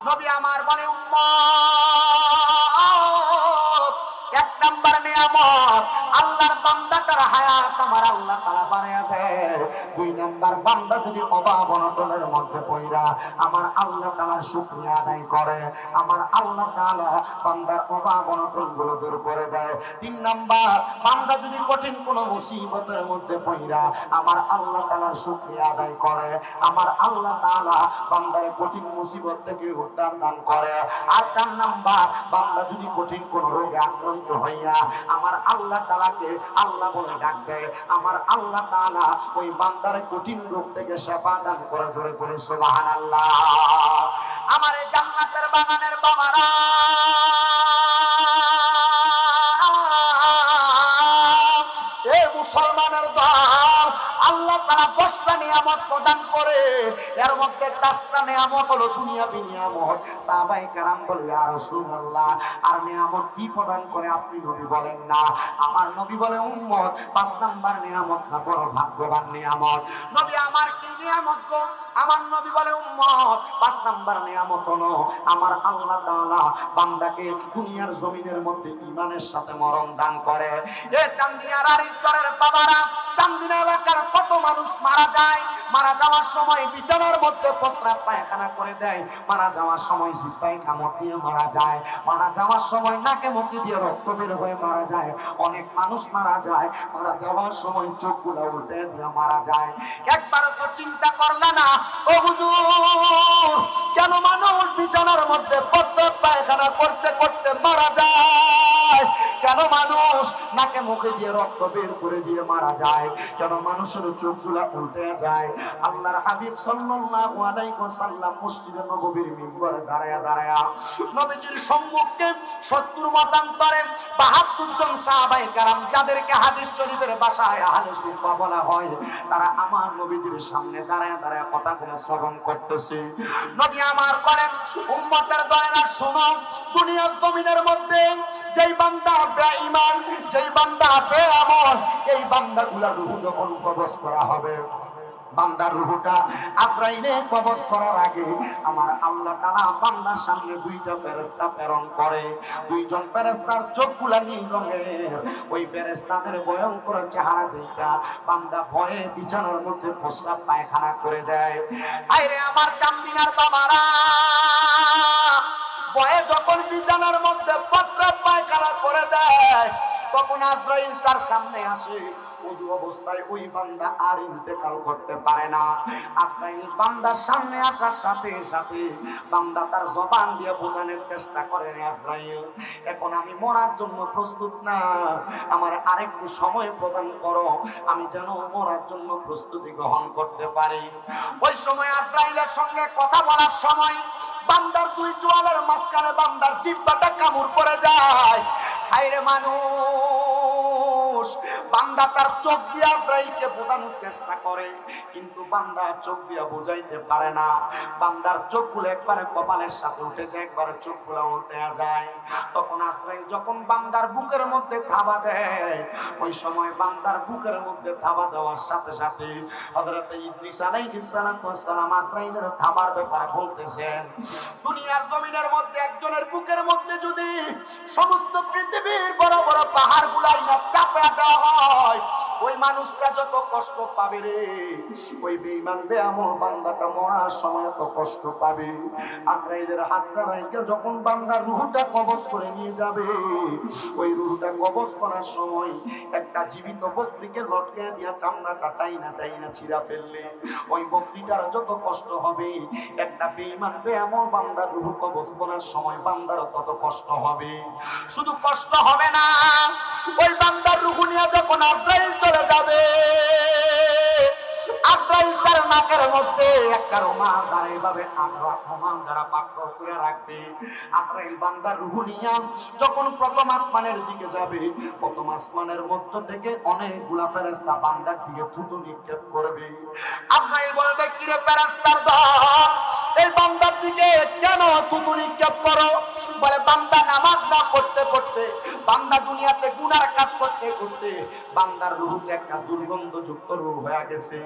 নবী আমার বলে উম্মত, এক নাম্বার নিয়ামত আল্লাহর বান্দাটার হায়াত আমার আল্লাহ তাআলা বাড়ায়া দেয়। দুই নাম্বার, বান্দা যদি অভাব অনটনের মধ্যে পইরা আমার আল্লাহ তাআলার শুকরিয়া আদায় করে, আমার আল্লাহ তাআলা বান্দার অভাব অনটন গুলো দূর করে দেয়। তিন নাম্বার, বান্দা যদি কঠিন কোন মুসিবতের মধ্যে পইরা আমার আল্লাহ তাআলার শুকরিয়া আদায় করে, আমার আল্লাহ তাআলা বান্দার কঠিন মুসিবত থেকে উদ্ধার দান করে। আর চার নাম্বার, বান্দা যদি কঠিন কোন রোগে আক্রান্ত হইয়া আমার আল্লাহ তাআলাকে আল্লাহ বলে ডাক দেয়, আমার আল্লাহ তাআলা ওই বান্দার কঠিন রোগ থেকে শিফা দান করে। জোরে করে সুবহানাল্লাহ। আমার এই জান্নাতের বাগানের বাবারা, এ মুসলমানের দল, আল্লাহ তাআলা 10টা নিয়ামত প্রদান করে, এর মধ্যে 4টা নিয়ামত হলো দুনিয়াবী নিয়ামত। সাহাবায়ে কেরাম বলে ইয়া রাসূলুল্লাহ, আর নিয়ামত কি প্রদান করে আপনি নবী বলেন না? আমার নবী বলে উম্মত, 5 নাম্বার নিয়ামত না বড় ভাগ্যবান নিয়ামত। নবী আমার কি নিয়ামত গো? আমার নবী বলে উম্মত, 5 নাম্বার নিয়ামত হলো আমার আল্লাহ তাআলা বান্দাকে দুনিয়ার জমিনের মধ্যে ঈমানের সাথে মরণ দান করে। এ চান্দিনার চরের বাবারা, চান্দিনা এলাকার কত মানুষ মারা যায়, মারা যাওয়ার সময় বিছানার মধ্যে প্রস্রাব পায়খানা করে দেয়, মারা যাওয়ার সময় জিহ্বায় কামড় দিয়ে মারা যায়, মারা যাওয়ার সময় নাকে মুখে দিয়ে রক্ত বের হয়ে মারা যায়। অনেক মানুষ মারা যায়, মারা যাওয়ার সময় চোখগুলো উল্টে দিয়ে মারা যায়। একবারও তো চিন্তা করলে না ও হুজুর, কেন মানুষ বিছানার মধ্যে প্রস্রাব পায়খানা করতে করতে মারা যায়? কেন মানুষ নাকে মুখে দিয়ে রক্ত বের করে দিয়ে মারা যায়? কেন মানুষের চোখগুলা উল্টে যায়? আল্লাহর হাবিব সাল্লাল্লাহু আলাইহি ওয়াসাল্লাম মসজিদে নববীর মিম্বরে দাঁড়ায়া দাঁড়ায়া নবীজির সম্মুখে 70 মতান্তরে 72 জন সাহাবায়ে কেরাম, যাদেরকে হাদিস শরীফের ভাষায় আহলে সুফা বলা হয়, তারা আমার নবীজির সামনে দাঁড়ায়া দাঁড়ায়া কথাগুলো শ্রবণ করতেছে। নবী আমার করেন, উম্মতের দলেরা শোনো, দুনিয়ার জমিনের মধ্যে যেই বান্দা বেঈমান, যেই বান্দা বেআমল, এই বান্দাগুলোর রূহ যখন কবজ করা হবে, বান্দার রূহটা আজরাইলে কবজ করার আগে আমার আল্লাহ তাআলা বান্দার সামনে 2টা ফেরেশতা প্রেরণ করে। 2জন ফেরেশতার চোখগুলা নীল রঙের। ওই ফেরেশতাদের ভয়ঙ্কর চেহারা দেখা বান্দা ভয়ে বিছানার মধ্যে প্রস্রাব পায়খানা করে দেয়। আইরে আমার চান্দিনার বাবারা, ভয়ে যখন বিছানার মধ্যে প্রস্রাব পায়খানা করে দেয়, তখন আজরাইল তার সামনে আসে। ওযু অবস্থায় ওই বান্দা আর ইন্তেকাল করতে পারে না। আজরাইল বান্দার সামনে আসার সাথে সাথে বান্দা তার জবান দিয়ে বোঝানোর চেষ্টা করে, আজরাইল এখন আমি মরার জন্য প্রস্তুত না, আমার আরেকটু সময় প্রদান করো, আমি যেন মরার জন্য প্রস্তুতি গ্রহণ করতে পারি। ওই সময় আজরাইলের সঙ্গে কথা বলার সময় বান্দার 2 চোয়ালের মাঝখানে বান্দার জিহ্বাটা কামড় পড়ে যায়। হায়রে মানুষ, বান্দা তার চোখ দিয়ে আজরাইলকে বোঝানোর চেষ্টা করে, কিন্তু বান্দা চোখ দিয়ে বোঝাইতে পারে না। বান্দার চোখগুলো একবারে কপালের সাথে উঠে যায়, একবারে চোখগুলো উল্টে যায়। তখন আজরাইল যখন বান্দার বুকের মধ্যে থাবা দেয়, ওই সময় বান্দার বুকের মধ্যে থাবা দেওয়ার সাথে সাথে হযরত ইদ্রিস আলাইহিস সালাম আজরাইলের থাবার ব্যাপারে বলতেছেন, দুনিয়ার জমিনের মধ্যে একজনের বুকের মধ্যে যদি সমস্ত পৃথিবীর বড় বড় পাহাড়গুলাই না চাপা দেওয়া হয়, ওই মানুষটা যত কষ্ট পাবে রে, ওই বেঈমান বেআমল বান্দাটা মরার সময় তো কষ্ট পাবে। আজরাইলের হাতটা রাইখা যখন বান্দার রূহটা কবজ করে নিয়ে যাবে, ওই রূহটা কবজ করার সময় একটা জীবিত বকরিকে লটকে দিয়া চামড়াটা টাইনা টাইনা ছিঁড়া ফেললে ওই বকরিটার যত কষ্ট হবে, একটা বেঈমান বেআমল বান্দার রূহ কবজ করার সময় বান্দারও তত কষ্ট হবে। শুধু কষ্ট হবে না, ওই বান্দার রূহ নিয়ে যখন আজরাইল চলে যাবে, আজরাইল তার নাকের মধ্যে একটা রুমাল দ্বারা এভাবে রুমাল দ্বারা পাকড় করে রাখবে। আজরাইল বান্দার রূহ নিয়ে যখন প্রথম আসমানের দিকে যাবে, প্রথম আসমানের মধ্য থেকে অনেকগুলা ফেরেশতা বান্দার দিকে থুতু নিক্ষেপ করবে। আজরাইল বলবে, কিরে ফেরেশতার দল, এই বান্দার দিকে কেন থুতু নিক্ষেপ করো? বলে, বান্দা নামাজ না পড়তে পড়তে, বান্দা দুনিয়াতে গুনার কাজ করতে করতে করতে বান্দার রূহটা একটা দুর্গন্ধযুক্ত রূহ হয়ে গেছে।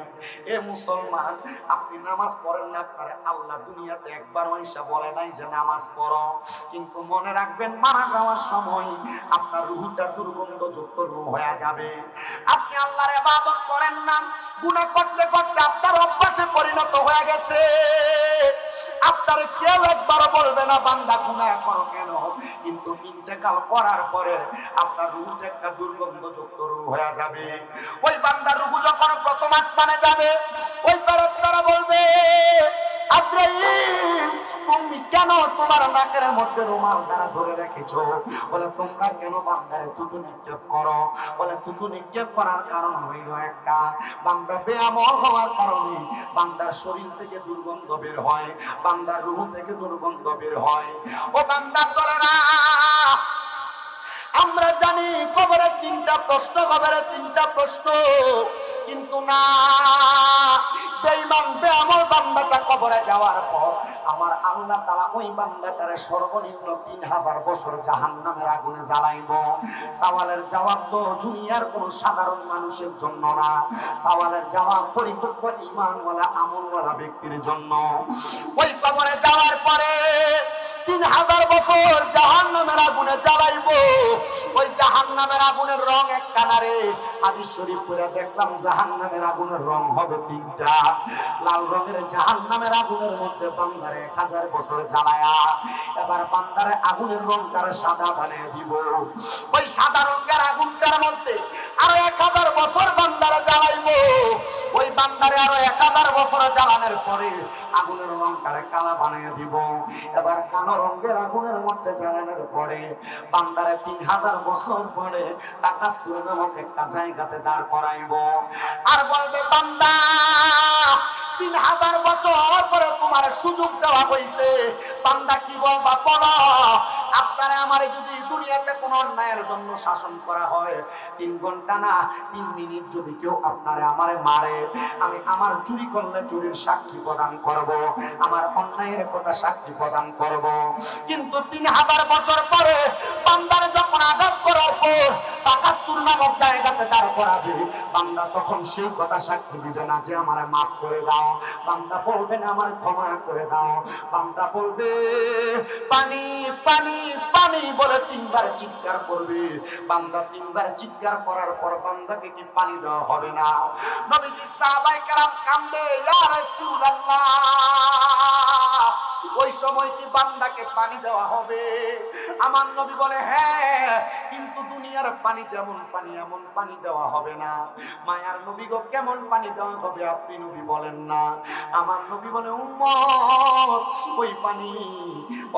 এ মুসলমান, আপনি নামাজ পড়েন না, আপনারে আল্লাহ দুনিয়াতে একবার ওইসা বলে নাই যে নামাজ পড়ো, কিন্তু মনে রাখবেন মারা যাওয়ার সময় আপনার রূহটা দুর্গন্ধযুক্ত রূহ হয়ে যাবে। আপনি আল্লাহর ইবাদত করেন না, গুনাহ করতে করতে আপনার অভ্যাসে পরিণত হয়ে গেছে। আপনার কেউ একবার বলবে না বান্দা গুনাহ করো কেন, কিন্তু ইন্তেকাল করার পরে আপনার রূহটা একটা দুর্গন্ধযুক্ত রূহ হয়ে যাবে। ওই বান্দার রূহ যখন প্রথম আসমানে যাবে, ওই ফেরেশতারা বলবে আজরাইল তুমি কেন তোমার নাকের মধ্যে রুমাল দ্বারা ধরে রেখেছো? বলে তোমরা কেন বান্দারে থুতু নিক্ষেপ করো? বলে থুতু নিক্ষেপ করার কারণ হইল একটা, বান্দা বেআমল হওয়ার কারণে বান্দার শরীর থেকে দুর্গন্ধ বের হয়, বান্দার রূহ থেকে দুর্গন্ধ বের হয়। ও বান্দার দলেরা, আমরা জানি কবরের তিনটা প্রশ্ন, কবরের তিনটা প্রশ্ন, কিন্তু না, বেঈমান বেআমল বান্দাটা কবরে যাওয়ার পর আমার আল্লাহ তাআলা ওই বান্দাটারে সর্বনিম্ন 3000 বছর জাহান্নামের আগুনে জ্বালাইব। সওয়ালের জবাব তো দুনিয়ার কোন সাধারণ মানুষের জন্য না, সওয়ালের জবাব পরিপক্ক ঈমানওয়ালা আমলওয়ালা ব্যক্তির জন্য। ওই কবরে যাওয়ার পরে 3000 বছর জাহান্নামের আগুনে জ্বালাইব। ওই জাহান্নামের আগুনের রং একটা না রে, হাদিস শরীফ পড়ে দেখলাম জাহান্নামের আগুনের রং হবে তিনটা। লাল রঙের জাহান্নামের আগুনের মধ্যে বান্দারে 1000 বছর জ্বালায়া এবার বান্দারে আগুনের রংটারে সাদা বানিয়ে দিব। ওই সাদা রঙের আগুনটার মধ্যে আরো 1000 বছর বান্দারে জ্বালাইবো। ওই বান্দারে আরো 1000 বছর জ্বালানোর পরে আগুনের রংটারে কালা বানিয়ে দিব। এবার কালো রঙের আগুনের মধ্যে জ্বালানোর পরে বান্দারে 3000 বছর পরে তাকাসসুর নামক একটা জায়গাতে দাঁড় করাইব। আর বলবে বান্দা 3000 বছর পরে তোমার সুযোগ দেওয়া হয়েছে, বান্দা কি বলবা বলো? আপনারা আমারে যদি দুনিয়াতে কোন অন্যায়ের জন্য শাসন করা হয়, 3 ঘন্টা না 3 মিনিট যদি কেউ আপনারে আমারে মারে, আমি আমার চুরি করলে চুরির সাক্ষী প্রদান করব, আমার অন্যায়ের কথা সাক্ষী প্রদান করব। কিন্তু 3000 বছর পরে বান্দারে যখন আঘাত করার পর তাকাসসুর নামক জায়গাতে দাঁড় করাবে, বান্দা তখন সেই কথা সাক্ষী দিবে না যে আমারে মাফ করে দাও, বান্দা বলবে না আমারে ক্ষমা করে দাও, বান্দা বলবে পানি পানি পানি বলে 3 বার চিৎকার করবে। বান্দা 3 বার চিৎকার করার পর বান্দাকে কি পানি দেওয়া হবে না? নবীজি সাহাবায়ে কেরাম কান্দে, ইয়া রাসূলুল্লাহ ওই সময় কি বান্দাকে পানি দেওয়া হবে? আমার নবী বলে হ্যাঁ, কিন্তু দুনিয়ার পানি যেমন পানি এমন পানি দেওয়া হবে না। মায়ার নবী গো, কেমন পানি দেওয়া হবে আপনি নবী বলেন না। আমার নবী বলে উম্মত ওই পানি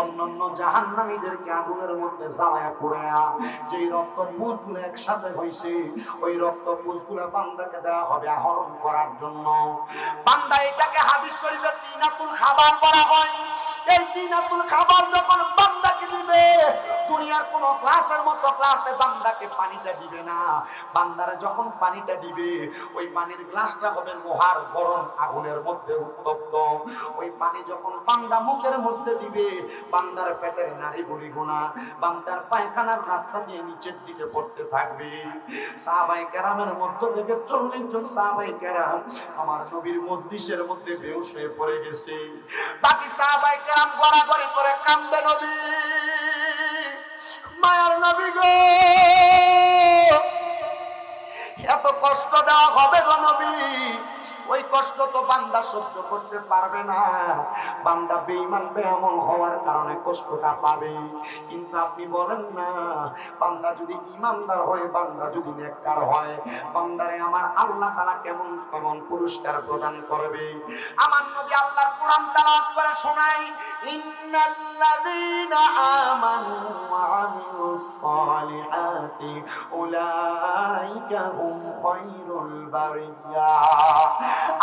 অন্যান্য জাহান্নামীদেরকে আগুনের মধ্যে জ্বালায়া পোড়ায়া যেই রক্ত পুঁজগুলো একসাথে হইছে, ওই রক্ত পুঁজগুলো বান্দাকে দেওয়া হবে আহরণ করার জন্য। বান্দা এটাকে হাদিস শরীফে তিনাতুল খাবার বলা হয়। এই তিনাতুল খাবার যখন বান্দাকে দিবে, দুনিয়ার কোন ক্লাসের মতো ক্লাসে বান্দাকে পানিটা দিবে না। বান্দারে যখন পানিটা দিবে, ওই পানির গ্লাসটা হবে লোহার গরম আগুনের মধ্যে উত্তপ্ত। ওই পানি যখন বান্দা মুখের মধ্যে দিবে, বান্দার পেটের নাড়ি বুড়িগুনা বান্দার পায়খানার রাস্তা দিয়ে নিচের দিকে পড়তে থাকবে। সাহাবায়ে কেরামের মধ্য থেকে 40 জন সাহাবায়ে কেরাম আমার নবীর মজলিসের মধ্যে বেহুশ হয়ে পড়ে গেছে। বাকি সাহাবায়ে কেরাম গড়াগড়ি করে কান্দে, নবী মায়ার নবী গো, এত কষ্ট দেওয়া হবে গো নবী, ওই কষ্ট তো বান্দা সহ্য করতে পারবে না। বান্দা বেঈমান বেআমল হওয়ার কারণে কষ্টটা পাবে, কিন্তু আপনি বলেন না বান্দা যদি ঈমানদার হয়, বান্দা যদি নেককার হয়, বান্দারে আমার আল্লাহ তাআলা কেমন কেমন পুরস্কার প্রদান করবে। আমার নবী আল্লাহর কোরআন তেলাওয়াত করে শোনায়, ইন্নাল্লাযীনা আমানু ওয়া আমিলুস সালিহাতি উলাইকা হুম খায়রুল বারিয়া।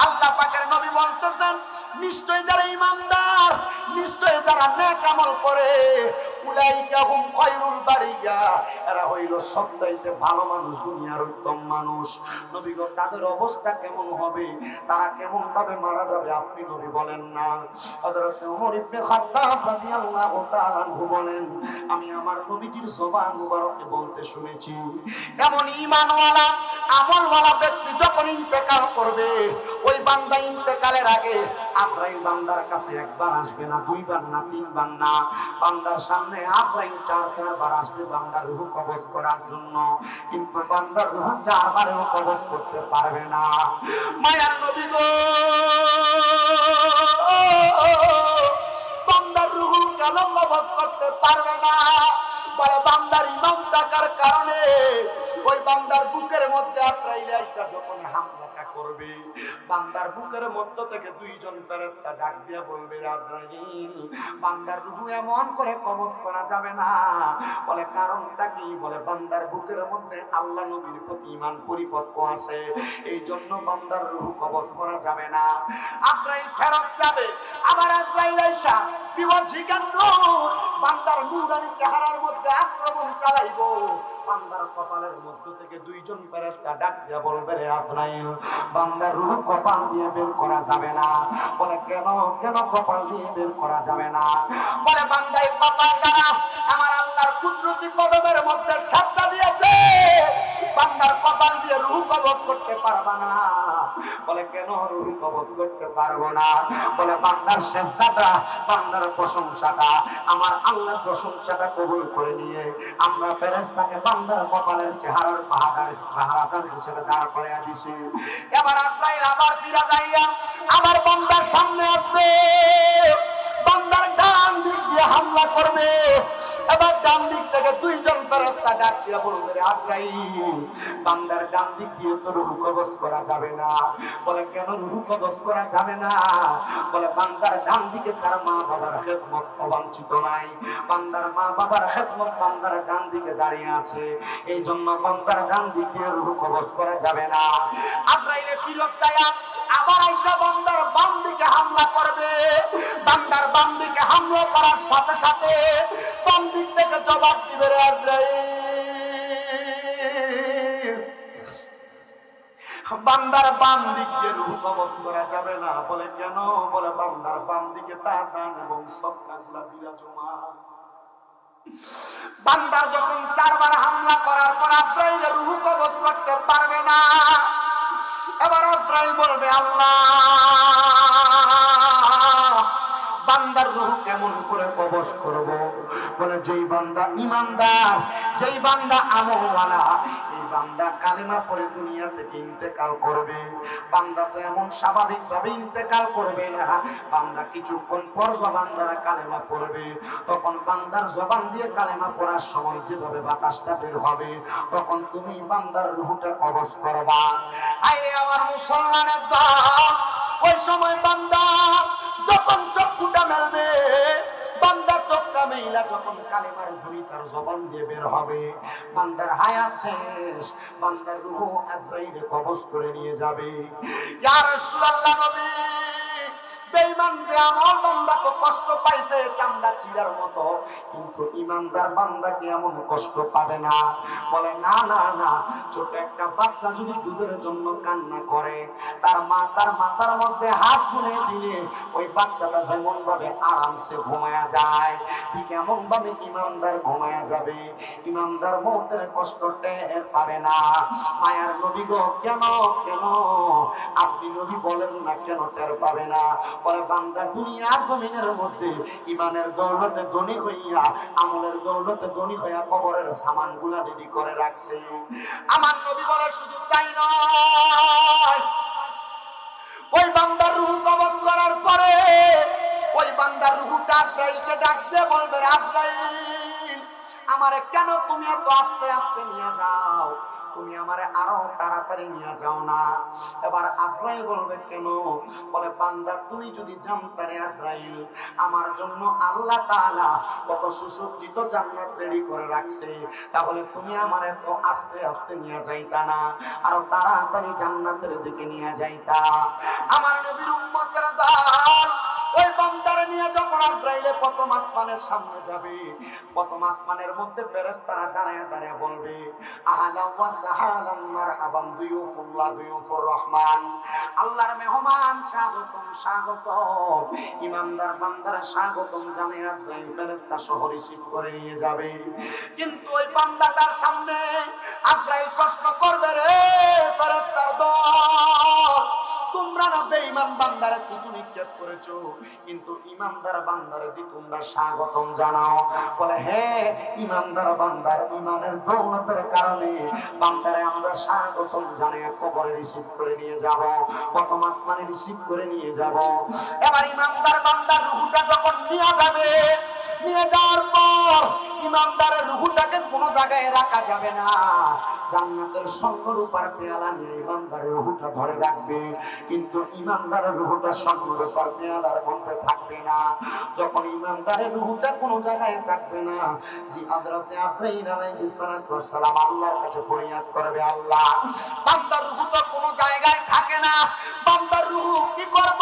আল্লাহ পাকের নবী বলতেছেন নিশ্চয় যারা ঈমানদার, নিশ্চয় যারা নেক আমল করে, উলাইকা হুম খায়রুল বারিয়া, এরা হইল সবচাইতে ভালো মানুষ, দুনিয়ার উত্তম মানুষ। নবী গো তাদের অবস্থা কেমন হবে, তারা কেমন ভাবে মারা যাবে আপনি নবী বলেন না। হযরত ওমর ইবনে খাত্তাব রাদিয়াল্লাহু তাআলা আনহু বলেন, আমি আমার নবীজির জবান মুবারকে বলতে শুনেছি, এমন ঈমানওয়ালা আমলওয়ালা ব্যক্তি যখন ইন্তেকাল করবে, ওই বান্দা ইন্তেকালের আগে আজরাইল বান্দার কাছে একবার আসবে না, দুইবার না, তিনবার না, বান্দার সামনে আজরাইল চার বার আসবে বান্দার রূহ কবজ করার জন্য, কিন্তু বান্দার রূহ চারবারেও কবজ করতে পারবে না। মায়ার নবী গো, বান্দার রূহ কেন কবজ করতে পারবে না? বলে বান্দার ঈমান থাকার কারণে। ওই বান্দার বুকের মধ্যে আজরাইল আইসা যখন হামলাটা করবে, বান্দার বুকের মধ্য থেকে দুইজন ফেরেশতা ডাক দিয়া বলবে, আজরাইল বান্দার রূহ এমন করে কবজ করা যাবে না। বলে কারণটা কি? বলে বান্দার বুকের মধ্যে আল্লাহ নবীর প্রতি ঈমান পরিপক্ক আছে, এই জন্য বান্দার রূহ কবজ করা যাবে না। আজরাইল ফেরত যাবে, আবার আজরাইল আইসা বিবর্জিকার নূর বান্দার নূরানি চেহারার মধ্যে আক্রমণ চালাইবো। বান্দার কপালের মধ্য থেকে দুইজন ফেরেশতা ডাক দিয়া বলবে, রে আজরাইল বান্দার রূহ কপাল দিয়ে বের করা যাবে না। বলে কেন? কেন কপাল দিয়ে বের করা যাবে না? বলে বান্দাই কপাল দ্বারা আমার আল্লাহর কুদরতি কদমের মধ্যে সাজদা দিয়েছে, বান্দার কপাল দিয়ে রূহ কবজ করতে পারবা না। বলে কেন রূহ কবজ করতে পারবো না? বলে বান্দার সিজদাটা, বান্দার প্রশংসাটা আমার আল্লাহর প্রশংসাটা কবুল করে নিয়ে আমরা ফেরেশতাকে বান্দার কপালের চেহারার পাহারাদার হিসেবে দাঁড় করাইয়া দিছি। এবার আজরাইল আবার ফিরে যাইয়া আবার বান্দার সামনে আসবে, বান্দার ডান দিক দিয়ে হামলা করবে। এবার ডান দিক থেকে দুইজন ফেরেশতা ডাক দিয়া বলবে, আজরাইল বান্দার ডান দিক দিয়ে তো রূহ কবজ করা যাবে না। বলে কেন রূহ কবজ করা যাবে না? বলে বান্দার ডান দিকে তার মা বাবার খেদমত অবাঞ্ছিত নাই, বান্দার মা বাবার খেদমত বান্দার ডান দিকে দাঁড়িয়ে আছে, এই জন্য বান্দার ডান দিক দিয়ে রূহ কবজ করা যাবে না। আজরাইলে ফিরত যায় আবার আইসা বান্দার বাম দিকে হামলা করবে। বান্দার বাম দিকে হামলা করার সাথে সাথে বাম দিক থেকে জবাব দিবে, রে আজরাইল বান্দার বাম দিক দিয়ে রূহ কবজ করা যাবে না। বলে কেন? বলে বান্দার বাম দিকে তার দান এবং সদকাগুলা বিরাজমান। বান্দার যখন চারবার হামলা করার পর আজরাইল রূহ কবজ করতে পারবে না, এবার আজরাইল বলবে, আল্লাহ বান্দার রূহ কেমন করে কবজ করব? বলে যেই বান্দা ঈমানদার, যেই বান্দা আমলওয়ালা, এই বান্দা কালেমা পড়ে দুনিয়া থেকে ইন্তেকাল করবে, বান্দা তো এমন স্বাভাবিক ভাবে ইন্তেকাল করবে না। বান্দা কিছুক্ষণ পর জবান দ্বারা কালেমা পড়বে, তখন বান্দার জবান দিয়ে কালেমা পড়ার সময় যেভাবে বাতাসটা বের হবে, তখন তুমি বান্দার রূহটা কবজ করবা। আরে আমার মুসলমানের দল, ওই সময় বান্দা যখন চক্ষুটা মেলবে, বান্দা চোখটা মেইলা যখন কালেমার ধ্বনি তার জবান দিয়ে বের হবে, বান্দার হায়াত শেষ, বান্দার রূহ আজরাইল কবজ করে নিয়ে যাবে। ইয়া রাসূলুল্লাহ নবী, বেঈমান বেআমল বান্দা তো কষ্ট পাইছে চামড়া চিরার মতো, কিন্তু ঈমানদার বান্দা কি এমন কষ্ট পাবে না? বলে না না না, ছোট একটা বাচ্চা যদি দুধের জন্য কান্না করে, তার মা তার মাথার মধ্যে হাত বুলিয়ে দিলে ওই বাচ্চাটা যেমন ভাবে আরামসে ঘুমায়া যায়, ঠিক এমন ভাবে ঈমানদার ঘুমায়া যাবে। ঈমানদার মৌতের কষ্ট টের পাবে না। মায়ার নবী গো, কেন কেন আপনি নবী বলেন না কেন টের পাবে না? বলে বান্দা দুনিয়ার জমিনের মধ্যে ঈমানের দৌলতে ধনী হইয়া, আমলের দৌলতে ধনী হইয়া কবরের সামানগুলা রেডি করে রাখছে। আমার নবী বলে শুধু তাই নয়, ওই বান্দার রূহ কবজ করার পরে ওই বান্দার রূহটা আজরাইলকে ডাক দিয়ে বলবে, আজরাইল আমারে কেন তুমি এত আস্তে আস্তে নিয়ে যাও? তুমি আমারে আরো তাড়াতাড়ি নিয়ে যাও না। এবার আজরাইল বলবে কেন? বলে বান্দা তুমি যদি জানতারে আজরাইল আমার জন্য আল্লাহ তাআলা কত সুসজ্জিত জান্নাত রেডি করে রাখছে, তাহলে তুমি আমারে তো আস্তে আস্তে নিয়ে যাইতা না, আরো তাড়াতাড়ি জান্নাতের দিকে নিয়ে যাইতা। আমার নবীর উম্মতের দল, ওই বান্দারে নিয়ে যখন আজরাইলে প্রথম আসমানের সামনে যাবে, প্রথম আসমানের মধ্যে ফেরেশতারা দাঁড়ায় দাঁড়ায় বলবে আহলান ওয়া সাহলান মারহাবান দুয়ুফুল্লাহ দুয়ুফুর রহমান, আল্লাহর মেহমান স্বাগতম স্বাগতম। ইমানদার বান্দারা স্বাগতম জানিয়ে আজরাইল ফেরেশতা সহ রিসিভ করে নিয়ে যাবে। কিন্তু ওই বান্দাটার সামনে আজরাইল প্রশ্ন করবে, রে ফেরেশতার দল, তোমরা না বেঈমান বান্দারে থুতু নিক্ষেপ করেছো, কিন্তু ইমানদার বান্দারে দি তোমরা স্বাগতম জানাও। বলে হ্যাঁ, ইমানদার বান্দার ইমানের দৌলতের কারণে বান্দারে আমরা স্বাগতম জানিয়ে কবরে রিসিভ করে নিয়ে যাব, প্রথম আসমানে রিসিভ করে নিয়ে যাব। এবার ইমানদার বান্দার রূহটা যখন নিয়ে যাবে, নিয়ে যাওয়ার পর ইমানদারের রূহটাকে কোনো জায়গায় রাখা যাবে না। জান্নাতের স্বর্ণরূপার পেয়ালা নিয়ে ইমানদারের রূহটা ধরে রাখবে, কিন্তু ইমানদারের রূহটা স্বর্ণরূপার পেয়ালার মধ্যে থাকবে না। যখন ইমানদারের রূহটা কোনো জায়গায় থাকবে না, জি হযরতে আজরাইল আলাইহিস সালাম আল্লাহর কাছে ফরিয়াদ করবে, আল্লাহ বান্দার রূহ তো কোনো জায়গায় থাকে না, বান্দার রূহ কি করব?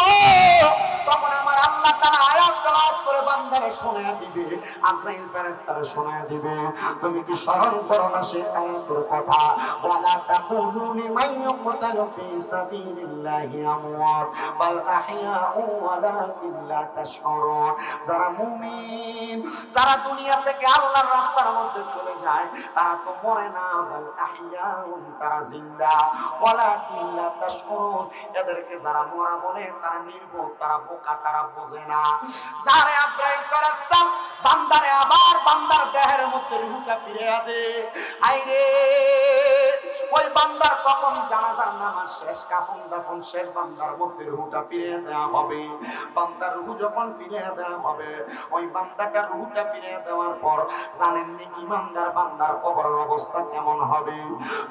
তখন আমার আল্লাহ তাআলা আয়াত তেলাওয়াত করে বান্দারে শোনায়া দিবে, আজরাইল ফেরেশতারে শোনায়া দিবে। তুমি কি স্মরণ করো না সে আয়াতের কথা? ওয়ালা তাকুলু লিমান ইউকতালু ফি সাবিলিল্লাহি আমওয়াত বাল আহইয়াউ ওয়ালাকিন লা তাশউরুন। যারা মুমিন, যারা দুনিয়া থেকে আল্লাহর রাস্তার মধ্যে চলে যায়, তারা তো মরে না, বাল আহইয়াউ, তারা জিন্দা, ওয়ালাকিন লা তাশউরুন। এদেরকে যারা মরা বলে তারা নির্বোধ, তারা বোকা, তারা বোঝে না। যারে আজরাইল ফেরেশতা বান্দারে আবার বান্দার দেহের মধ্যে রূহটা ফিরিয়ে দে, আইরে ওই বান্দার কখন জানাজার নামাজ শেষ, কাফন দাফন শেষ, বান্দার মধ্যে রূহটা ফিরিয়ে দেওয়া হবে। বান্দার রূহ যখন ফিরিয়ে দেওয়া হবে, ওই বান্দাটার রূহটা ফিরিয়ে দেওয়ার পর জানেননি ইমানদার বান্দার কবরের অবস্থা কেমন হবে?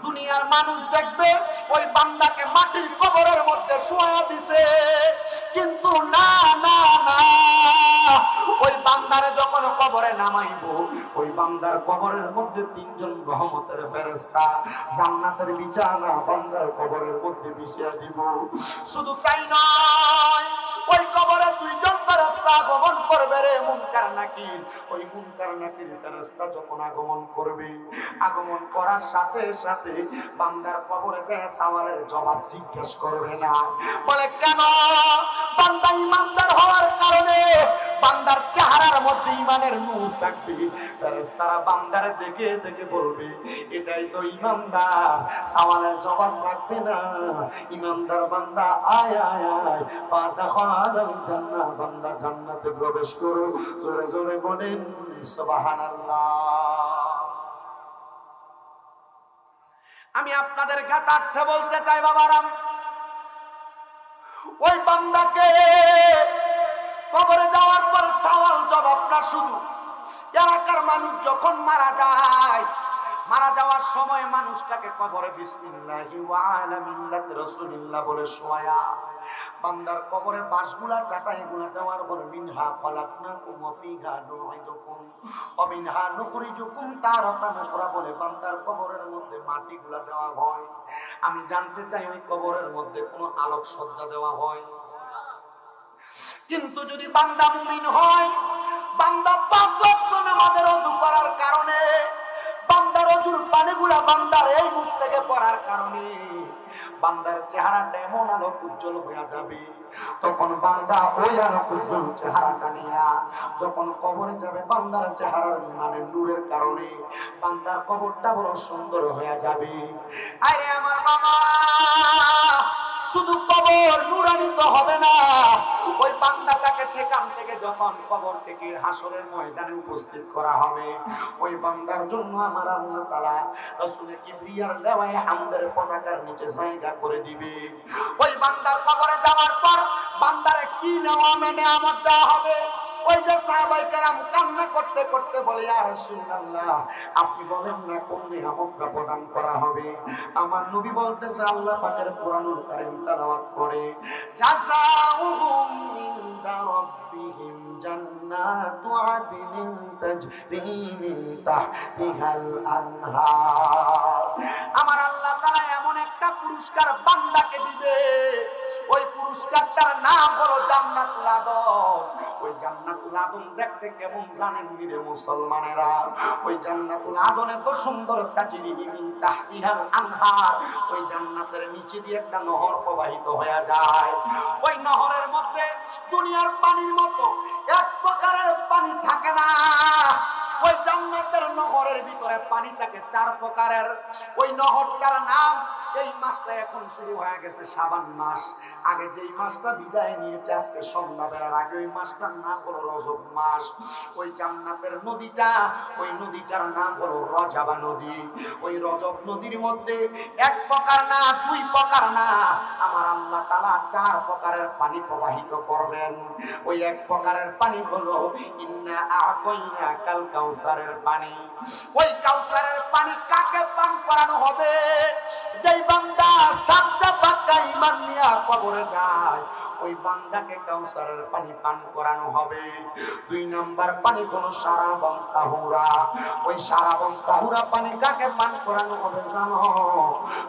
দুনিয়ার মানুষ দেখবে ওই বান্দাকে মাটির কবরের মধ্যে শোয়া দিছে, কিন্তু না না না, ওই বান্দারে যখন কবরে নামাইবো, ওই বান্দার কবরের মধ্যে তিনজন রহমতের ফেরেশতা জান্নাতের বিছানা বান্দার কবরের মধ্যে বিছিয়ে দিব। শুধু তাই নয়, ওই কবরে দুইজন ফেরেশতা আগমন করবে, রে মুনকার নাকির। ওই মুনকার নাকির ফেরেশতা যখন আগমন করবে, আগমন করার সাথে সাথে বান্দার কবরে যায় সওয়ালের জবাব জিজ্ঞেস করবে না। বলে কেন? বান্দা ইমানদার হওয়ার কারণে বান্দার চেহারার মধ্যে ইমানের নূর থাকবে। ফেরেশতারা বান্দারে দেখে দেখে বলবে, এটাই তো ইমানদার, সওয়ালের জবাব রাখবে না। ইমানদার বান্দা আয় আয় আয়, ফাদাখালাল জান্নাহ, বান্দা জান্নাতে প্রবেশ করো। জোরে জোরে বলেন সুবহানাল্লাহ। আমি আপনাদের জ্ঞাতার্থে বলতে চাই বাবারাম, ওই বান্দাকে কবরে যাওয়ার পর সওয়াল জবাব না, শুধু এলাকার মানুষ যখন মারা যায়, মারা যাওয়ার সময় মানুষটাকে কবরে বিসমিল্লাহি ওয়া আলা মিল্লাতি রাসূলিল্লাহ বলে শোয়া, বান্দার কবরে বাঁশগুলা চাটাইগুলা দেওয়ার পর মিনহা খলাকনাকুম ওয়া ফিহা নুঈদুকুম ওয়া মিনহা নুখরিজুকুম তারাতান উখরা বলে বান্দার কবরের মধ্যে মাটিগুলা দেওয়া হয়। আমি জানতে চাই ওই কবরের মধ্যে কোনো আলোকসজ্জা দেওয়া হয়? কিন্তু যদি বান্দা মুমিন হয়, বান্দা পাঁচ ওয়াক্ত নামাজের ওযু করার কারণে, বান্দার ওযুর পানিগুলা বান্দার এই মুখ থেকে পড়ার কারণে বান্দার চেহারাটা এমন আলোক উজ্জ্বল হয়ে যাবে, তখন বান্দা ওই আলোক উজ্জ্বল চেহারাটা নিয়ে যখন কবরে যাবে, বান্দার চেহারার মানে নূরের কারণে বান্দার কবরটা বড় সুন্দর হয়ে যাবে। আরে আমার মামা, শুধু কবর নুরানিত হবে না, ওই বান্দাটাকে সেখান থেকে যখন কবর থেকে হাসরের ময়দানে উপস্থিত করা হবে, ওই বান্দার জন্য আমার আল্লাহ তাআলা রাসূল কিবরিয়ার লেওয়ায়ে হামদের পতাকার নিচে জায়গা করে দিবে। ওই বান্দার কবরে যাওয়ার পর বান্দারে কি নেয়ামত দেওয়া হবে? ওই যে সাহাবায়ে কেরাম কান্না করতে করতে বলে, ইয়া রাসূলুল্লাহ, আপনি বলেন না কোন নিয়ামতটা প্রদান করা হবে? আমার নবী বলতেছে, আল্লাহ পাকের কোরআনুল কারীম তেলাওয়াত করে, জাযাউহুম ইনদা রাব্বিহিম জান্নাতুল জান্নাতু আদনিন তাজরি মিন তাহতিহাল আনহার। আমার আল্লাহ তাআলা এমন একটা পুরস্কার বান্দাকে দিবে, ওই পুরস্কারটার নাম হলো জান্নাতুল আদন। ওই জান্নাতুল আদন দেখতে কেমন জানেন রে মুসলমানেরা? ওই জান্নাতুল আদনে তো সুন্দর তাজরি মিন তাহতিহাল আনহার, ওই জান্নাতের নিচে দিয়ে একটা নহর প্রবাহিত হয়ে যায়। ওই নহরের মধ্যে দুনিয়ার পানির মতো এক প্রকারের পানি থাকে না। ওই জান্নাতের নহরের ভিতরে পানি থাকে চার প্রকারের। ওই নহরটার নাম, এই মাসটা এখন শুরু হয়ে গেছে শাবান মাস, আগে যেই মাসটা বিদায় নিয়েছে আজকে সন্ধ্যাবেলার আগে, ওই মাসটার নাম হলো রজব মাস। ওই জান্নাতের নদীটা, ওই নদীটার নাম হলো রজাবা নদী। ওই রজব নদীর মধ্যে এক প্রকার না, দুই প্রকার না, আমার আল্লাহ তাআলা চার প্রকারের পানি প্রবাহিত করবেন। ওই এক প্রকারের পানি হলো ইন্না আ'তাইনাকাল কাউসারের পানি। ওই কাউসারের পানি কাকে পান করানো হবে? যেই বান্দা সাচ্চা পাক্কা ঈমান নিয়ে কবরে যায়, ওই বান্দাকে কাউসারের পানি পান করানো হবে। দুই নাম্বার পানি হলো শারাবান তাহুরা। ওই শারাবান তাহুরা পানি কাকে পান করানো হবে জানো?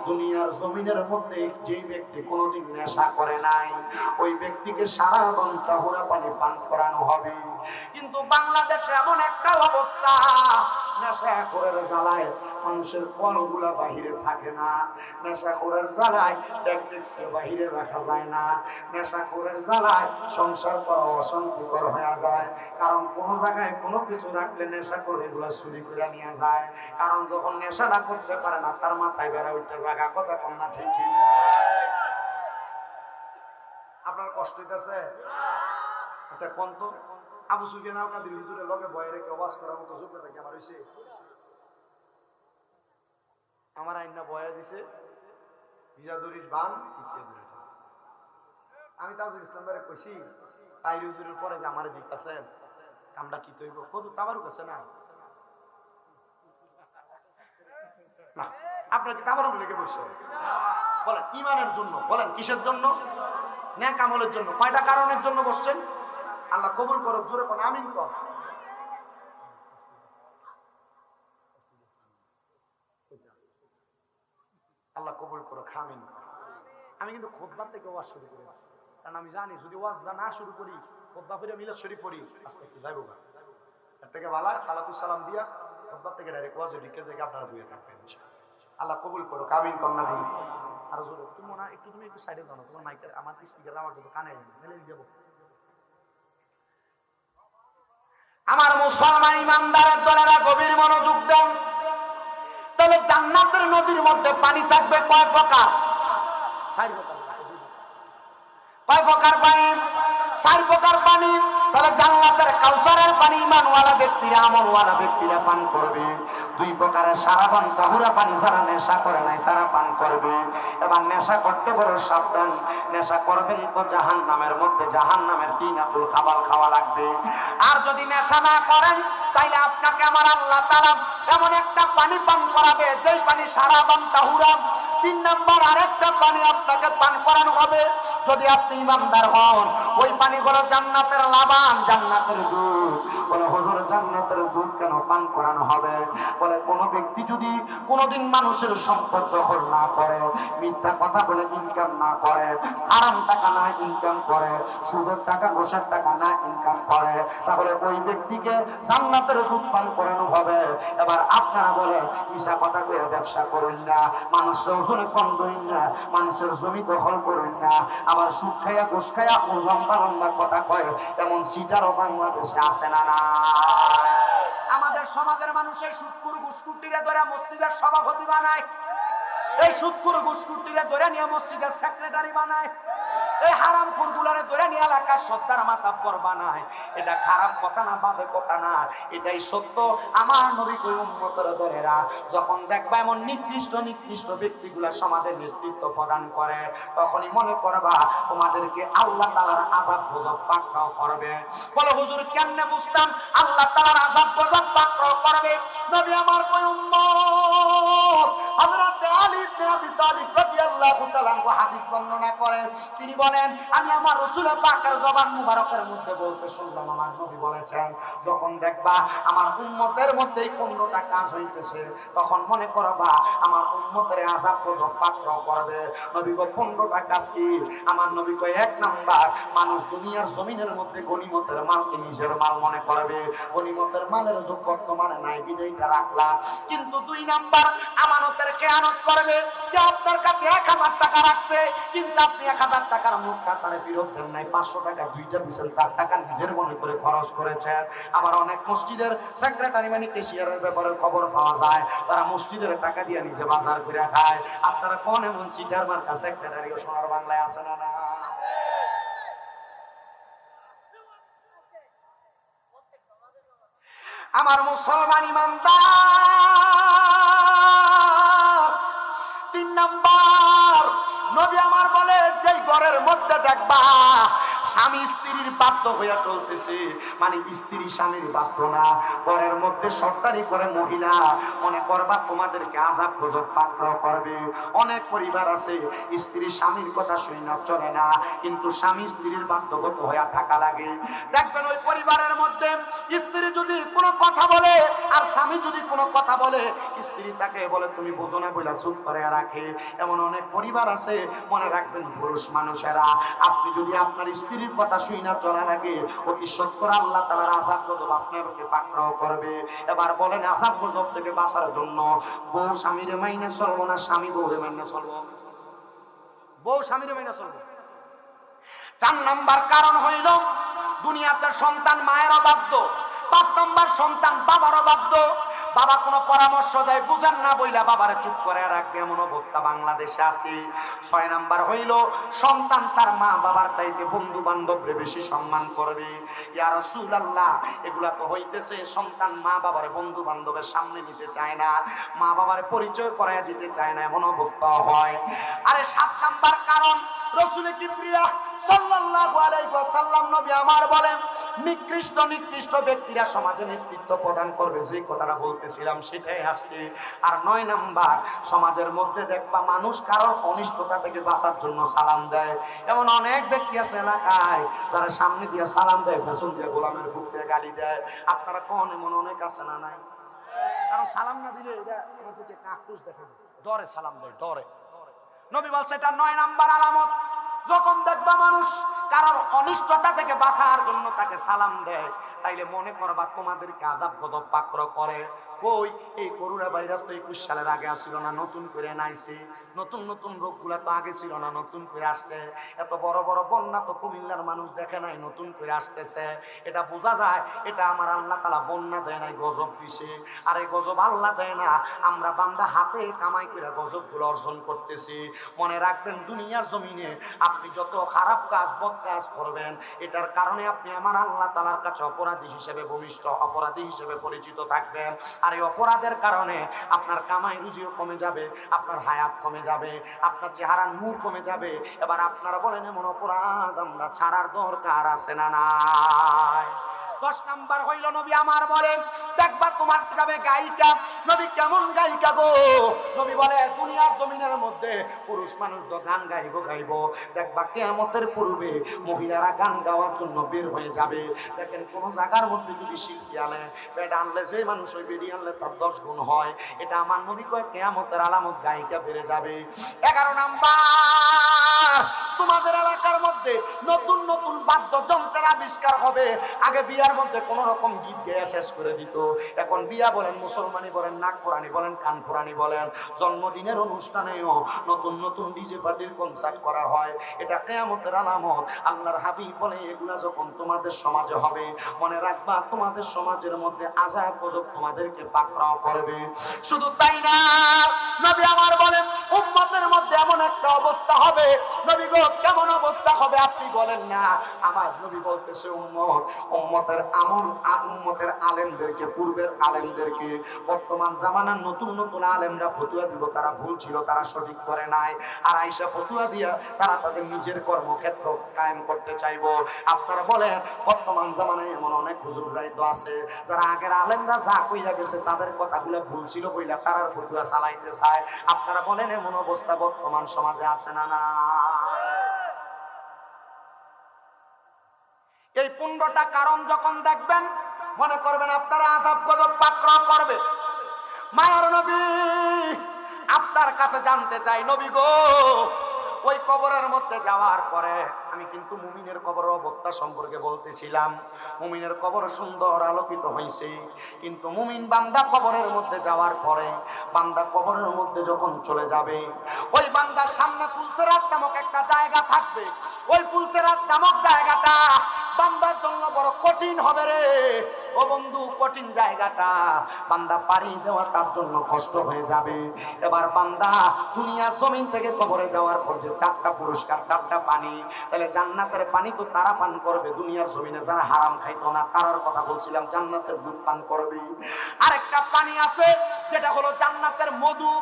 দুনিয়ার জমিনের মধ্যে যেই ব্যক্তি কোনোদিন নেশা করে নাই, ওই ব্যক্তিকে শারাবান তাহুরা পানি পান করানো হবে। কিন্তু বাংলাদেশে এমন একটা অবস্থা, নেশাখোরের জ্বালায় মানুষের কলগুলা বাহিরে থাকে না, নেশাখোরের জ্বালায় ডেকডেক্সি বাহিরে রাখা যায় না, নেশাখোরের জ্বালায় সংসার করা অশান্তিকর হয়ে যায়। কারণ কোন জায়গায় কোনো কিছু রাখলে নেশাখোর এগুলা চুরি করে নিয়ে যায়। কারণ যখন নেশা না করতে পারে না, তার মাথায় বেড়া উঠতে জায়গা কথা কম না, ঠিক? আপনার কষ্ট হইতেছে? আচ্ছা কোন তো আবু সুফিয়ান আল কাদির হুজুরের লগে বয়ে রেখে ওয়াজ করার মতো যোগ্যতা কি আমার হইছে? আমার আইনা বয়া দিছে বিজাদুরির বান চিত্তে ধরে। আমি তাজুল ইসলাম ভাইরে কইছি তাই হুজুরের পরে যে আমারে দিতেছেন কামটা কি তৈব কত তাবারুক আছে না? না, আপনার কি তাবারুক লেগে বসে? বলেন ঈমানের জন্য, বলেন কিসের জন্য? নেক আমলের জন্য। কয়টা কারণের জন্য বসছেন? আল্লাহ কবুল করুক, জোরে কোন আমিন কর। আল্লাহ কবুল করুক, আমিন। আমি কিন্তু খুতবা থেকে ওয়াজ শুরু করি, কারণ আমি জানি যদি ওয়াজটা না শুরু করি, খুতবা ফিরে মিলাদ শরীফ পড়ি, আস্তে আস্তে যাইব না। এর থেকে ভালো সালাতু সালাম দিয়া খুতবা থেকে ডাইরেক্ট ওয়াজে ঢুকে যাই, আপনারা বইয়ে থাকবেন। আল্লাহ কবুল করুক, আমিন কর না ভাই। আর জোরে তুমি মনে একটু, তুমি একটু সাইডে দাও না, তোমার মাইকের আমার স্পিকার আমার তো কানে মেলে দেবো। আমার মুসলমান ইমানদারের দলেরা গভীর মনোযোগ দেন। তাহলে জান্নাতের নদীর মধ্যে পানি থাকবে কয় প্রকার? কয় প্রকার পানি? 4 প্রকার পানি। তাহলে জান্নাতের কাউসারের পানি ঈমানওয়ালা ব্যক্তিরা, আমলওয়ালা ব্যক্তিরা পান করবে। 2 প্রকারের শারাবান তাহুরা পানি যারা নেশা করে নাই তারা পান করবে। এবার নেশা করতে বড় সাবধান, নেশা করবেন তো জাহান্নামের মধ্যে জাহান্নামের তিনাতুল খাবাল খাওয়া লাগবে। আর যদি নেশা না করেন তাইলে আপনাকে আমার আল্লাহ তাআলা এমন একটা পানি পান করাবে যেই পানি শারাবান তাহুরা। 3 নাম্বার আরেকটা পানি আপনাকে পান করানো হবে যদি আপনি ঈমানদার হন। ওই পানি হলো জান্নাতের লাবান, জান্নাতের দুধ। বলে হুজুর জান্নাতের দুধ কেন পান করানো হবে? বলে কোন ব্যক্তি যদি কোনদিন মানুষের সম্পদ দখল না করে, মিথ্যা কথা বলে ইনকাম না করে, হারাম টাকা না ইনকাম করে, সুদের টাকা ঘোষের টাকা না ইনকাম করে, তাহলে ওই ব্যক্তিকে জান্নাতের দুধ পান করানো হবে। এবার আপনারা বলে মিশা কথা কয়ে ব্যবসা করুন না, মানুষের ওজনে কম ধরুন না, মানুষের জমি দখল করুন না, আবার সুদ খাইয়া ঘুষ খাইয়া লম্বা লম্বা কথা কয়, এমন সিটারও বাংলাদেশে আছে না? না, আমাদের সমাজের মানুষের সুদখোর ঘুষখুরটিরে ধরে মসজিদের সভাপতি বানায়, এই সুদখোর ঘুষখুরটিরে ধরে নিয়ে মসজিদের সেক্রেটারি বানায়, এই হারামখোর গুলারে ধরে নিয়ে এলাকার সর্দার মাতাব্বর বানায়। এটা খারাপ কথা না, বাজে কথা না, এটাই সত্য। আমার নবী কই উম্মতের দলেরা যখন দেখবা এমন নিকৃষ্ট নিকৃষ্ট ব্যক্তিগুলা সমাজের নেতৃত্ব প্রদান করে, তখনই মনে করবা তোমাদেরকে আল্লাহ তাআলার আযাব গজব পাকড়াও করবে। বলো হুজুর কেমনে বুঝতাম আল্লাহ তাআলার আযাব গজব পাকড়াও করবে? নবী আমার কই উম্মত হযরত আলী ইবনে আবি তালিব রাদিয়াল্লাহু তাআলা হাদিস বর্ণনা করেন। তিনি বলেন, আমি আমার রাসূল পাকের জবান মুবারকের মধ্যে বলতে শুনলাম, আমার নবী বলেছেন, যখন দেখবা আমার উম্মতের মধ্যে 15টা কাজ হইতেছে, তখন মনে করবা আমার উম্মতের আযাব গজব পাকড়াও করবে। নবী গো 15টা কাজ কি? আমার নবী কয়, 1 নাম্বার, মানুষ দুনিয়ার জমিনের মধ্যে গনিমতের মালকে নিজের মাল মনে করবে, গনিমতের মালের যোগ বর্তমানে নাই বিদায়টা রাখলাম। কিন্তু 2 নাম্বার, আমানতের খেয়ানত করবে। যে আপনার কাছে 1000 টাকা রাখছে, কিন্তু আপনি 1000 টাকার নোটটা তারে ফেরত দেন নাই, 500 টাকা দুইটা দিয়েছেন, তার টাকা নিজের মনে করে খরচ করেছেন। আবার অনেক মসজিদের সেক্রেটারি মানে কেশিয়ারের ব্যাপারে খবর পাওয়া যায়, তারা মসজিদের টাকা দিয়ে নিজে বাজার করে খায়। আপনারা কোন এমন সিটার মার্কা সেক্রেটারিও সোনার বাংলায় আছে না? না, আমার মুসলমান ইমানদার। 3 নাম্বার, নবী আমার বলে, যেই ঘরের মধ্যে দেখবা স্বামী স্ত্রীর বাধ্য হইয়া চলতেছে, মানে স্ত্রী স্বামীর বাধ্য না, ঘরের মধ্যে সরকারি করে মহিলা মনে করবা তোমাদেরকে আযাব গজব পাকড়াও করবে। অনেক পরিবার আছে স্ত্রী স্বামীর কথা শুই না চলে না, কিন্তু স্বামী স্ত্রীর বাধ্যগত হইয়া থাকা লাগে। দেখবেন ওই পরিবারের মধ্যে স্ত্রী যদি কোনো কথা বলে আর স্বামী যদি কোনো কথা বলে, স্ত্রী তাকে বলে তুমি বোঝো না বলে চুপ করে রাখে। এমন অনেক পরিবার আছে। মনে রাখবেন পুরুষ মানুষেরা, আপনি যদি আপনার স্ত্রীর কথা শুই না চলা লাগে, অতি সত্তর আল্লাহ তাআলার আযাব গজব আপনাকে পাকড়াও করবে। এবার বলেন, আযাব গজব থেকে বাঁচার জন্য বউ স্বামীরে মাইনে চলবো না স্বামী বউরে মাইনে চলবো? বউ স্বামীরে মাইনে চলবো। 4 নাম্বার কারণ হইল দুনিয়াতে সন্তান মায়েরও বাধ্য। 5 নাম্বার, সন্তান বাবারও বাধ্য। বাবা কোনো পরামর্শ দেয়, বুঝেন না বইলা বাবারে চুপ করে রাখবে, এমন অবস্থা বাংলাদেশে আছে। 6 নাম্বার হইল সন্তান তার মা বাবার চাইতে বন্ধু বান্ধবরে বেশি সম্মান করবে। ইয়া রাসূলুল্লাহ, এগুলা তো হইতেছে সন্তান মা বাবার বন্ধু বান্ধবের সামনে নিতে চায় না, মা বাবার পরিচয় করাইয়া দিতে চায় না, এমন অবস্থা হয়। আরে 7 নাম্বার কারণ, রাসূল কিবরিয়া সাল্লাল্লাহু আলাইহি ওয়াসাল্লাম নবী আমার বলেন, নিকৃষ্ট ব্যক্তিরা সমাজে নেতৃত্ব প্রদান করবে। যে কথাটা বলতেছিলাম সেটাই আসছে। আর 9 নাম্বার, সমাজের মধ্যে দেখবা মানুষ কারোর অনিষ্টতা থেকে বাঁচার জন্য সালাম দেয়। এমন অনেক ব্যক্তি আছে এলাকায়, যারা সামনে দিয়ে সালাম দেয়, ফেশন দিয়ে গোলামের ফুট দিয়ে গালি দেয়। আপনারা কোন এমন অনেক আছে না? নাই? কারণ সালাম না দিলে এটা আমাদেরকে কাকুস দেখে, ডরে সালাম দেয়, ডরে। নবী বলছে এটা 9 নাম্বার আলামত। যখন দেখবা মানুষ কারোর অনিষ্টতা থেকে বাঁচার জন্য তাকে সালাম দেয়, তাইলে মনে করবা তোমাদেরকে আযাব গজব পাকড়াও করে। কই, এই করোনা ভাইরাস তো 21 সালের আগে আসছিল না, নতুন করে নাইছে। নতুন রোগগুলা তো আগে ছিল না, নতুন করে আসছে। এত বড় বড় বন্যা তো কুমিল্লার মানুষ দেখে নাই, নতুন করে আসতেছে। এটা বোঝা যায় এটা আমার আল্লাহ তাআলা বন্যা দেয় নাই, গজব দিছে। আর এই গজব আল্লাহ দেয় না, আমরা বান্দা হাতে কামাই করে গজবগুলো অর্জন করতেছি। মনে রাখবেন, দুনিয়ার জমিনে আপনি যত খারাপ কাজ বদ কাজ করবেন, এটার কারণে আপনি আমার আল্লাহ তাআলার কাছে অপরাধী হিসেবে ভূমিষ্ঠ, অপরাধী হিসেবে পরিচিত থাকবেন। আর এই অপরাধের কারণে আপনার কামাই রুজিও কমে যাবে, আপনার হায়াত কমে যাবে, আপনার চেহারার নূর কমে যাবে। এবার আপনারা বলেন, এমন অপরাধ আমরা ছাড়ার দরকার আছে না নাই? 10 নাম্বার হইল নবী আমার বলে, দেখবা তোমার যাবে গায়িকা। নবী কেমন গায়িকা গো? নবী বলে, দুনিয়ার জমিনের মধ্যে পুরুষ মানুষ তো গান গাইব, দেখবা কিয়ামতের পূর্বে মহিলারা গান গাওয়ার জন্য বের হয়ে যাবে। দেখেন কোন জায়গার মধ্যে যদি শিল্পী আনে, বেড আনলে যে মানুষ ওই বেরিয়ে আনলে তার 10 গুণ হয়। এটা আমার নবী কয় কিয়ামতের আলামত, গায়িকা বেড়ে যাবে। 11 নাম্বার, তোমাদের এলাকার মধ্যে নতুন বাদ্যযন্ত্রের আবিষ্কার হবে। আগে বিয়ার মধ্যে কোন রকম গীত গেয়ে শেষ করে দিত। এখন বিয়া বলেন, মুসলমানি বলেন, নাক ফোরানি বলেন, কান ফোরানি বলেন, জন্মদিনের অনুষ্ঠানেও নতুন ডিজে পার্টির কনসার্ট করা হয়। এটা কিয়ামতের আলামত। আল্লাহর হাবিব বলে, এগুলা যখন তোমাদের সমাজে হবে, মনে রাখবা তোমাদের সমাজের মধ্যে আযাব গজব তোমাদেরকে পাকড়াও করবে। শুধু তাই না, নবী আমার বলেন, উম্মতের মধ্যে এমন একটা অবস্থা হবে। নবী গো, কেমন অবস্থা হবে? হবে আপনি বলেন না। আমার নবী বলতেছে উম্মত, উম্মতের আমল, উম্মতের আলেমদেরকে, পূর্বের আলেমদেরকে বর্তমান জামানার নতুন নতুন আলেমরা ফতুয়া দিব, তারা ভুল ছিল, তারা সঠিক করে নাই। আর আয়েশা ফতুয়া দিয়া তারা তাদের নিজের কর্মক্ষেত্র কায়েম করতে চাইবো। আপনারা বলেন বর্তমান জামানায় এমন অনেক হুজুররাই তো আছে যারা আগের আলেমরা যা কইরা গেছে তাদের কথাগুলো ভুল ছিল কইলা তারার ফতুয়া চালাইতে চায়। আপনারা বলেন এমন অবস্থা বর্তমান সমাজে আছে না? না। এই 15টা কারণ যখন দেখবেন মনে করবেন আপনারা আযাব গজব পাকড়াও করবে। মায়ার নবী আপনার কাছে জানতে চাই, নবী গো ওই কবরের মধ্যে যাওয়ার পরে, আমি কিন্তু মুমিনের কবরের অবস্থা সম্পর্কে বলতেছিলাম। মুমিনের কবর সুন্দর আলোকিত হয়েছে, কিন্তু মুমিন বান্দা কবরের মধ্যে যাওয়ার পরে, বান্দা কবরের মধ্যে যখন চলে যাবে, ওই বান্দার সামনে ফুলসেরাত নামক একটা জায়গা থাকবে। ওই ফুলসেরাত নামক জায়গাটা বান্দার জন্য বড় কঠিন হবে রে ও বন্ধু। কঠিন জায়গাটা বান্দা পাড়ি দেওয়া তার জন্য কষ্ট হয়ে যাবে। এবার বান্দা দুনিয়ার জমিন থেকে কবরে যাওয়ার পর যে 4টা পুরস্কার, 4টা পানি, তাহলে জান্নাতের পানি তো তারা পান করবে দুনিয়ার জমিনে যারা হারাম খাইতো না, তারার কথা বলছিলাম, জান্নাতের দুধ পান করবে। আরেকটা পানি আছে যেটা হলো জান্নাতের মধু।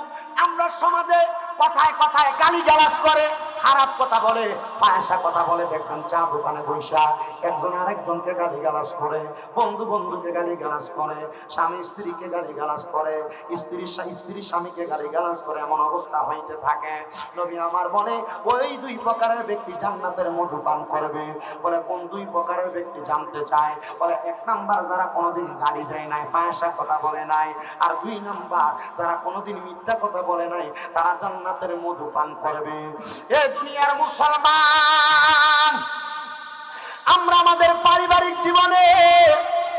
আমরা সমাজে কথায় কথায় গালিগালাজ করে, খারাপ কথা বলে, পায়সা কথা বলে, দেখবেন চা দোকানে বৈশা একজন আরেকজনকে গালিগালাজ করে, বন্ধু বন্ধুকে গালিগালাজ করে, স্বামী স্ত্রীকে গালিগালাজ করে, স্ত্রী স্বামীকে গালিগালাজ করে, এমন অবস্থা হইতে থাকে। নবী আমার বলে ওই 2 প্রকারের ব্যক্তি জান্নাতের মধু পান করবে। বলে কোন 2 প্রকারের ব্যক্তি জানতে চায়? বলে 1 নাম্বার যারা কোনোদিন গালি দেয় নাই, পায়সা কথা বলে নাই, আর 2 নাম্বার যারা কোনোদিন মিথ্যা কথা বলে নাই, তারা জান্নাতের মধু পান করবে। এ দুনিয়ার মুসলমান, আমরা আমাদের পারিবারিক জীবনে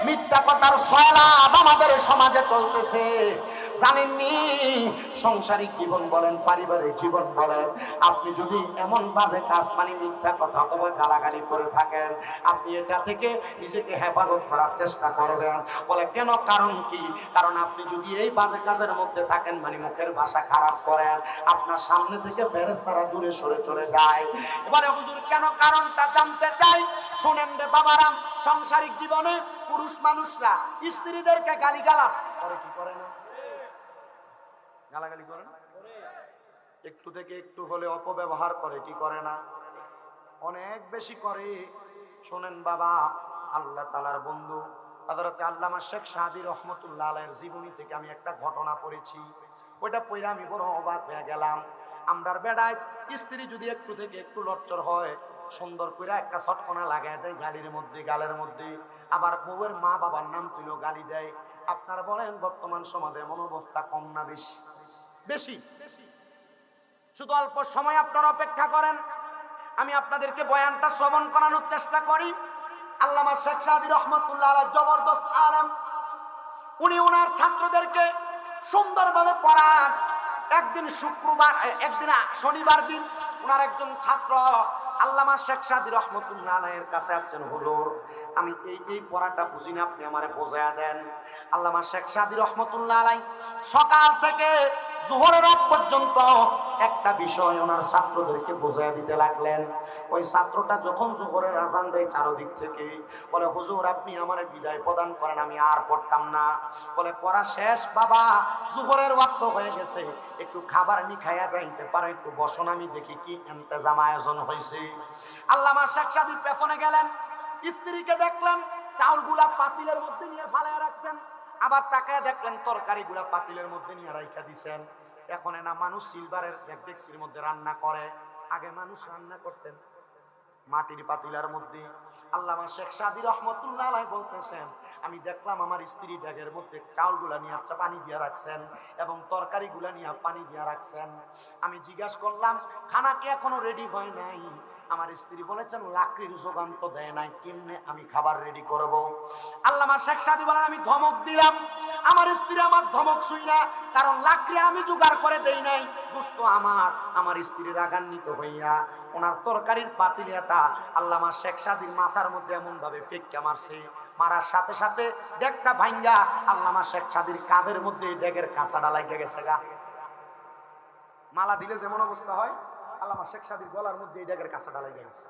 মিথ্যা কথার সয়লাব আমাদের সমাজে চলতেছে, জানেননি? সংসারিক জীবন বলেন, পারিবারিক জীবন বলেন, আপনি যদি এমন বাজে কাজ মানে মিথ্যা কথা অথবা গালাগালি করে থাকেন, আপনি এটা থেকে নিজেকে হেফাজত করার চেষ্টা করবেন। বলে কেন? কারণ কি? কারণ আপনি যদি এই বাজে কাজের মধ্যে থাকেন মানে মুখের ভাষা খারাপ করেন, আপনার সামনে থেকে ফেরেশতারা দূরে সরে চলে যায়। এবারে হুজুর কেন? কারণটা জানতে চাই। শুনেন রে বাবারাম, সাংসারিক জীবনে পুরুষ মানুষরা স্ত্রীদেরকে গালিগালাজ করে কি করে না? গালাগালি করে না? একটু থেকে একটু হলে অপব্যবহার করে কি করে না? অনেক বেশি করে। শোনেন বাবা, আল্লাহ তাআলার বন্ধু হযরত আল্লামা শেখ সাদী রহমাতুল্লাহ আলাইহির জীবনী থেকে আমি একটা ঘটনা পড়েছি। ওইটা পড়ে আমি বড় অবাক হয়ে গেলাম। আমরার বেড়ায় স্ত্রী যদি একটু থেকে একটু লচ্চর হয়, সুন্দর করে একটা ছটকনা লাগায় দেয় গালির মধ্যে, গালের মধ্যে, আবার বউয়ের মা বাবার নাম তুলেও গালি দেয়। আপনারা বলেন বর্তমান সমাজে এমন অবস্থা কম না বেশি? বেশি। শুধু অল্প সময় আপনারা অপেক্ষা করেন, আমি আপনাদেরকে বয়ানটা শ্রবণ করানোর চেষ্টা করি। আল্লামা শেখ সাদী রহমাতুল্লাহ আলাইহি জবরদস্ত আলেম, উনি ওনার ছাত্রদেরকে সুন্দরভাবে পড়ান। একদিন শনিবার দিন ওনার একজন ছাত্র আল্লামা শেখ সাদী রহমাতুল্লাহ আলাইহির কাছে আসছেন, হুজুর আমি এই পড়াটা বুঝি না, আপনি আমারে বোঝায়া দেন। আল্লামা শেখ সাদী রহমাতুল্লাহ আলাইহি সকাল থেকে যোহরের রাত পর্যন্ত একটা বিষয় ওনার ছাত্রদেরকে বোঝায়া দিতে লাগলেন। ওই ছাত্রটা যখন যোহরের আযান দেয় চারদিক থেকে, বলে হুজুর আপনি আমারে বিদায় প্রদান করেন, আমি আর পড়তাম না। বলে পড়া শেষ বাবা, যোহরের ওয়াক্ত হয়ে গেছে, একটু খাবার নি খাইয়া যাইতে পারে, একটু বসন, আমি দেখি কি ইন্তজাম আয়োজন হয়েছে। আল্লামা শেখ সাদী পেছনে গেলেন, স্ত্রীকে দেখলেন চাউলগুলা পাতিলের মধ্যে নিয়ে ফালাইয়া রাখছেন, আবার তাকায় দেখলেন তরকারিগুলা পাতিলের মধ্যে নিয়ে রাইখা দিছেন। এখন না মানুষ সিলভারের ডেকচির মধ্যে রান্না করে, আগে মানুষ রান্না করতেন মাটির পাতিলার মধ্যে। আল্লামা শেখ সাদী রহমাতুল্লাহ আলাইহি বলতেছেন, আমি দেখলাম আমার স্ত্রী ডেগের মধ্যে চাউলগুলা নিয়ে পানি দিয়ে রাখছেন এবং তরকারিগুলা নিয়ে পানি দিয়ে রাখছেন। আমি জিজ্ঞাসা করলাম খানা কি এখনো রেডি হয় নাই? আমার স্ত্রী বলেছেন লাকড়ির যোগান তো দেয় নাই, কেমনে আমি খাবার রেডি করব? আল্লামা শেখ সাদী বলেন, আমি ধমক দিলাম। আমার স্ত্রী আমার ধমক শুই না, কারণ লাকড়ি আমি জোগাড় করে দেই নাই। দোস্ত আমার স্ত্রী রাগান্বিত হইয়া ওনার তরকারির পাতিলিয়াটা আল্লামা শেখ সাদীর মাথার মধ্যে এমন ভাবে ফেক্কা মারছে, মারার সাথে সাথে ডেকটা ভাঙ্গা আল্লামা শেখ সাদীর কাঁধের মধ্যে ডেগের কাঁচাটা লাগিয়ে গেছে গা। মালা দিলে যেমন অবস্থা হয়, আল্লামা শেখ সাদীর গলার মধ্যে এই ডেগের কাঁচাটা লাগিয়ে গেছে।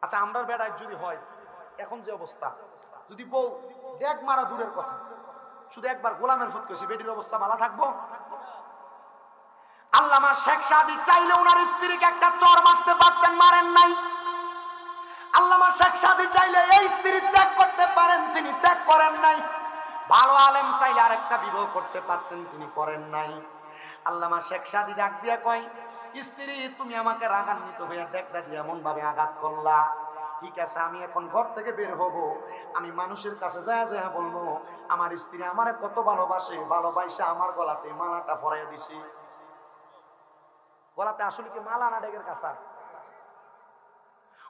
আচ্ছা আমরার বেড়ায় যদি হয় এখন যে অবস্থা, যদি বউ ডেক মারা দূরের কথা, শুধু একবার গোলামের ফুট করেছি, বেটির অবস্থা ভালো থাকবো? আল্লামা শেখ সাদী চাইলে ওনার স্ত্রীকে একটা চর মারতে পারতেন, মারেন নাই। আল্লামা শেখ সাদী চাইলে এই স্ত্রী ত্যাগ করতে পারেন, তিনি ত্যাগ করেন নাই। ভালো আলেম চাইলে আরেকটা বিবাহ করতে পারতেন, তিনি করেন নাই। আল্লামা শেখ সাদী ডাক দিয়া কয়, স্ত্রী তুমি আমাকে রাগান্বিত হইয়া ডেকটা দিয়ে এমন ভাবে আঘাত করলা, ঠিক আছে আমি এখন ঘর থেকে বের হব, আমি মানুষের কাছে যায় যায় বলবো আমার স্ত্রী আমারে কত ভালোবাসে, ভালোবাসা আমার গলাতে মালাটা পরাইয়া দিছি। গলাতে আসলে কি মালা না ডেকের কাছা?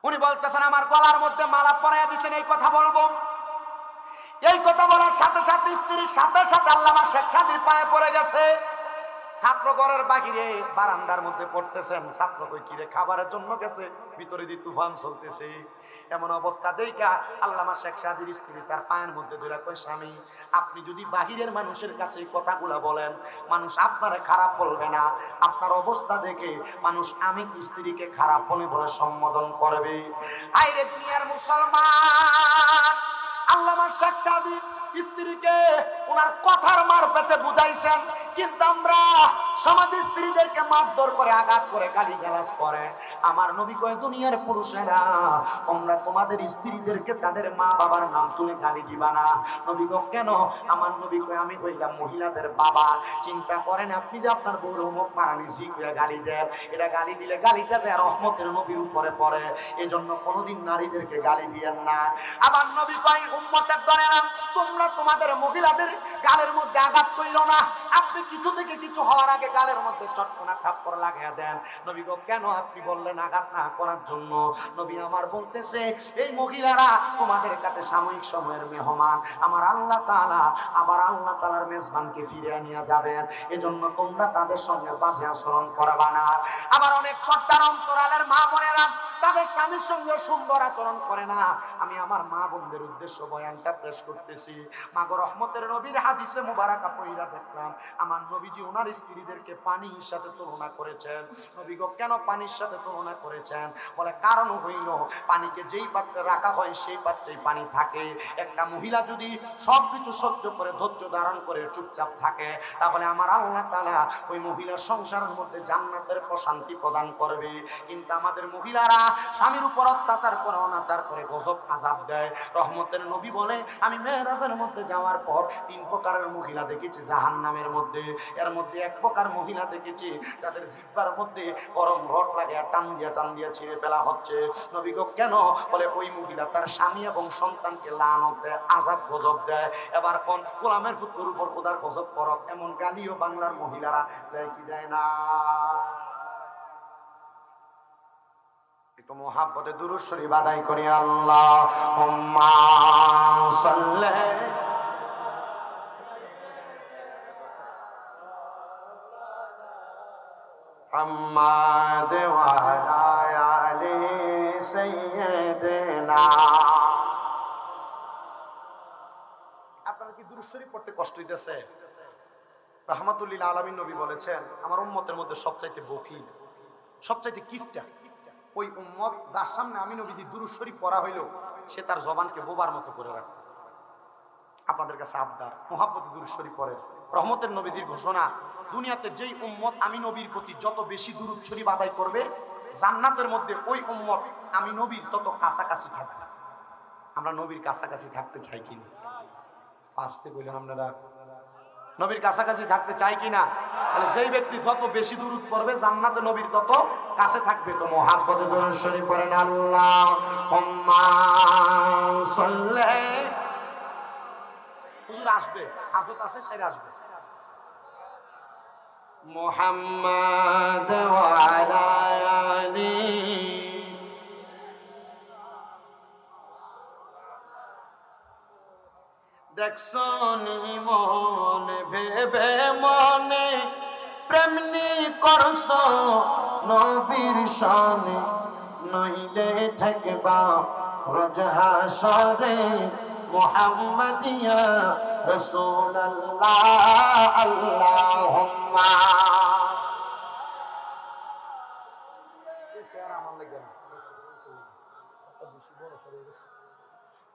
উনি বলতেছেন আমার গলার মধ্যে মালা পরাইয়া দিছেন, এই কথা বলবো। এই কথা বলার সাথে সাথে স্ত্রীর সাথে সাথে আল্লামা শেখ সাদীর পায়ে পড়ে গেছে। ছাত্র ঘরের বাহিরে বারান্দার মধ্যে পড়তেছেন, ছাত্র কই কিরে খাবারের জন্য গেছে, ভিতরে দিয়ে তুফান চলতেছে। এমন অবস্থা দেখা আল্লামা শেখ সাদীর স্ত্রী তার পায়ের মধ্যে ধরে কয়, স্বামী আপনি যদি বাহিরের মানুষের কাছে কথাগুলা বলেন, মানুষ আপনারে খারাপ বলবে না, আপনার অবস্থা দেখে মানুষ আমি স্ত্রীকে খারাপ বলে বলে সম্বোধন করবে। আইরে দুনিয়ার মুসলমান, আল্লামা শেখ সাদী স্ত্রীকে ওনার কথার মার পেছে বুঝাইছেন, কিন্তু আমরা সমাজ স্ত্রীদেরকে মারধর করে, আঘাত করে, গালিগালাজ করে। আমার নবী কয় দুনিয়ার পুরুষেরা তোমরা তোমাদের স্ত্রীদেরকে তাদের মা বাবার নাম তুলে গালি দিবা না। নবী কয় কেন? আমার নবী কয় আমি হইলাম মহিলাদের বাবা, চিন্তা করেন আপনি যে আপনার বউর মুখ মারানি জি কইয়া গালি দেন, এটা গালি দিলে গালিটা যে রহমতের নবীর উপরে পড়ে, এজন্য কোনোদিন নারীদেরকে গালি দিয়েন না। আমার নবী কয় উম্মতের দলেরা তোমরা তোমাদের মহিলাদের গালের মধ্যে আঘাত কইরো না, আপনি কিছু থেকে কিছু হওয়ার আগে গালের মধ্যে চটকনা থাপ্পড় লাগিয়ে দেন। নবী গো কেন? আপনি বললেন আঘাত না করার জন্য। নবী আমার বলতেছে এই মহিলারা তোমাদের কাছে সাময়িক সময়ের মেহমান, আমার আল্লাহ তাআলা আবার আল্লাহ তাআলার মেজবানকে ফিরিয়ে নিয়ে যাবেন, এজন্য তোমরা তাদের সঙ্গে বাজে আচরণ করবা না। আবার অনেক পর্দার অন্তরালের মা বোনেরা তাদের স্বামীর সঙ্গে সুন্দর আচরণ করে না। আমি আমার মা বোনদের উদ্দেশ্য বয়ানটা পেশ করতেছি। মাগো রহমতের নবীর হাদিসে মুবারাকা পড়িয়া দেখলাম আমার নবীজি ওনার স্ত্রীদেরকে পানির সাথে তুলনা করেছেন। নবী গো কেন পানির সাথে তুলনা করেছেন? বলে কারণ হইল পানিকে যেই পাত্রে রাখা হয় সেই পাত্রেই পানি থাকে। একটা মহিলা যদি সবকিছু সহ্য করে ধৈর্য ধারণ করে চুপচাপ থাকে, তাহলে আমার আল্লাহ তাআলা ওই মহিলার সংসারের মধ্যে জান্নাতের প্রশান্তি প্রদান করবে। কিন্তু আমাদের মহিলারা স্বামীর উপর অত্যাচার করে, অনাচার করে, গজব আযাব দেয়। রহমতের নবী বলে আমি মেরাজের মধ্যে যাওয়ার পর 3 প্রকারের মহিলা দেখেছি জাহান্নামের মধ্যে। এর মধ্যে 1 প্রকার মহিলা দেখেছি তাদের জিহ্বার মধ্যে গরম রড লাগে, টান দিয়া ছিঁড়ে ফেলা হচ্ছে। নবী গো কেন? বলে ওই মহিলা তার স্বামী এবং সন্তানকে লানত দেয়, আযাব গজব দেয়। এবার কোন গোলামের পুত্রের উপর খোদার গজব পড়ক, এমন গালিও বাংলার মহিলারা দেয় কি দেয় না? একটু মুহাব্বতে দুরূদ শরীফ আদায় করি। আল্লাহুম্মা সাল্লি মুহাম্মাদ ওয়া আলা আলি সাইয়্যিদিনা। আপনারা কি দুরূদ শরীফ পড়তে কষ্ট হইতেছে? রাহমাতুল লিল আলামিন নবী বলেছেন আমার উম্মতের মধ্যে সবচাইতে বখিল, সবচাইতে কিফটা ওই উম্মত যার সামনে আমি নবীজি দুরূদ শরীফ পড়া হইল সে তার জবানকে বোবার মতো করে রাখে। আপনাদের কাছে আবদার মুহাব্বতে দুরূদ শরীফ পড়ে। রহমতের নবীজির ঘোষণা, দুনিয়াতে যেই উম্মত আমি নবীর প্রতি যত বেশি দুরূদ শরীফ আদায় করবে, জান্নাতের মধ্যে ওই উম্মত আমি নবীর তত কাছাকাছি থাকবে। আমরা নবীর কাছাকাছি থাকতে চাই কিনা? আসতে বললেন আপনারা, নবীর কাছাকাছি থাকতে চাই কিনা? তাহলে সেই ব্যক্তি যত বেশি দুরূদ পড়বে জান্নাতে নবীর তত কাছে থাকবে। তো মুহাব্বতে দুরূদ শরীফ পড়েন। আল্লাহুম্মা সাল্লি। হুজুর আসবে, হাজত আছে, সেটা আসবে। মুহাম্মাদ ওয়া আলা আলি। দেখছো নি মন ভেবে মনে প্রেমনি করছো নবীর শানে, নইলে ঠেকবা রোজ হাসরে মুহাম্মাদিয়া রাসূলুল্লাহ। আল্লাহুম্মা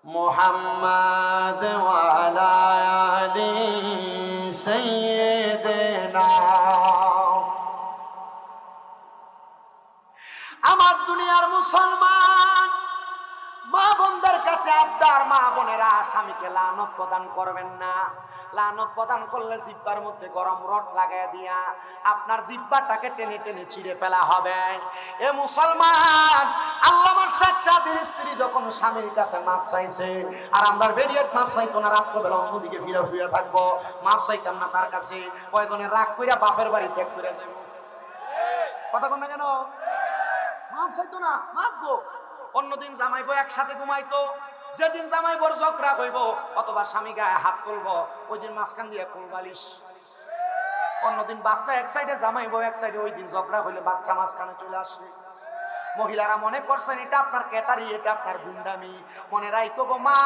মুহাম্মাদ ওয়া আলা আলি সাইয়্যিদিনা। আমার দুনিয়ার মুসলমান মা বোনদের কাছে আবদার, মা বোনেরা স্বামীকে লানত প্রদান করবেন না। লানত প্রদান করলে জিহ্বার মধ্যে গরম রড লাগায় দিয়া আপনার জিহ্বাটাকে টেনে টেনে ছিঁড়ে ফেলা হবে। এ মুসলমান, আল্লামার শেখ সাদির স্ত্রী যখন স্বামীর কাছে মাপ চাইছে, আর আমরা বেরিয়ে মাপ চাইতো না, রাত্রবেলা অন্যদিকে ফিরে শুয়ে থাকবো, মাপ চাইতাম না তার কাছে, কয়েকজনের রাগ কইরা বাপের বাড়ি ত্যাগ করে যাইব। কথা কন না কেন? মাপ চাইতো না, মাপবো। অন্যদিন জামাইবো একসাথে ঘুমাইতো, যেদিন জামাইবোর ঝগড়া হইব অথবা স্বামী গায়ে হাত তুলবো, ওই দিন মাঝখান দিয়ে কোলবালিশ। অন্যদিন বাচ্চা এক সাইডে, জামাইবো এক সাইডে, ওই দিন ঝগড়া হইলে বাচ্চা মাঝখানে চলে আসে। মহিলারা মনে করছেন এটা আপনার ক্যাটারি, এটা আপনার গুন্ডামি। মনে রাখো গো মা,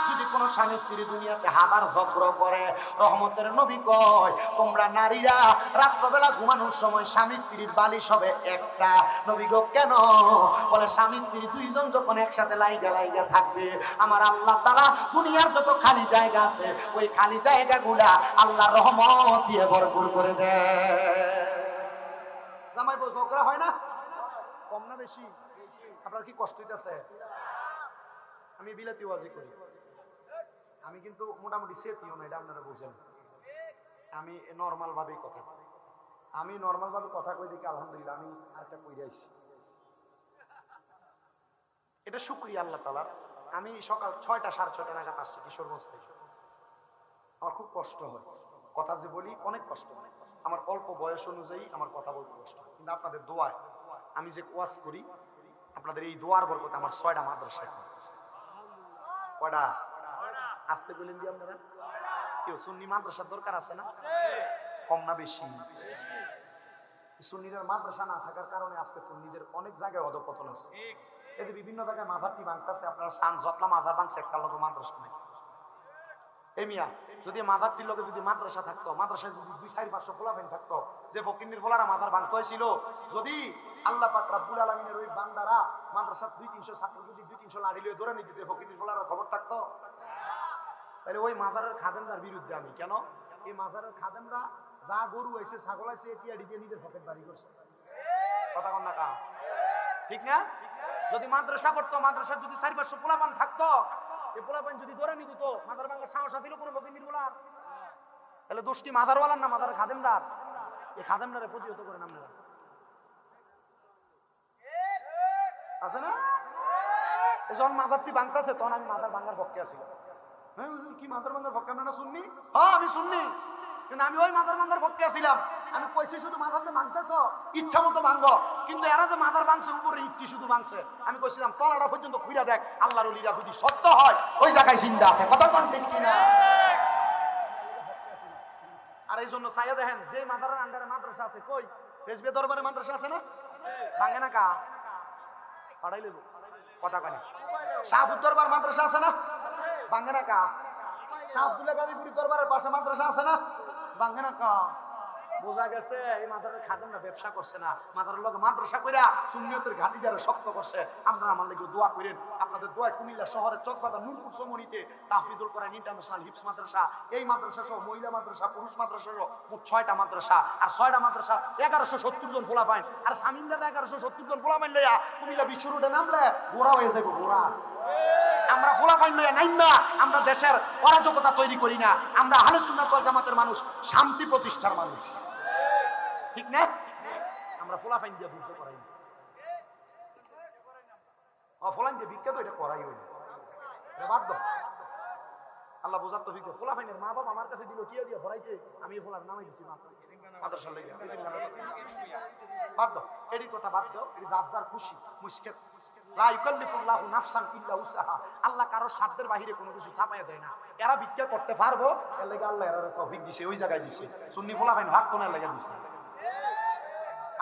যদি কোন স্বামী স্ত্রী দুনিয়াতে হাজার ঝগড়া করে, রহমতের নবী কয় তোমরা নারীরা রাত্রবেলা ঘুমানোর সময় স্বামী স্ত্রীর বালিশ হবে একটা। নবী গো কেন? বলে স্বামী স্ত্রী দুইজন যখন একসাথে লাইগা লাইগা থাকবে, আমার আল্লাহ তাআলা দুনিয়ার যত খালি জায়গা আছে ওই খালি জায়গাগুলা আল্লাহর রহমত দিয়ে ভরপুর করে দেয়। জামাই বউ ঝগড়া হয় না? কম না বেশি? আপনার কি কষ্ট হইতেছে? আমি বিলাতি ওয়াজি করি, আমি কিন্তু মোটামুটি সেতিও না, এটা আপনারা বুঝেন। আমি নর্মাল ভাবেই কথা কই, আমি নর্মাল ভাবে কথা কই দেখি আলহামদুলিল্লাহ আমি আরেকটা কইরা আইছি। এটা শুকরিয়া আল্লাহ তাআলার। আমি সকাল 6টা 6:30 নাগাদ আসছি কিশোরগঞ্জ থেকে। আমার খুব কষ্ট হয়, কথা যে বলি অনেক কষ্ট হয়। আমার অল্প বয়স অনুযায়ী আমার কথা বলতে কষ্ট হয়, কিন্তু আপনাদের দোয়ায় আমি যে ওয়াজ করি, আপনাদের এই দোয়ার বরকতে আমার 6টা মাদ্রাসা। কয়টা? আসতে বলেন দি আপনারা। কেউ সুন্নি মাদ্রাসার দরকার আছে না? কম না বেশি? সুন্নিদের মাদ্রাসা না থাকার কারণে আজকে সুন্নিদের অনেক জায়গায় অধপতন আছে। এই যে বিভিন্ন জায়গায় মাজারটি ভাঙতেছে, আপনারা সান যতলা মাজার ভাঙছে, একটা লোক মাদ্রাসা নাই। এই মিয়া, যদি মাজারটির লোকে যদি মাদ্রাসা থাকতো, মাদ্রাসায় যদি 2-4-500 পোলাপাইন থাকতো, যে ফকিন্নির পোলারা মাজার ভাঙতে হয়েছিল, যদি আল্লাহ পাক রব্বুল আলামিনের ওই বান্দারা মাদ্রাসার 200-300 ছাত্র যদি 200-300 লাঠি লিয়ে ধরে নিতে, ফকিন্নির পোলারা খবর থাকতো? তাহলে ওই মাজারের খাদেমদার বিরুদ্ধে আমি কেন? এই মাজারের খাদেমরা যা গরু হয়েছে, ছাগল হয়েছে, এটিআডি দিয়ে নিজের পকেট বাড়ি করছে। কথা কন না কা? ঠিক না? যদি মাদ্রাসা করতো, মাদ্রাসার যদি 4-500 পোলাপান থাকতো, এই পোলাপান যদি ধরে নিত, তো মাদার ভাঙার সাহস ছিল কোনো ফকিন্নির পোলার? তাহলে দোষ কি মাজারওয়ালার না মাজারের খাদেমদার? এই খাদেমদারে প্রতিহত করেন আপনারা, আছে না? যখন মাজারটি ভাঙতেছে তখন আমি মাজার ভাঙার পক্ষে আছিলাম। হ্যাঁ হুজুর, কি মাজার ভাঙার পক্ষে? আপনারা শুননি? হ্যাঁ আমি শুননি, কিন্তু আমি ওই মাজার ভাঙার পক্ষে আছিলাম। আমি কইছি শুধু মাজারতে ভাঙতেছ, ইচ্ছা মতো ভাঙো, কিন্তু এরা যে মাজার ভাঙছে উপরে ইটটি শুধু ভাঙছে, আমি কইছিলাম তলাটা পর্যন্ত খুইরা দেখ, আল্লাহর ওলিরা যদি সত্য হয় ওই জায়গায় জিন্দা আছে। কথা কোন ঠিক কিনা? আর এই জন্য চাইয়া দেখেন, যে মাজারের আন্ডারে মাদ্রাসা আছে, কই রেজবে দরবারে মাদ্রাসা আছে না? ভাঙে না কা? পাঠাই লেবো কথা কানে। শাহপুর দরবার মাদ্রাসা আছে না? ভাঙে না কা? শাহ আব্দুল্লাহ গাজীপুরি দরবারের পাশে মাদ্রাসা আছে না? ভাঙে না কা? বোঝা গেছে এই মাদারের খাদেমরা ব্যবসা করছে না, মাদারের লোক মাদ্রাসা কইরা সুন্নিয়তের ঘাটি দ্বারা শক্ত করছে। আপনারা আমার লাগি দোয়া করেন। আপনাদের দোয়া কুমিল্লা শহরের চকবাজার নূরপুর সমনিতে তাহফিজুল কোরআন ইন্টারন্যাশনাল হিফজ মাদ্রাসা, এই মাদ্রাসা সহ মহিলা মাদ্রাসা, পুরুষ মাদ্রাসা সহ মোট 6টা মাদ্রাসা, আর 6টা মাদ্রাসা 1170 জন পোলা পাইন, আর সামিল্লাতে 1170 জন পোলা পাইন লইয়া কুমিল্লা বিশ্ব রোডে নামলে গোড়া হয়ে যাবে গোড়া। আমরা ফোলা পাইন লইয়া নাইম না, আমরা দেশের অরাজকতা তৈরি করি না, আমরা আহলে সুন্নাত ওয়াল জামাতের মানুষ, শান্তি প্রতিষ্ঠার মানুষ, ঠিক না? আমরা ফোলা ফাইন দিয়ে যুদ্ধ করাই না, ফোলাইন দিয়ে বিখ্যাত এটা করাই হইনি, বাধ্য। আল্লাহ বোঝার তৌফিক দেন। ফোলা ফাইনের মা বাবা আমার কাছে দিল টিয়া দিয়ে ভরাইতে, আমি ফোলার নামাই দিছি মাদ্রাসার লাগি, বাধ্য। এরই কথা বাদ দাও, এটি যার খুশি মুশকিল। আল্লাহ কারো সাধ্যের বাহিরে কোনো কিছু চাপাইয়া দেয় না। এরা ভিক্ষা করতে পারবো, এর লাগে আল্লাহ এরা তৌফিক দিছে, ওই জায়গায় দিছে। সুন্নি ফোলা ফাইন ভাগ কোন লাগে দিছে।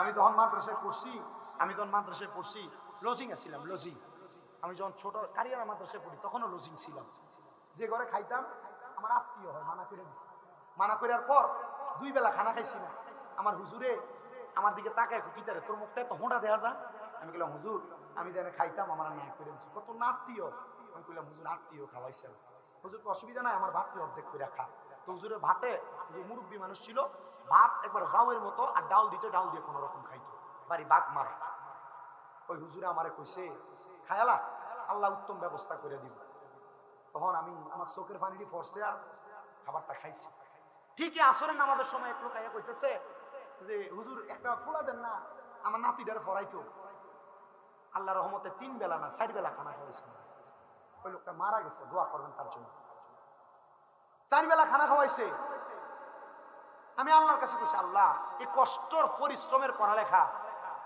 আমি যখন মাদ্রাসায় পড়ছি, লজিং ছিলাম, লজিং। আমি যখন ছোট কারিয়ানা মাদ্রাসায় পড়ি তখনও লজিং ছিলাম। যে ঘরে খাইতাম আমার আত্মীয় হয়, মানা করে দিছে। মানা করার পর 2 বেলা খানা খাইছি না। আমার হুজুরে আমার দিকে তাকায়, কিতারে তোর মুখটা তো হোঁটা দেওয়া যা। আমি বললাম হুজুর, আমি যেন খাইতাম আমার না করে দিচ্ছি। কত আত্মীয়, আমি কইলাম হুজুর আত্মীয় খাওয়াইছেন। হুজুর অসুবিধা নাই, আমার ভাতটি অর্ধেক করে খা। তো হুজুরের ভাতে, মুরব্বী মানুষ ছিল, ভাত একবার জাউয়ের মতো, আর ডাল দিত, ডাল দিয়ে কোনো রকম খাইতো, বাড়ি বাঘ মারা। ওই হুজুরে আমারে কইছে খায়ালা, আল্লাহ উত্তম ব্যবস্থা করে দিব। তখন আমি আমার চোখের পানিটি পড়ছে আর খাবারটা খাইছি। ঠিকই আসরের নামাজের সময় এক লোক আইয়া কইতেছে যে হুজুর একটা ফোলা দেন না, আমার নাতিটারে পড়াইতো। আল্লাহ রহমতে 3 বেলা না 4 বেলা খানা খাওয়াইছে। ওই লোকটা মারা গেছে, দোয়া করবেন তার জন্য। 4 বেলা খানা খাওয়াইছে। আমি আল্লাহর কাছে কইছি, আল্লাহ এই কষ্টর পরিশ্রমের পড়ালেখা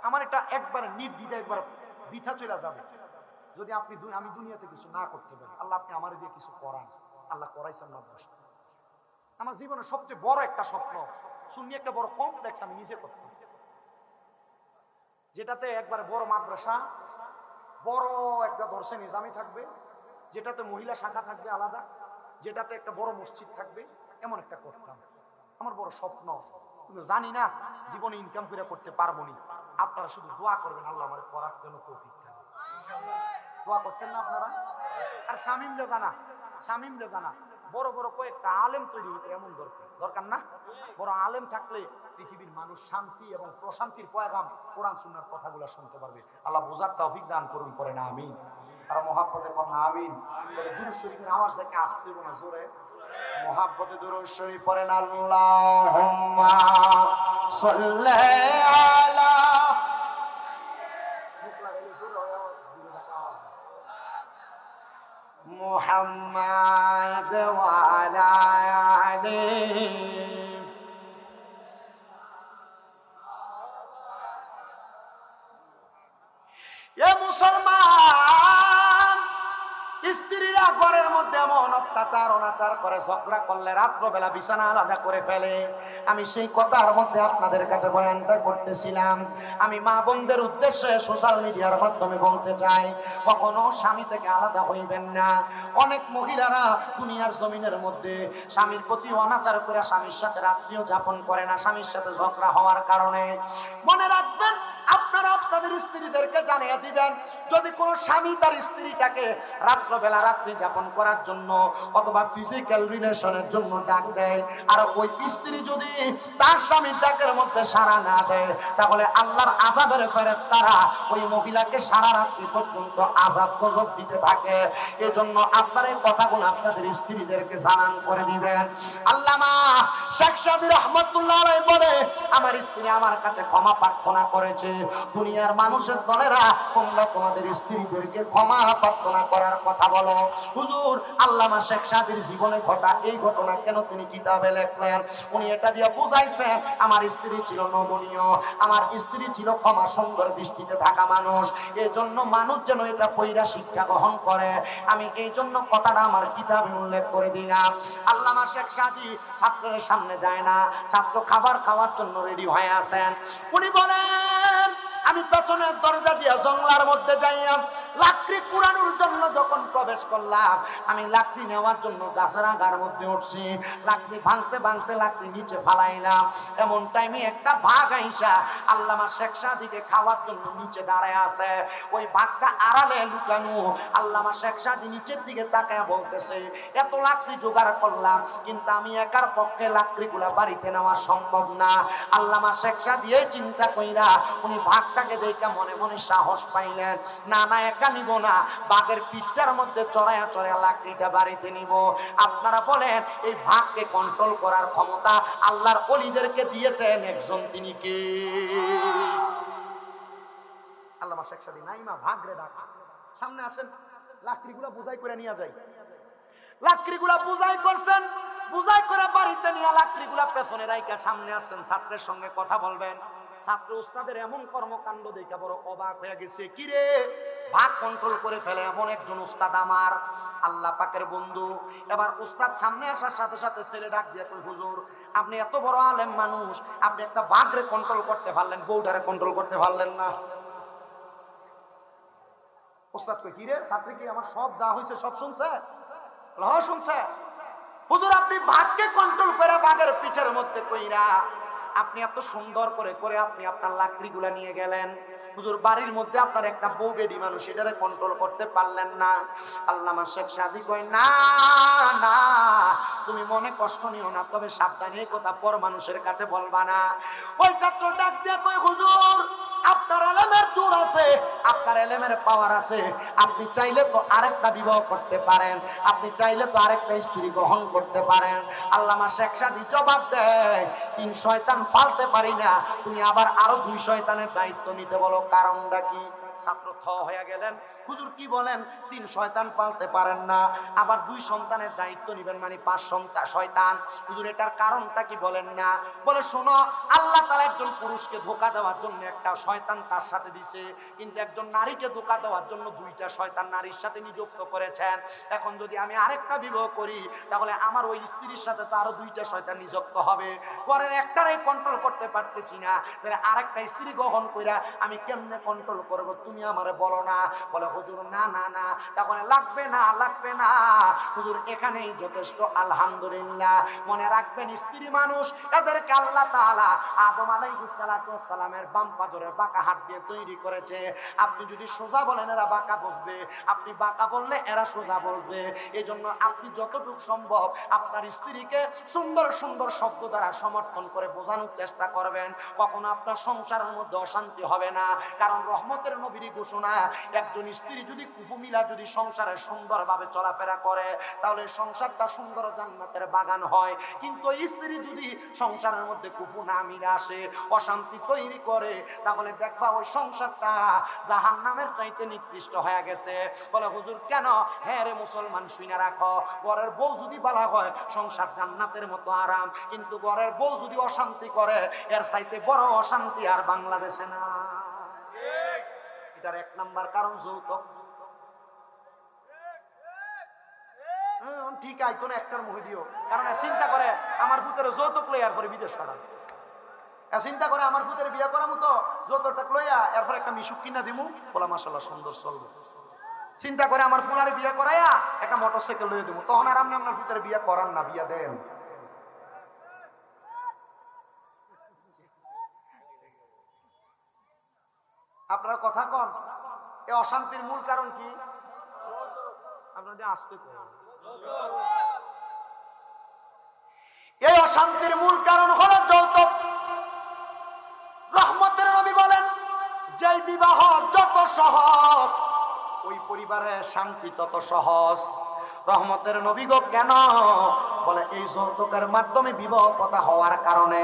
আমার এটা একবার নির্দ্বিধায় একবার বৃথা চলে যাবে যদি আমি দুনিয়াতে কিছু না করতে পারি। আল্লাহ আপনি আমার দিয়ে কিছু করান। আল্লাহ করাইছেন মাদ্রাসা। আমার জীবনের সবচেয়ে বড় একটা স্বপ্ন, সুন্নি একটা বড় কমপ্লেক্স আমি নিজে করতাম, যেটাতে একবার বড় মাদ্রাসা, বড় একটা দর্শন নিজামি থাকবে, যেটাতে মহিলা শাখা থাকবে আলাদা, যেটাতে একটা বড় মসজিদ থাকবে, এমন একটা করতাম। আমার বড় স্বপ্ন, কিন্তু জানি না জীবনে ইনকাম করে করতে পারবো নি। আপনারা শুধু দোয়া করবেন আল্লাহ আমার করার জন্য তৌফিক দেন। দোয়া করছেন না আপনারা? আর শামীমরে জানা বড় বড় কয়েকটা আলেম তৈরি হইতে এমন দরকার না? বড় আলেম থাকলে পৃথিবীর মানুষ শান্তি এবং প্রশান্তির পয়গাম, কোরআন সুন্নাহর কথাগুলো শুনতে পারবে। আল্লাহ বোঝার তৌফিক দান করুন, পড়েন আমিন। আর মহাব্বতে পড়েন আমিন। দুরূদ শরীফের আওয়াজ দেখে আসতে হবে না, জোরে মহাব্বতে দুরূদ শরীফ পড়েন। আল্লাহুম্মা সাল্লি আলা মুহাম্মাদ ওয়া আলা আলিহি। এ মুসলমান, স্ত্রীরা ঘরের মধ্যে এমন অত্যাচার অনাচার করে, ঝগড়া করলে রাত্রবেলা বিছানা আলাদা করে ফেলে। আমি সেই কথার মধ্যে আপনাদের কাছে বয়ানটা করতেছিলাম। আমি মা বোনদের উদ্দেশ্যে সোশ্যাল মিডিয়ার মাধ্যমে বলতে চাই, কখনো স্বামী থেকে আলাদা হইবেন না। অনেক মহিলারা দুনিয়ার জমিনের মধ্যে স্বামীর প্রতি অনাচার করে স্বামীর সাথে রাত্রিও যাপন করে না, স্বামীর সাথে ঝগড়া হওয়ার কারণে। মনে রাখবেন, আপনারা আপনাদের স্ত্রীদেরকে জানিয়ে দিবেন, যদি কোনো স্বামী তার স্ত্রীটাকে রাত্রবেলা রাত্রি যাপন করার জন্য অথবা ফিজিক্যাল রিলেশনের জন্য ডাক দেয়, আর ওই স্ত্রী যদি তার স্বামীর ডাকের মধ্যে সাড়া না দেয়, তাহলে আল্লাহর আযাবের ফেরেশতারা ওই মহিলাকে সারা রাত্রি পর্যন্ত আযাব গজব দিতে থাকে। এজন্য আপনারা এই কথাগুলো আপনাদের স্ত্রীদেরকে জানান করে দিবেন। আল্লামা শেখ সাদি রহমাতুল্লাহ আলাইহি বলে, আমার স্ত্রী আমার কাছে ক্ষমা প্রার্থনা করেছে। দুনিয়ার মানুষের দলেরা তোমরা তোমাদের স্ত্রীদেরকে ক্ষমা প্রার্থনা করার কথা বলো। হুজুর আল্লামা শেখ সাদির জীবনে ঘটা এই ঘটনা কেন তিনি কিতাবে লিখলেন? উনি এটা দিয়ে বুঝাইছেন, আমার স্ত্রী ছিল নমনীয়, আমার স্ত্রী ছিল ক্ষমা সুন্দর দৃষ্টিতে থাকা মানুষ। এই জন্য মানুষ যেন এটা পয়রা শিক্ষা গ্রহণ করে, আমি এই জন্য কথাটা আমার কিতাবে উল্লেখ করে দিলাম। আল্লামা শেখ সাদি ছাত্রের সামনে যায় না, ছাত্র খাবার খাওয়ার জন্য রেডি হয়ে আছেন। উনি বলেন, আমি পেছনের দরজা দিয়ে জঙ্গলার মধ্যে যাইয়া লাকড়ি কুড়ানোর জন্য যখন প্রবেশ করলাম, আমি লাকড়ি নেওয়ার জন্য গাছের আগার মধ্যে উঠছি, লাকড়ি ভাঙতে ভাঙতে লাকড়ি নিচে ফালাইলাম। এমন টাইমে একটা বাঘ আইসা আল্লামা শেখ সাদিকে খাওয়ার জন্য নিচে দাঁড়ায় আছে। ওই বাঘটা আড়ালে লুকানো। আল্লামা শেখ সাদি নিচের দিকে তাকায় বলতেছে, এত লাকড়ি জোগাড় করলাম, কিন্তু আমি একার পক্ষে লাকড়িগুলা বাড়িতে নেওয়া সম্ভব না। আল্লামা শেখ সাদি এই চিন্তা কইরা উনি বাঘটাকে দেখে মনে মনে সাহস পাইলেন, না না একা নিব না, বাঘের পিঠটার মধ্যে চড়াইয়া চড়াইয়া লাকড়িটা বাড়িতে নিব। আপনারা বলেন, এই বাঘকে কন্ট্রোল করার ক্ষমতা আল্লাহর ওলিদেরকে দিয়েছেন একজন, তিনি কে? আল্লামা শেখ সাদি নাইমা ভাগরে ডাকা, সামনে আসেন, লাকড়িগুলা বুঝাই করে নিয়ে যাই। লাকড়িগুলা বুঝাই করছেন, বুঝাই করে বাড়িতে নিয়ে লাকড়িগুলা পেছনে রাইকা সামনে আসছেন, ছাত্রের সঙ্গে কথা বলবেন। ছাত্র উস্তাদের এমন কর্মকাণ্ড দেখে বড় অবাক হয়ে গেছে, কিরে ভাগ কন্ট্রোল করে ফেলে এমন একজন উস্তাদ আমার, আল্লাহ পাকের বন্ধু। এবার উস্তাদ সামনে আসার সাথে সাথে ছেলে ডাক দিয়ে কই, হুজুর আপনি এত বড় আলেম মানুষ, আপনি একটা বাঘরে কন্ট্রোল করতে পারলেন, বউটারে কন্ট্রোল করতে পারলেন না। উস্তাদ কই, কিরে ছাত্রী কি আমার সব যা হয়েছে সব শুনছে? হ্যাঁ শুনছে। হুজুর আপনি বাঘকে কন্ট্রোল করে বাঘের পিঠের মধ্যে কইরা আপনি এত সুন্দর করে করে আপনি আপনার লাকড়িগুলা নিয়ে গেলেন, হুজুর বাড়ির মধ্যে আপনার একটা বউ বেডি মানুষ, এটারে কন্ট্রোল করতে পারলেন না। আল্লামা শেখ সাদি কয় না না, তুমি মনে কষ্ট নিও না, তবে সাবধানে এই কথা পর মানুষের কাছে বলবা না। ওই ছাত্র ডাক দিয়ে কয় হুজুর, আপনার এলেমের জোর আছে, আপনার এলেমের পাওয়ার আছে, আপনি চাইলে তো আরেকটা বিবাহ করতে পারেন, আপনি চাইলে তো আরেকটা স্ত্রী গ্রহণ করতে পারেন। আল্লামা শেখ সাদি জবাব দেয়, 3 শয়তান ফালতে পারি না, তুমি আবার আরো 2 শয়তানের দায়িত্ব নিতে বলো, কারণটা কি? ছাত্র থ হয়ে গেলেন, হুজুর কি বলেন, 3 শয়তান পালতে পারেন না, আবার 2 সন্তানের দায়িত্ব নিবেন, মানে 5 শয়তান, হুজুর এটার কারণটা কি বলেন না? বলে শোনো, আল্লাহ তাআলা একজন পুরুষকে ধোঁকা দেওয়ার জন্য একটা শয়তান তার সাথে দিছে, কিন্তু একজন নারীকে ধোঁকা দেওয়ার জন্য 2টা শয়তান নারীর সাথে নিযুক্ত করেছেন। এখন যদি আমি আরেকটা বিবাহ করি, তাহলে আমার ওই স্ত্রীর সাথে তো আরো 2টা শয়তান নিযুক্ত হবে, পরের একটারই কন্ট্রোল করতে পারতেছি না, তাহলে আরেকটা স্ত্রী গ্রহণ কইরা আমি কেমনে কন্ট্রোল করব, তুমি আমারে বলো না। বলে হুজুর না না না, তখন লাগবে না লাগবে না হুজুর, এখানেই যথেষ্ট। আলহামদুলিল্লাহ। মনে রাখবেন, স্ত্রী মানুষ, এদেরকে আল্লাহ তাআলা আদম আলাইহিস সালাতু ওয়াস সালামের বাম পাজরে বাঁকা হাত দিয়ে তৈরি করেছে। আপনি যদি সোজা বলেন এরা বাঁকা বসবে, আপনি বাঁকা বললে এরা সোজা বলবে। এজন্য আপনি যতটুকু সম্ভব আপনার স্ত্রীকে সুন্দর সুন্দর শব্দ দ্বারা সমর্থন করে বোঝানোর চেষ্টা করবেন, কখনো আপনার সংসারের মধ্যে অশান্তি হবে না। কারণ রহমতের নবীর ঘোষণা, একজন স্ত্রী যদি কুফু মিলা যদি সংসারে সুন্দরভাবে চলাফেরা করে, তাহলে সংসারটা সুন্দর জান্নাতের বাগান হয়। কিন্তু স্ত্রী যদি সংসারের মধ্যে কুফু না মিলে আসে, অশান্তি তৈরি করে, তাহলে দেখবা ওই সংসারটা জাহান্নামের চাইতে নিকৃষ্ট হয়ে গেছে। বলে হুজুর কেন? হ্যাঁ রে মুসলমান, শুনে রাখো, ঘরের বউ যদি বলা হয় সংসার জান্নাতের মতো আরাম, কিন্তু ঘরের বউ যদি অশান্তি করে, এর চাইতে বড় অশান্তি আর বাংলাদেশে না। এটার 1 নাম্বার কারণ যৌতুক। ঠিক আইতো না একটার মুখে দিও, কারণ চিন্তা করে আমার পুত্রের যৌতুক লই এরপরে বিদেশ পাঠান, চিন্তা করে আমার পুত্রের বিয়ে করার মতো যৌতুকটা লইয়া এরপর একটা মিশুক কিনা দিমু, বলা মাশাআল্লাহ সুন্দর চলবে। চিন্তা করে আমার ফুলার বিয়ে করাইয়া একটা মোটরসাইকেল লইয়া দিমু, তখন আর আপনি আপনার পুত্রের বিয়ে করান না, বিয়ে দেন। আপনার কথা কন, এই অশান্তির মূল কারণ কি? আপনাদের আসতে এই অশান্তির মূল কারণ হলো যৌতুক। রহমতের নবী বলেন, যেই বিবাহ যত সহজ, ওই পরিবারে শান্তি তত সহজ। রহমতের নবী গো কেন? বলে এই যৌতুকের মাধ্যমে বিবাহ কথা হওয়ার কারণে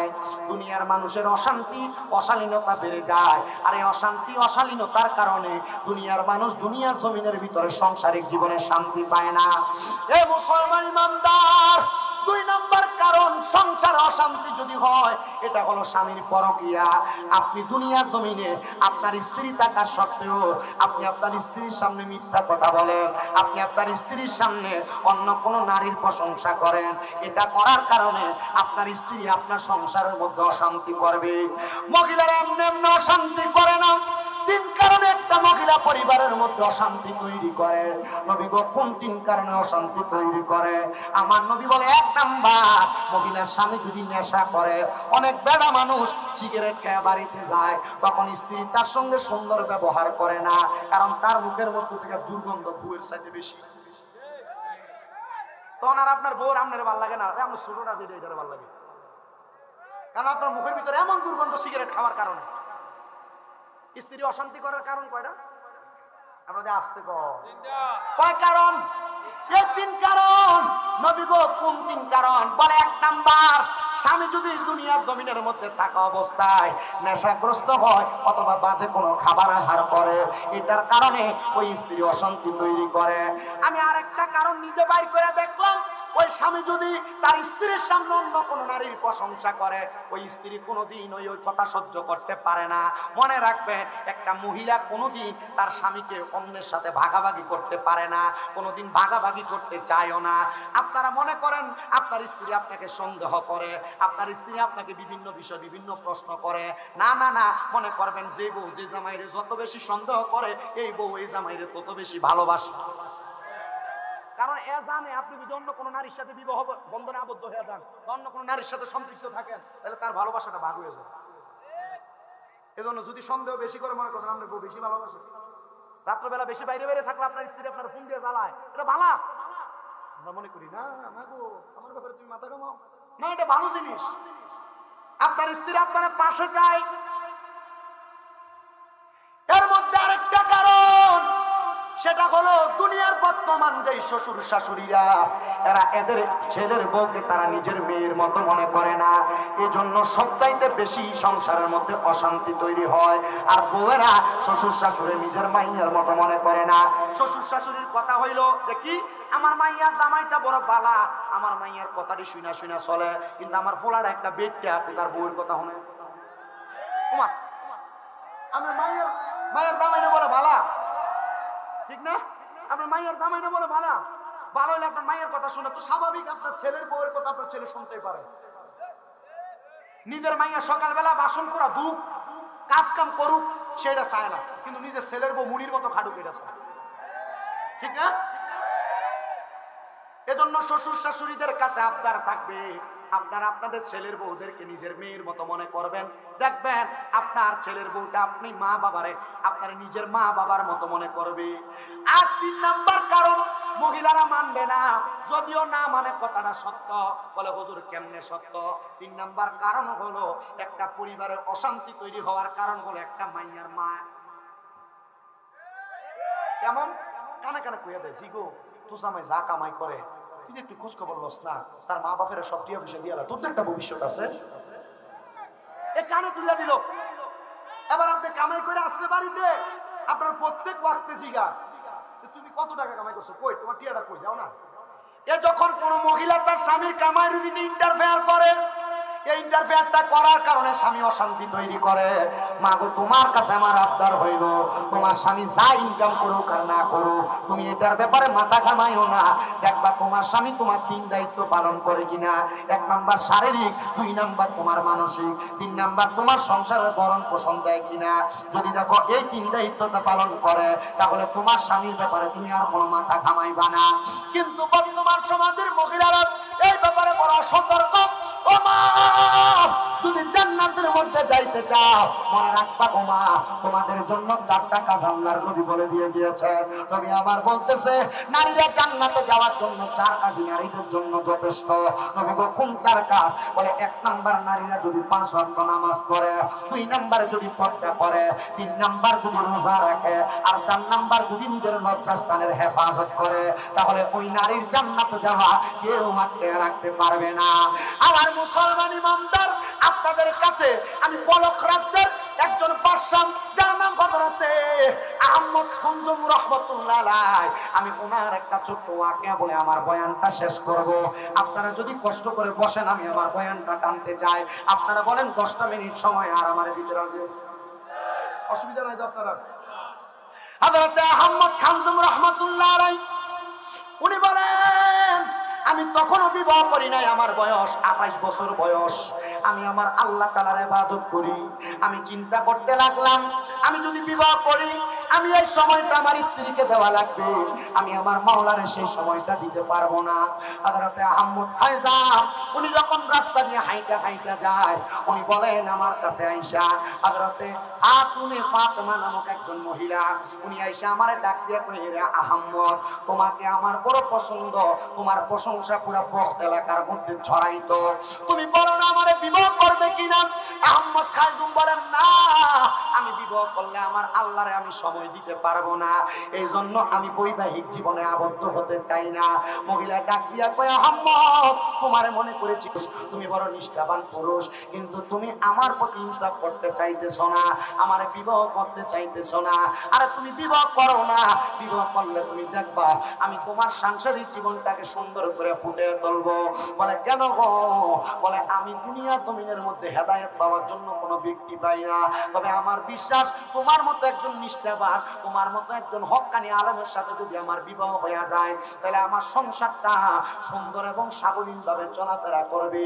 দুনিয়ার মানুষের অশান্তি অশালীনতা বেড়ে যায়, আর এই অশান্তি অশালীনতার কারণে দুনিয়ার মানুষ দুনিয়ার জমিনের ভিতরে সাংসারিক জীবনে শান্তি পায় না। এ মুসলমান ইমানদার, 2 নাম্বার কারণ সংসার অশান্তি যদি হয়, এটা হলো স্বামীর পরকিয়া। আপনি দুনিয়ার জমিনে আপনার স্ত্রী থাকার সত্ত্বেও আপনি আপনার স্ত্রীর সামনে মিথ্যা কথা বলেন, আপনি আপনার স্ত্রীর সামনে অন্য কোনো নারীর প্রশংসা করেন, এটা করার কারণে আপনার স্ত্রী আপনার সংসারের মধ্যে অশান্তি করবে। মহিলারা এমনি এমনি অশান্তি করে না, 3 কারণে একটা মহিলা পরিবারের মধ্যে অশান্তি তৈরি করে। নবী গো কোন 3 কারণে অশান্তি তৈরি করে? আমার নবী বলে 1 নাম্বার, মহিলার স্বামী যদি নেশা করে, অনেক বেড়া মানুষ সিগারেট খেয়ে বাড়িতে যায়, তখন স্ত্রী তার সঙ্গে সুন্দর ব্যবহার করে না, কারণ তার মুখের মধ্যে থেকে দুর্গন্ধ বউয়ের চাইতে বেশি। তখন আর আপনার বউর আপনার ভালো লাগে না, আপনার ছোটটা দিলে এটার ভালো লাগে, কারণ আপনার মুখের ভিতরে এমন দুর্গন্ধ সিগারেট খাওয়ার কারণে। স্ত্রী অশান্তি করার কারণ কয়টা? আপনাদের আসতে কয় কারণ? এই 3 কারণ। নবী গো কোন 3 কারণ? বলে 1 নাম্বার, স্বামী যদি দুনিয়ার জমিনের মধ্যে থাকা অবস্থায় নেশাগ্রস্ত হয় অথবা বাজে কোনো খাবার আহার করে, এটার কারণে ওই স্ত্রী অশান্তি তৈরি করে। আমি আরেকটা কারণ নিজে বাইর করে দেখলাম, ওই স্বামী যদি তার স্ত্রীর সামনে অন্য কোনো নারীর প্রশংসা করে, ওই স্ত্রী কোনোদিন ওই কথা সহ্য করতে পারে না। মনে রাখবেন, একটা মহিলা কোনোদিন তার স্বামীকে অন্যের সাথে ভাগাভাগি করতে পারে না, কোনোদিন ভাগাভাগি করতে চায়ও না। আপনারা মনে করেন আপনার স্ত্রী আপনাকে সন্দেহ করে, আপনার স্ত্রী আপনাকে বিভিন্ন বিষয় বিভিন্ন প্রশ্ন করে, না না না, মনে করবেন যে বউ যে জামাইরে যত বেশি সন্দেহ করে, এই বউ এই জামাইরে তত বেশি ভালোবাসে। কারণ এ জানে আপনি যদি অন্য কোনো নারীর সাথে বিবাহ বন্ধনে আবদ্ধ হয়ে যান বা অন্য কোনো নারীর সাথে সম্পৃক্ত থাকেন তাহলে তার ভালোবাসাটা ভাগ হয়ে যাবে। এজন্য যদি সন্দেহ বেশি করে মনে করেন আপনার বউ বেশি ভালোবাসে, রাত্রবেলা বেশি বাইরে বাইরে থাকলে আপনার স্ত্রী আপনার ফোন দিয়ে জ্বালায়, এটা ভালো? আমরা মনে করি না, না গো আমার ব্যাপারে তুমি মাথা ঘামাও না, এটা ভালো জিনিস। আপনার স্ত্রী আপনার পাশে চায়। এর মধ্যে আরেকটা কারণ, সেটা হলো দুনিয়ার বর্তমান যে শ্বশুর শাশুড়িরা এরা এদের ছেলের বউকে তারা নিজের মেয়ের মতো মনে করে না। এজন্য সবচাইতে বেশি সংসারের মধ্যে অশান্তি তৈরি হয়। আর বউয়েরা শ্বশুর শাশুড়ি নিজের মাইয়ার মতো মনে করে না। শ্বশুর শাশুড়ির কথা হইলো যে কি, আমার মাইয়ার দামাইটা বড় বালা, আমার মাইয়ার কথাটি শুনা শুনা চলে, কিন্তু আমার ফোলার একটা বেডটা হাতে তার বউয়ের কথা শুনে। আমার মায়ের দামাইটা বলে বালা, ঠিক না? আপনার মায়ের দামাইটা বলে বালা, ভালো হলে আপনার মায়ের কথা শুনে তো স্বাভাবিক আপনার ছেলের বউয়ের কথা আপনার ছেলে শুনতেই পারে। নিজের মাইয়া সকালবেলা বাসন করা দুঃখ কাজ কাম করুক সেটা চায় না, কিন্তু নিজের ছেলের বউ মুনির মতো খাটুক এটা চায়, ঠিক না? এজন্য শ্বশুর শাশুড়িদের কাছে আবদার থাকবে, আপনারা আপনাদের ছেলের বউদেরকে নিজের মেয়ের মতো মনে করবেন। দেখবেন আপনার ছেলের বউটা আপনি মা বাবারে আপনার নিজের মা বাবার মতো মনে করবে। আর 3 নাম্বার কারণ, মহিলারা মানবে না, যদিও না মানে কথাটা সত্য, বলে হুজুর কেমনে সত্য? 3 নাম্বার কারণ হলো একটা পরিবারের অশান্তি তৈরি হওয়ার কারণ হলো একটা মাইয়ার মা কেমন কানে কানে কইয়া দেয়, জিগো তো জামাই যা কামাই করে তুই একটু খোঁজ খবর লস না, তার মা বাপের সব টিয়া পয়সা দিয়ে তোর তো একটা ভবিষ্যৎ আছে। এ কানে তুলে দিল। এবার আপনি কামাই করে আসলে বাড়িতে আপনার প্রত্যেক ওয়াক্তে জিগা তুমি কত টাকা কামাই করছো, কই তোমার টিয়াটা কই দাও না। এ যখন কোন মহিলা তার স্বামীর কামাই রুজিতে ইন্টারফেয়ার করে, এই ইন্টারফেয়ারটা করার কারণে স্বামী অশান্তি তৈরি করে। মা গো তোমার কাছে আমার আবদার হইল, তোমার স্বামী যা ইনকাম করুক আর না করুক তুমি এটার ব্যাপারে মাথা ঘামাইও না। দেখবা তোমার স্বামী তোমার 3 দায়িত্ব পালন করে কিনা। 1 নাম্বার শারীরিক, 2 নাম্বার তোমার মানসিক, 3 নাম্বার তোমার সংসারের ভরণ পোষণ দেয় কিনা। যদি দেখো এই 3 দায়িত্বটা পালন করে তাহলে তোমার স্বামীর ব্যাপারে তুমি আর কোনো মাথা ঘামাইবা না। কিন্তু বর্তমান সমাজের মহিলারা এই ব্যাপারে বড় সতর্ক। ও মা, যদি জান্নাতের মধ্যে যাইতে চাও মনে রাখবা গো মা, তোমাদের জন্য 4টা কাজ আল্লাহর নবী বলে দিয়ে গিয়েছে। নবী আমার বলতেছে নারীরা জান্নাতে যাওয়ার জন্য 4 কাজই নারীদের জন্য যথেষ্ট। নবী গো কোন 4 কাজ? বলে 1 নাম্বার নারীরা যদি 5 ওয়াক্ত নামাজ পড়ে, 2 নাম্বারে যদি পর্দা করে, 3 নাম্বার যদি রোজা রাখে, আর 4 নাম্বার যদি নিজের লজ্জাস্থানের হেফাজত করে, তাহলে ওই নারীর জান্নাতে যাওয়া কেউ আটকে রাখতে পারবে না। আমার মুসলমান ইমানদার, আপনাদের কাছে আমি পলক রাজ্যের একজন বাদশা যার নাম হযরতে আহমদ খুনজুম রাহমাতুল্লাহ আলাইহি, আমি ওনার একটা ছোট্ট ওয়াকিয়া বলে আমার বয়ানটা শেষ করব। আপনারা যদি কষ্ট করে বসেন আমি আমার বয়ানটা টানতে চাই। আপনারা বলেন 10টা মিনিট সময় আর আমার দিতে রাজি আছেন? অসুবিধা নাই তো আপনারা? হযরতে আহমদ খুনজুম রাহমাতুল্লাহ আলাইহি উনি বলেন আমি তখনও বিবাহ করি নাই, আমার বয়স 28 বছর বয়স। আমি আমার আল্লাহ তাআলার ইবাদত করি। আমি চিন্তা করতে লাগলাম আমি যদি বিবাহ করি আমি এই সময়টা আমার স্ত্রীকে দেওয়া লাগবে, আমি আমার মাওলারে সেই সময়টা দিতে পারবো না। হযরতে আহমদ খায়জাম উনি যখন রাস্তা দিয়ে হাইটা হাইটা যায় উনি বলেন আমার কাছে আয়েশা, হযরতে খাতুনে ফাতেমা নামক একজন মহিলা উনি আয়েশা আমারে ডাক দিয়ে কই, রে আহমদ তোমাকে আমার বড় পছন্দ, তোমার প্রশংসা পুরো বখত এলাকার মধ্যে ছড়াইতো, তুমি বলো না আমারে বিবাহ করবে কিনা? আহমদ খায়জুম বলেন না, আমি বিবাহ করলে আমার আল্লাহরে আমি সময় দিতে পারবো না, এই জন্য আমি বৈবাহিক জীবনে আবদ্ধ হতে চাই না। মহিলা ডাক দিয়া কয়, আহমদ তোমারে মনে করেছি তুমি বড় নিষ্ঠাবান পুরুষ, কিন্তু তুমি আমার প্রতি ইনসাফ করতে চাইতেছো না, আমারে বিবাহ করতে চাইতেছো না। আরে তুমি বিবাহ করো না, বিবাহ করলে তুমি দেখবা আমি তোমার সাংসারিক জীবনটাকে সুন্দর করে ফুটিয়ে তুলবো। বলে কেন গো? বলে আমি দুনিয়া জমিনের মধ্যে হেদায়েত পাওয়ার জন্য কোনো ব্যক্তি পাই না, তবে আমার বিশ্বাস তোমার মতো একজন নিষ্ঠাবান ব্যাপার, তোমার মতো একজন হক্কানি আলেমের সাথে যদি আমার বিবাহ হয়ে যায়, তাহলে আমার সংসারটা সুন্দর এবং স্বাভাবিকভাবে চলাফেরা করবে।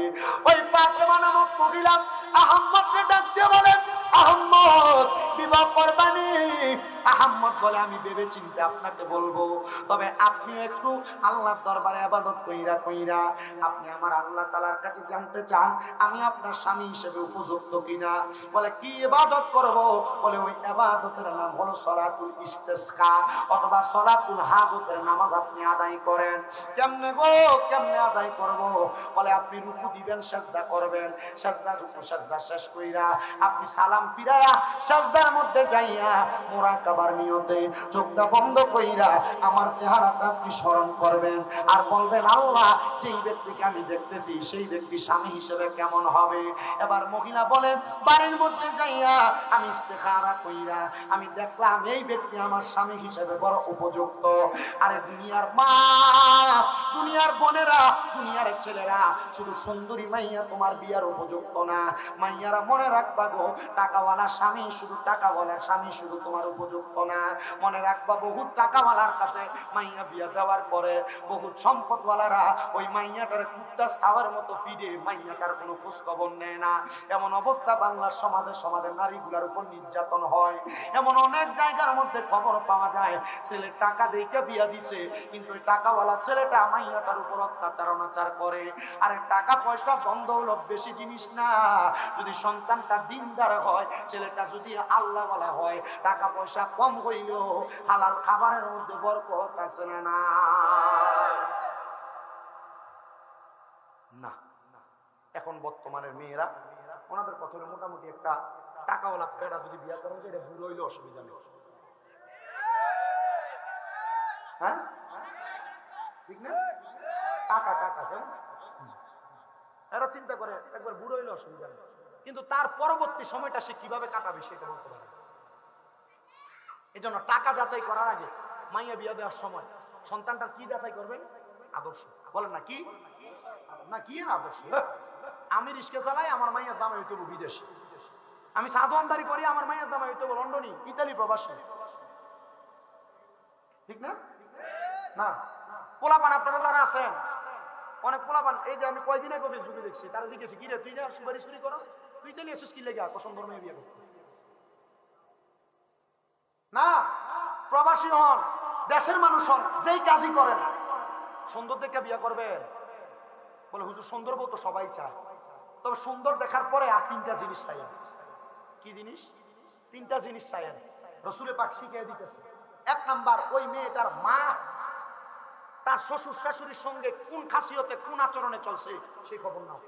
ওই ফাতেমা নামক মহিলা আহম্মদকে ডাক দিয়ে বলেন, আহম্মদ বিবাহ করবানি? আহম্মদ বলে, আমি ভেবে চিন্তে আপনাকে বলবো, তবে আপনি একটু আল্লাহর দরবারে ইবাদত কইরা কইরা আপনি আমার আল্লাহ তাআলার কাছে জানতে চান আমি আপনার স্বামী হিসেবে উপযুক্ত কিনা। বলে, কি ইবাদত করব? বলে, ওই ইবাদতের নাম হলো সালাতুল ইস্তিসকা অথবা সালাতুল হাজতের নামাজ আপনি আদায় করেন। কেমনে গো, কেমনে আদায় করব? বলে, আপনি রুকু দিবেন, সিজদা করবেন, সিজদা রুকু সিজদা শেষ কইরা আপনি সালাম ফিরায়া সিজদার মধ্যে যাইয়া মুরাকাবার নিয়তে চোখটা বন্ধ কইরা আমার চেহারাটা আপনি স্মরণ করবেন আর বলবেন, আল্লাহ যেই ব্যক্তিকে আমি দেখতেছি সেই ব্যক্তি স্বামী হিসেবে কেমন হবে। এবার মহিলা বলে, বাড়ির মধ্যে যাইয়া আমি ইস্তেখারা কইরা আমি দেখলাম এই ব্যক্তি আমার স্বামী হিসেবে বড় উপযুক্ত। আরে দুনিয়ার মা, দুনিয়ার বোনেরা, দুনিয়ার ছেলেরা, শুধু সুন্দরী মাইয়া তোমার বিয়ার উপযুক্ত না। মাইয়ারা মনে রাখবা গো, টাকাওয়ালা স্বামী শুধু টাকাওয়ালার স্বামী শুধু তোমার উপযুক্ত না। মনে রাখবা, বহুত টাকাওয়ালার কাছে মাইয়া বিয়া দেওয়ার পরে বহুত সম্পদওয়ালারা ওই মাইয়াটার কুত্তা ছাওয়ার মতো ফিরে মাইয়াটার কোনো খোঁজ খবর নেয় না। এমন অবস্থা বাংলার সমাজে সমাজে নারীগুলার উপর নির্যাতন হয়। এমন অনেক জায়গার মধ্যে খবর পাওয়া যায়, ছেলে টাকা দেখে বিয়া দিছে, কিন্তু ওই টাকাওয়ালা ছেলেটা মাইয়াটার উপর অত্যাচার অনাচার করে। আরে টাকা পয়সা দ্বন্দ্ব হলো বেশি জিনিস না। যদি সন্তানটা দিনদার হয়, ছেলেটা যদি আল্লাহওয়ালা হয়, টাকা পয়সা কম হইলেও হালাল খাবারের মধ্যে বরকত আছে না? না। এখন বর্তমানের মেয়েরা ওনাদের কথা হলো মোটামুটি একটা টাকাওয়ালা বেড়া যদি বিয়া করা যায়, এটা বুড়ো হইলে অসুবিধা নেই। হ্যাঁ, ঠিক না? টাকা টাকা কেন এরা চিন্তা করে একবার বুড়ো হইলে অসুবিধা নেই, কিন্তু তার পরবর্তী সময়টা সে কিভাবে কাটাবে সেটা বলতে পারে। এই জন্য টাকা যাচাই করার আগে মাইয়া বিয়া দেওয়ার সময় সন্তানটার কি যাচাই করবেন? আদর্শ। বলেন না কি না কি আদর্শ? আমি রিস্কা চালাই, আমার মাইয়ার দাম হইতে বিদেশি। আমি সাধুয়ানদারি করি, আমার মাইয়ার দাম হইতে লন্ডনী, ইতালি প্রবাসী। ঠিক না? না পোলাপান আপনারা যারা আছেন, অনেক পোলাপান, এই যে আমি কয়দিন আগে ফেসবুকে দেখছি, তারা জিজ্ঞেস, কি রে তুই না সুপারিশ করি করস, তুই ইতালি এসেছিস কি লেগে পছন্দ মেয়ে বিয়ে করতে? না, প্রবাসী হন, দেশের মানুষ হন, যেই কাজই করেন, সুন্দর দেখে বিয়ে করবেন। বলে, হুজুর সুন্দর বউ তো সবাই চায়, তবে সুন্দর দেখার পরে আর তিনটা জিনিস চাইেন। কি জিনিস? তিনটা জিনিস চাইেন। রসুলে পাক শিখিয়ে দিতেছে। এক নাম্বার, ওই মেয়েটার মা তার শ্বশুর শাশুড়ির সঙ্গে কোন খাসিয়তে কোন আচরণে চলছে সেই খবর নাও।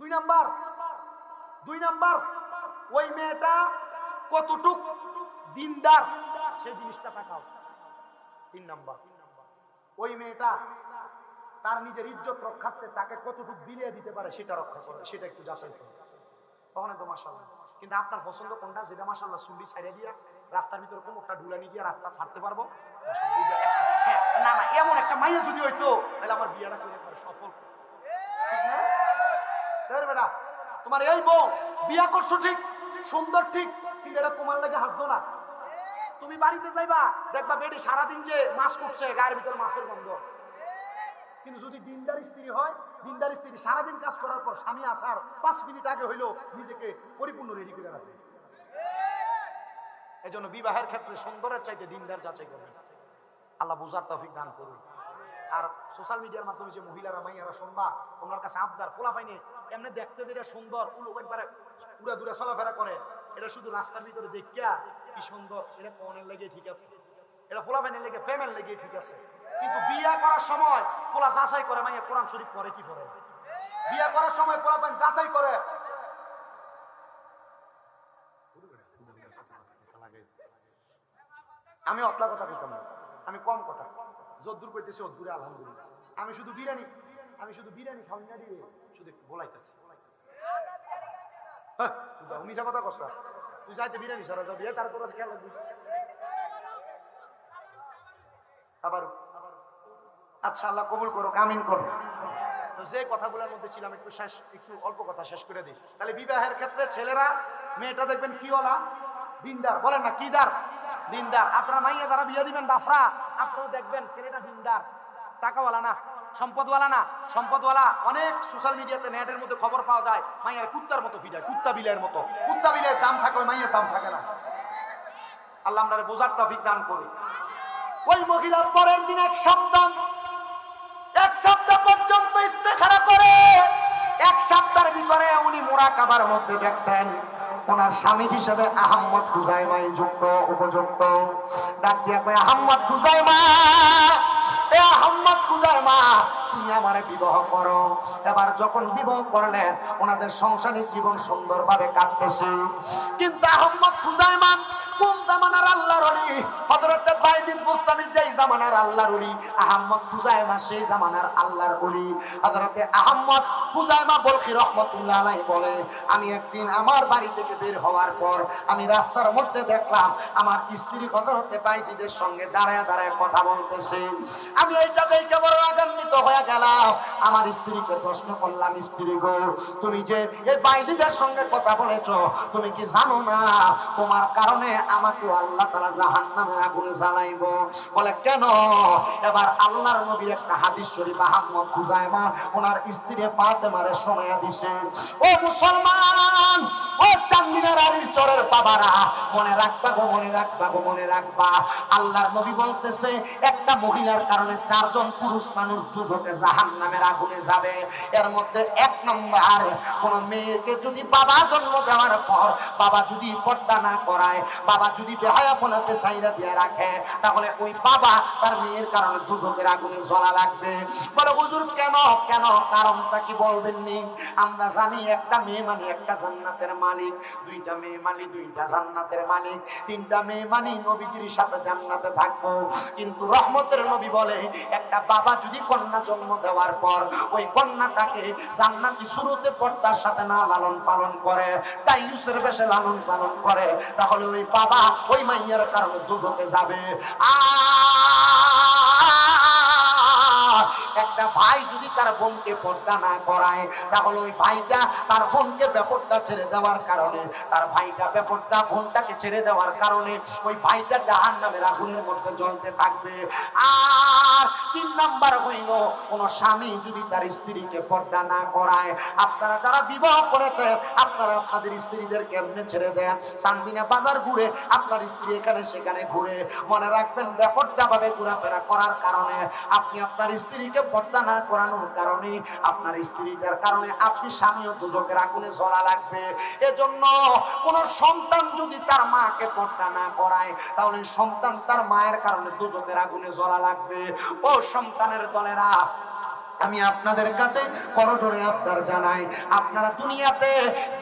দুই নাম্বার, ওই মেয়েটা কতটুক দিনদার সেই জিনিসটা তাকাও। তিন নাম্বার, ওই মেয়েটা তার নিজের ইজ্জত রক্ষার্থে তাকে কতটুকু বিলিয়ে দিতে পারে সেটা রক্ষা করে, সেটা একটু যাচাই করে। তখন তো মাশাআল্লাহ। কিন্তু আপনার পছন্দ কোনটা? যেটা মাশাআল্লাহ সুন্ডি ছাইড়া দিয়া রাস্তার ভিতরে কোমরটা ঢুলানি দিয়ে রাস্তা হাঁটতে পারবো। না না, এমন একটা মাইয়া যদি হইতো তাহলে আমার বিয়েটা করে সফল। ঠিক না? বেটা, তোমার এই বউ বিয়া করছো ঠিক, সুন্দর ঠিক, কিন্তু এটা তোমার লাগে হাসবো না। তুমি বাড়িতে যাইবা, দেখবা বেডি সারাদিন যে মাছ কুটছে, গায়ের ভিতরে মাছের গন্ধ। কিন্তু যদি দিনদার স্ত্রী হয়, দিনদার স্ত্রী সারাদিন কাজ করার পর স্বামী আসার 5 মিনিট আগে হইলেও নিজেকে পরিপূর্ণ রেডি করে রাখবে। এই জন্য বিবাহের ক্ষেত্রে সুন্দরের চাইতে দিনদার যাচাই করবেন। আল্লাহ বুঝার তৌফিক দান করুন। আর সোশ্যাল মিডিয়ার মাধ্যমে যে মহিলারা মাইয়ারা শুনবা, তোমার কাছে আবদার ফোলা পাইনি, এমনি দেখতে যেটা সুন্দর, একবারে উড়া দুরা চলাফেরা করে, এটা শুধু রাস্তার ভিতরে দেখিয়া কি সুন্দর, এটা কনের লেগে ঠিক আছে, এটা ফোলা পাইনের লেগে প্রেমের লেগে ঠিক আছে। কিন্তু বিয়া করার সময় ফোলা যাচাই করে মাইয়া কোরআন শরীফ পড়ে কি পড়ে। বিয়া করার সময় ফোলা পাইন যাচাই করে। আমি অতলা কথা কইতাম না, আমি কম কথা যদ্দূর কইতেছি অদ্দূরে আলহামদুলিল্লাহ। আমি শুধু বিরিয়ানি খাওয়াই না দিয়ে শুধু একটু বলাইতেছি। মিছা কথা কষ্ট, তুই যাইতে বিরিয়ানি সারা যাবি, তারপর খেয়াল রাখবি। আবার আচ্ছা, আল্লাহ কবুল করো, আমিন করো। যে কথাগুলোর মধ্যে ছিলাম একটু অল্প কথা শেষ করে দিই। তাহলে বিবাহের ক্ষেত্রে ছেলেরা মেয়েটা দেখবেন কি ওলা দিনদার, বলেন না কি দার, দিনদার। আপনারা মাইয়া দ্বারা বিয়ে দিবেন বাফরা, আপনারা দেখবেন ছেলেটা দিনদার, টাকাওয়ালা না, সম্পদওয়ালা না। সম্পদওয়ালা অনেক সোশ্যাল মিডিয়াতে নেটের মধ্যে খবর পাওয়া যায়, মাইয়ার কুত্তার মতো ফিডায়, কুত্তা বিলের মতো। কুত্তা বিলের দাম থাকে, ওই মাইয়ের দাম থাকে না। আল্লাহ আমাদের বোঝার তৌফিক দান করে। ওই মহিলা পরের দিন এক সপ্তাহ পর্যন্ত ইস্তেখারা করে। এক সপ্তাহের ভিতরে উনি মুরাকাবার মধ্যে দেখছেন ওনার স্বামী হিসেবে আহম্মদ খুজাইমা যুক্ত উপযুক্ত। ডাক দিয়া কয়, আহম্মদ খুজাইমা, এ আহম্মদ খুজাইমা, তুমি আমারে বিবাহ করো। এবার যখন বিবাহ করলেন, ওনাদের সংসারিক জীবন সুন্দরভাবে কাটতেছে। কিন্তু আহম্মদ খুজাইমা কোন জামানার আল্লাহর ওলি? হযরতে বাইজিদ বুস্তামি যেই জামানার আল্লাহর ওলি, আহম্মদ খুজাইমা সেই জামানার আল্লাহর ওলি। হযরতে আহম্মদ খুজাইমা বলখি রাহমাতুল্লাহ আলাইহি বলে, আমি একদিন আমার বাড়ি থেকে বের হওয়ার পর আমি রাস্তার মধ্যে দেখলাম আমার স্ত্রী হযরতে বাইজিদের সঙ্গে দাঁড়ায় দাঁড়ায় কথা বলতেছে। আমি এইটা দেখে বড় আগান্বিত হয়ে গেলাম। আমার স্ত্রীকে প্রশ্ন করলাম, স্ত্রী গো, তুমি যে এই বাইজিদের সঙ্গে কথা বলেছো, তুমি কি জানো না তোমার কারণে আমাকে আল্লাহ তাআলা জাহান্নামের আগুনে জ্বালাইবো? বলে কেন? এবার আল্লাহর নবীর একটা হাদিস শরীফ আহমদ খুজাইমা ওনার স্ত্রী ফাতেমারে শোনায়া দিছে। ও মুসলমান, ও চান্দিনার আলীর চরের বাবারা, মনে রাখবা গো, মনে রাখবা গো, মনে রাখবা। আল্লাহর নবী বলতেছে একটা মহিলার কারণে 4 জন পুরুষ মানুষ দুজকে জাহান্নামের আগুনে যাবে। এর মধ্যে 1 নম্বর, কোন মেয়েকে যদি বাবা জন্ম দেওয়ার পর বাবা যদি পর্দা না করায়, বাবা যদি বেহায়াপনাতে চাইরা দিয়ে রাখে, তাহলে ওই বাবা তার মেয়ের কারণে দুজকের আগুনে জ্বলা লাগবে। বলে হুজুর কেন কেন, কারণটা কি বলবেন নি? আমরা জানি একটা মেয়ে মানে একটা জান্নাতের মালিক, 2টা মেয়ে মানে 2টা জান্নাতের মালিক, 3টা মেয়ে মানে নবীজির সাথে জান্নাতে থাকবো। কিন্তু রহমতের নবী বলে একটা বাবা যদি কন্যা জন্ম দেওয়ার পর ওই কন্যাটাকে জান্নাতি শুরুতে পর্দার সাথে না লালন পালন করে, তাই ইউসুফের বেশে লালন পালন করে, তাহলে ওই বাবা ওই মাইয়ার কারণে দুজকে যাবে। একটা ভাই যদি তার বোনকে পর্দা না করায়, তাহলে ওই ভাইটা তার বোনকে বেপর্দা ছেড়ে দেওয়ার কারণে, তার ভাইটা বেপর্দা বোনটাকে ছেড়ে দেওয়ার কারণে ওই ভাইটা জাহান্নামের আগুনের মধ্যে জ্বলতে থাকবে। আর 3 নাম্বার হইল, কোন স্বামী যদি তার স্ত্রীকে পর্দা না করায়, আপনারা যারা বিবাহ করেছেন আপনারা আপনাদের স্ত্রীদের কেমনে ছেড়ে দেন? চান্দিনা বাজার ঘুরে আপনার স্ত্রী এখানে সেখানে ঘুরে, মনে রাখবেন বেপর্দা ভাবে ঘোরাফেরা করার কারণে, আপনি আপনার স্ত্রীকে পর্দা না করানোর কারণে, আপনার স্ত্রীটার কারণে আপনি স্বামীও দুজকের আগুনে জ্বলা লাগবে। এজন্য কোন সন্তান যদি তার মাকে পর্দা না করায়, তাহলে সন্তান তার মায়ের কারণে দুজকের আগুনে জ্বলা লাগবে। ও সন্তানের দলেরা, আমি আপনাদের কাছে করজোড়ে আবদার জানাই, আপনারা দুনিয়াতে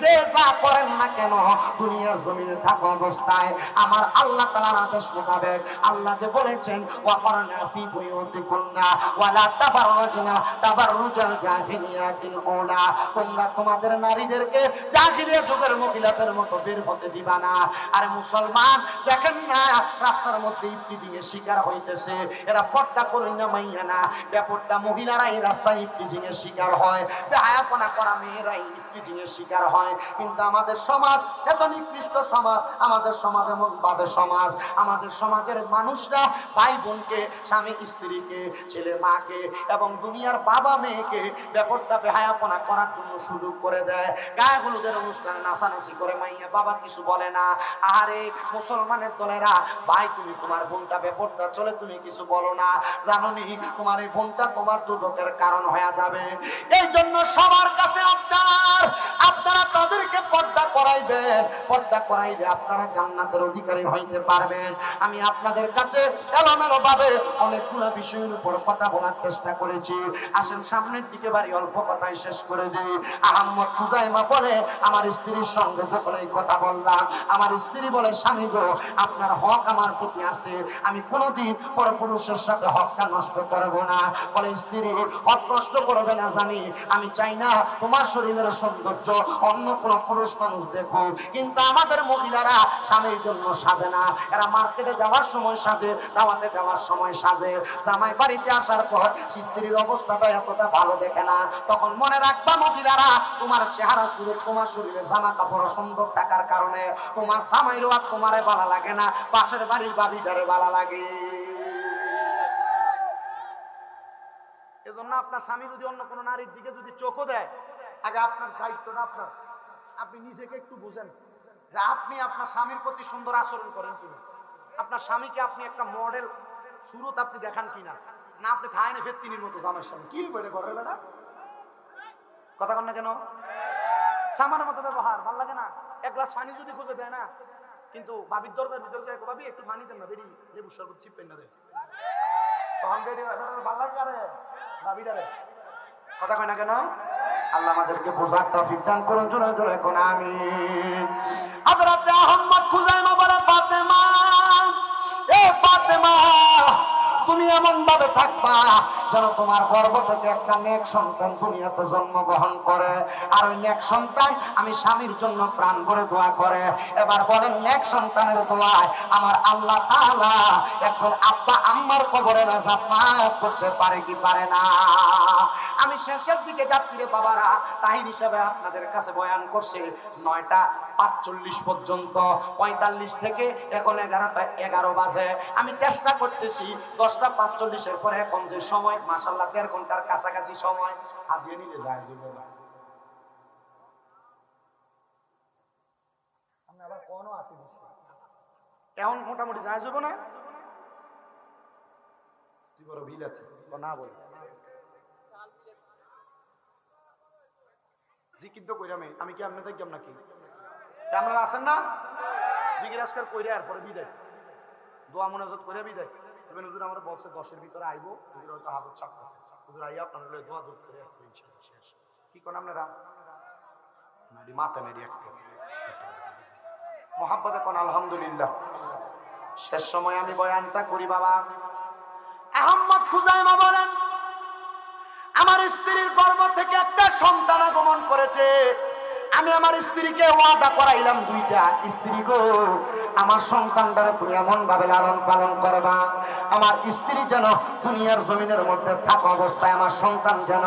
যে যা করেন না কেন, দুনিয়ার জমিনে থাকা অবস্থায় আমার আল্লাহ তাআলার আদেশ মোতাবেক আল্লাহ যে বলেছেন ওয়াকারনা ফি বুয়ুতিকুন্না ওয়ালা তাবাররুজনা তাবাররুজাল জাহিলিয়াতিল উলা, তোমরা তোমাদের নারীদেরকে জাহিলিয়া যুগের মহিলাদের মতো বের হতে দিবা না। আরে মুসলমান, দেখেন না রাস্তার মধ্যে ইফতিজিং এর শিকার হইতেছে, এরা পর্দা করে না মাইয়া না, বেপর্দা মহিলারা রাস্তায় ইফতিজিং এর শিকার হয়, বেহায়াপনা করা মেয়েরাই ইফতিজিং এর শিকার হয়। কিন্তু আমাদের সমাজ এত নিকৃষ্ট সমাজ, আমাদের সমাজ এমন বাদে সমাজ, আমাদের সমাজের মানুষরা ভাই বোনকে, স্বামী স্ত্রীকে, ছেলে মাকে এবং দুনিয়ার বাবা মেয়েকে বেপর্দা বেহায়াপনা করার জন্য সুযোগ করে দেয়। গায়ে হলুদের অনুষ্ঠানে নাচানাচি করে, মাইয়া বাবা কিছু বলে না। আরে মুসলমানের দলেরা, ভাই তুমি তোমার বোনটা বেপর্দা চলে তুমি কিছু বলো না, জানোনি তোমার এই বোনটা তোমার দুজকের কারণ হয়ে যাবে। এই জন্য সবার কাছে আপনারা তাদেরকে পর্দা করাইবেন, পর্দা করাইলে আপনারা জান্নাতের অধিকারী হইতে পারবেন। আমি আপনাদের কাছে এলোমেলো ভাবে অনেকগুলো বিষয়ের উপর কথা বলার চেষ্টা করেছি, আসেন সামনের দিকে বাড়ি অল্প কথাই শেষ করে দিই। আহমদ খুজাইমা বলে, আমার স্ত্রীর সঙ্গে যখন এই কথা বললাম, আমার স্ত্রী বলে, স্বামী গো, আপনার হক আমার প্রতি আছে, আমি কোনোদিন পরপুরুষের সাথে হকটা নষ্ট করব না। বলে স্ত্রী, হক নষ্ট করবে না জানি, আমি চাই না তোমার শরীরের সৌন্দর্য অন্য কোনো পুরুষ মানুষ দেখো, কিন্তু কিন্তু আমাদের মহিলারা স্বামীর জন্য সাজে না। এরা মার্কেটে যাওয়ার সময় সাজে, দাওয়াতে যাওয়ার সময় সাজে, জামাই বাড়িতে আসার পর স্ত্রীর অবস্থাটা এতটা ভালো দেখে না। তখন মনে রাখবা মহিলারা, তোমার চেহারা সুরত, তোমার শরীরে জামা কাপড় সুন্দর থাকার কারণে তোমার জামাইরও আর তোমারে ভালো লাগে না, পাশের বাড়ির বাবিটারে ভালো লাগে। এজন্য আপনার স্বামী যদি অন্য কোনো নারীর দিকে যদি চোখও দেয়, আগে আপনার দায়িত্বটা আপনার, আপনি নিজেকে একটু বুঝেন যে আপনি আপনার স্বামীর প্রতি সুন্দর আচরণ করেন কিনা, আপনার স্বামীকে আপনি একটা মডেল সুরত আপনি দেখান কিনা, না আপনি থাইনে ফেত্তিনির মতো জামাইয়ের সামনে কি বলে করে বেটা, কথা কন না কেন? সামানের মতো ব্যবহার ভাল লাগে না। এক গ্লাস পানি যদি খুঁজে দেয় না, কিন্তু বাবির দরজার ভিতরে যায়, ভাবি একটু পানি দেন না, বেরি লেবু শরবত চিপেন না দেয়, তখন বেরি ভাল লাগে। আরে বাবিটারে কথা কয় না কেন? আল্লাহ আমাদেরকে বোঝার তৌফিক দান করুন, জোরে জোরে কোন আমিন। হযরত আহমদ খুজাইমা বলে, ফাতেমা, এ ফাতেমা, তুমি এমন ভাবে থাকবা যেন তোমার গর্ভ থেকে একটা নেক সন্তান দুনিয়াতে জন্মগ্রহণ করে, আর ওই নেক সন্তান আমি স্বামীর জন্য প্রাণ ভরে দোয়া করে। এবার বলেন, নেক সন্তানের দোয়ায় আমার আল্লাহ তাআলা এখন আব্বা আম্মার কবরের আযাব মাফ করতে পারে কি পারে না? আমি শেষের দিকে যাচ্ছি রে বাবারা, তাহির হিসেবে আপনাদের কাছে বয়ান করছে 9টা 45 পর্যন্ত, 45 থেকে এখন 11টা 11 বাজে। আমি চেষ্টা করতেছি 10টা 45-এর পরে এখন যে সময়, মাশাআল্লাহ 1.5 ঘন্টার কাছাকাছি সময়, হাত দিয়ে নিলে যায় যাবে না। আমি আবার কোনও আসি বেশি এখন মোটামুটি যায় যাবে না, কি বড় বিল আছে না বলে জিকির তো কইরামে, আমি কি আপনি থাকলাম নাকি? আপনারা আছেন না? জিকির আজকাল কইরা এরপরে বিদায়, দোয়া মোনাজাত করে বিদায়। সেভেন হুজুর আমার বক্সে 10-এর ভিতরে আইবো, হুজুর হয়তো হাজত ছাড়তেছে, হুজুর আইয়া আপনারা দোয়া দূর করে আসবে ইনশাআল্লাহ। শেষ কি কোন আপনারা নাডি মাথা নেড়ি একটু মোহাব্বতে কোন আলহামদুলিল্লাহ। শেষ সময় আমি বয়ানটা করি বাবা। আহমদ খুজাইমা বলেন, আমার স্ত্রীর গর্ভ থেকে একটা সন্তান আগমন করেছে। আমি আমার স্ত্রীকে ওয়াদা করাইলাম, 2টা স্ত্রী গো, আমার সন্তানটারে তুমি এমন ভাবে লালন পালন করবা, আমার স্ত্রী যেন দুনিয়ার জমিনের মধ্যে থাকা অবস্থায় আমার সন্তান যেন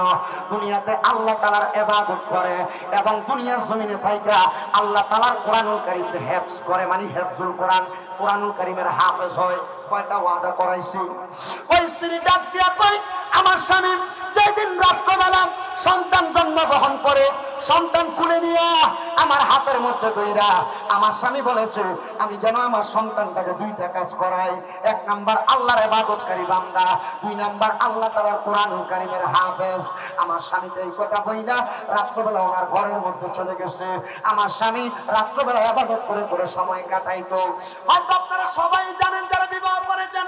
দুনিয়াতে আল্লাহ তাআলার ইবাদত করে এবং দুনিয়ার জমিনে থাইকা আল্লাহ তাআলার কোরআনুল কারীমকে হেফজ করে, মানে হেফজুল কোরআন, কোরআনুল কারীমের হাফেজ হয়। কয়টা ওয়াদা করাইছি? ওই স্ত্রী ডাক দিয়া কই, আমার স্বামী যেদিন রাত্রবেলা সন্তান জন্মগ্রহণ করে, সন্তান কুলে নিয়ে আমার হাতের মধ্যে ধইরা আমার স্বামী বলেছে আমি যেন আমার সন্তানটাকে 2টা কাজ করাই। 1 নাম্বার আল্লাহর ইবাদতকারী বান্দা, 2 নাম্বার আল্লাহ তাআলার কোরআনুল কারীমের হাফেজ। আমার স্বামী তো এই কথা বইলা রাত্রবেলা ওনার ঘরের মধ্যে চলে গেছে। আমার স্বামী রাত্রবেলা ইবাদত করে করে সময় কাটাইতো। হয়তো আপনারা সবাই জানেন, যারা বিবাহ করেছেন,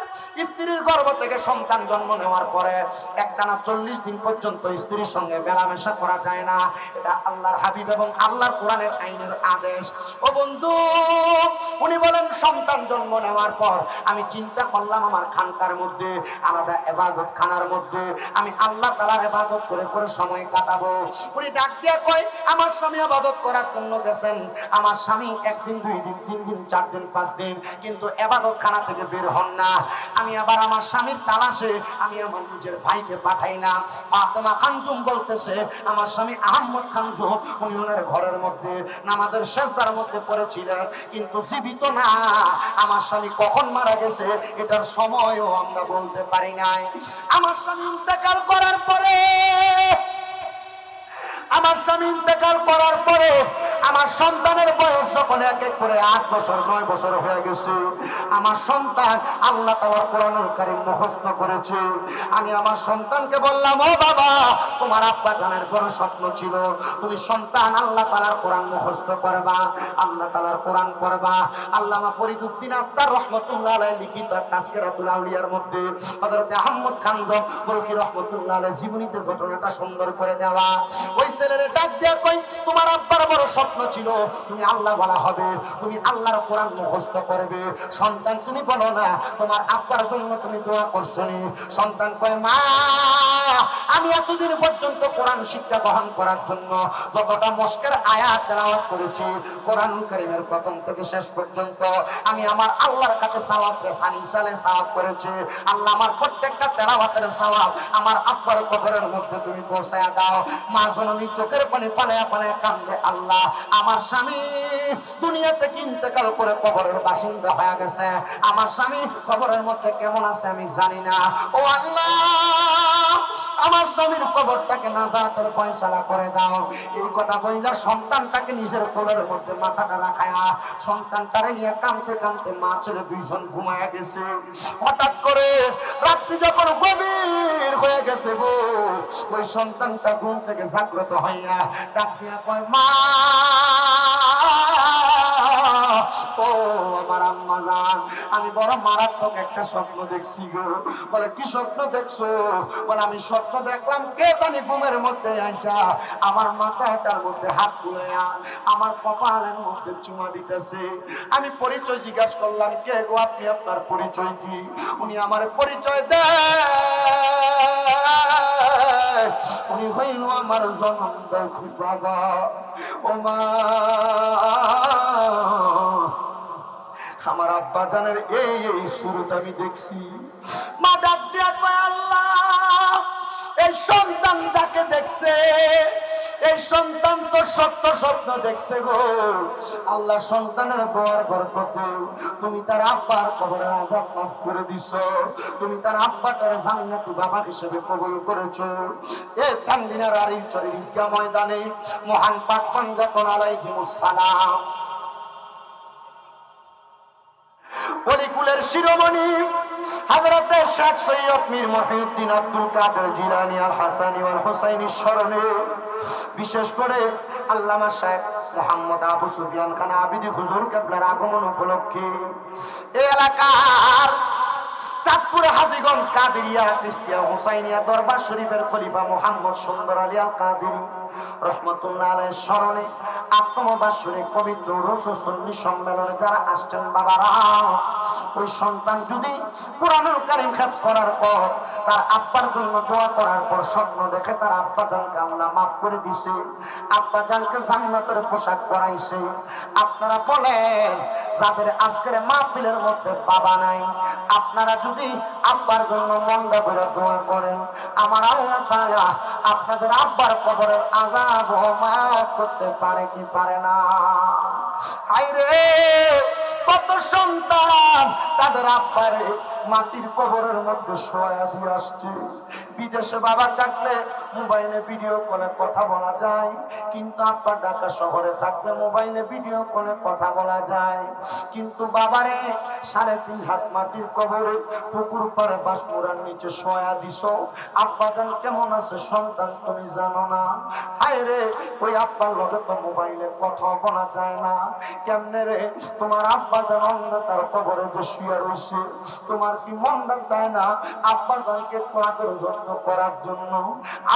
স্ত্রীর গর্ভ থেকে সন্তান জন্ম নেওয়ার পরে একটানা 40 দিন পর্যন্ত স্ত্রীর সঙ্গে মেলামেশা করা যায় না। এটা আল্লাহর হাবিব এবং আল্লাহর কোরআনের আইনের আদেশ। ও বন্ধু, উনি বলেন সন্তান জন্ম নেওয়ার পর আমি চিন্তা করলাম আমার খানকার মধ্যে, আলাদা ইবাদত খানার মধ্যে আমি আল্লাহ তাআলার ইবাদত করে করে সময় কাটাবো। উনি ডাক দিয়ে কয়, আমার স্বামী ইবাদত করার জন্য গেছেন। আমার স্বামী 1 দিন 2 দিন 3 দিন 4 দিন 5 দিন কিন্তু ইবাদত খানা থেকে বের হন না। আমি আবার আমার স্বামীর তালাশে আমি আমার নিজের ভাইকে পাঠাই না। ফাতেমা খানজুম বলতেছে, আমার স্বামী আহমদ খানজুম উনি ওনার ঘরের মধ্যে নামাজের সেজদার মধ্যে পড়েছিলেন, কিন্তু জীবিত না। আমার স্বামী কখন মারা গেছে এটার সময়ও আমরা বলতে পারি নাই। আমার স্বামী ইন্তেকাল করার পরে আমার সন্তানের বয়স যখন 1 1 করে 8 বছর 9 বছর হয়ে গেছে, আমার সন্তান আল্লাহ তাআলার কোরআনুল কারীম মুখস্থ করেছে। আমি আমার সন্তানকে বললাম, ও বাবা, তোমার আব্বা জানের বড় স্বপ্ন ছিল তুমি সন্তান আল্লাহ তাআলার কোরআন মুখস্থ করবা, আল্লাহ তাআলার কোরআন পড়বা। আল্লামা ফরিদউদ্দিন আত্তার রাহমাতুল্লাহ আলাইহি লিখিত তাজকিরাতুল আউলিয়ার মধ্যে হযরত আহমদ খানজম বলকি রাহমাতুল্লাহ আলাইহি জীবনীতে ঘটনাটা সুন্দর করে দেওয়া। ওই ছেলের ডাক দিয়া কই, তোমার আব্বার বড় স্বপ্ন স্বপ্ন ছিল তুমি আল্লাহ বলা হবে, তুমি আল্লাহর কোরআন মুখস্থ করবে। সন্তান তুমি বলো না তোমার আব্বার জন্য তুমি দোয়া করছো নি? সন্তান কয় মা আমি এতদিন পর্যন্ত কোরআন শিক্ষা গ্রহণ করার জন্য যতটা মস্কের আয়াত তেলাওয়াত করেছি কোরআন কারীমের প্রথম থেকে শেষ পর্যন্ত আমি আমার আল্লাহর কাছে সওয়াব সানি সালে সওয়াব করেছি। আল্লাহ আমার প্রত্যেকটা তেলাওয়াতের সওয়াব আমার আব্বার কবরের মধ্যে তুমি পৌঁছায়া দাও। মা জননী চোখের পানি ফালায়া ফালায়া কান্দে, আল্লাহ আমার স্বামী দুনিয়া থেকে ইন্তেকাল করে কবরের বাসিন্দা হয়ে গেছে, আমার স্বামী কবরের মধ্যে কেমন আছে আমি জানি না। ও আল্লাহ আমার স্বামীর কবরটাকে নাজাতের ফয়সালা করে দাও। এই কথা বইলা সন্তানটাকে নিজের কোলের মধ্যে মাথাটা রাখায়া সন্তানটারে নিয়ে কাঁদতে কাঁদতে মা ছেলে দুইজন ঘুমায়া গেছে। হঠাৎ করে রাত্রি যখন গভীর হয়ে গেছে গো, ওই সন্তানটা ঘুম থেকে জাগ্রত হইয়া ডাক দিয়া কয় মা ও আমার আম্মা জান, আমি বড় মারাত্মক একটা স্বপ্ন দেখছি গো। বলে কি স্বপ্ন দেখছো? বলে আমি স্বপ্ন দেখলাম কে জানি ঘুমের মধ্যে আইসা আমার মাথাটার মধ্যে হাত বুলাইয়া আমার কপালের মধ্যে চুমা দিতেছে। আমি পরিচয় জিজ্ঞাসা করলাম কে গো আপনি, আপনার পরিচয় কি? উনি আমার পরিচয় দেয়, উনি হইল আমার জনম দেখু বাবা। ও মা আমার আব্বা জানের এই শুরুটা আমি দেখছি। মা ডাক দিয়া কয় আল্লাহ এই সন্তান যাকে দেখছে এই সন্তান তো সত্য স্বপ্ন দেখছে গো। আল্লাহ সন্তানের দোয়ার বরকতে তুমি তার আব্বার কবরের আযাব মাফ করে দিছো, তুমি তার আব্বাটার জান্নাতি বাবা হিসেবে কবুল করেছো। এই চান্দিনার আরিচরের ঈদগাহ ময়দানে মহান পাক পাঞ্জাতন আলাইহিমুস সালাম অলিকুলের শিরোমণি হযরত শেখ সৈয়দ মীর মহিউদ্দিন আব্দুল কাদের জিলানী আল হাসানী ওয়াল হুসাইনির স্মরণে বিশেষ করে আল্লামা শেখ মোহাম্মদ আবু সুফিয়ান খান আবিদি হুজুর কেবলার আগমন উপলক্ষে এই এলাকার চাঁদপুর হাজীগঞ্জ কাদেরিয়া চিশতিয়া হুসাইনিয়া দরবার শরীফের খলিফা মোহাম্মদ সুন্দর আলী আল কাদেরী রহমাতুল্লাহ আলাইহির স্মরণে আত্মবাসরে পবিত্র রসুল সুন্নি সম্মেলনে যারা আসছেন বাবারা, ওই সন্তান যদি কুরআনুল কারীম হিফজ করার পর তার আব্বার জন্য দোয়া করার পর স্বপ্ন দেখে তার আব্বা জানকে আল্লাহ মাফ করে দিছে, আব্বা জানকে জান্নাতের পোশাক পরাইছে, আপনারা বলেন যাদের আজকের মাহফিলের মধ্যে বাবা নাই আপনারা যদি আব্বার জন্য মনটা ভরে দোয়া করেন আমার আল্লাহ তাআলা আপনাদের আব্বার কবরের আযাব মাফ করতে পারে কি পারে না? হায়রে কত সন্তান তাদের আব্বারে মাটির কবরের মধ্যে শোয়া দিয়ে আসছে। বিদেশে বাবা থাকলে মোবাইলে ভিডিও কলে কথা বলা যায়, কিন্তু আব্বা ঢাকা শহরে থাকলে মোবাইলে ভিডিও কলে কথা বলা যায়, কিন্তু বাবারে 3.5 হাত মাটির কবরে পুকুর পাড়ে বাঁশমুড়ার নিচে শোয়া দিছো। আব্বা জান কেমন আছে সন্তান তুমি জানো না? হায়রে ওই আব্বার লগে তো মোবাইলে কথা বলা যায় না, কেমনে রে তোমার আব্বা জান তার কবরে যে শুয়ে রয়েছে তোমার কি মনটা চায় না আব্বা জানকে আদর যত্ন করার জন্য?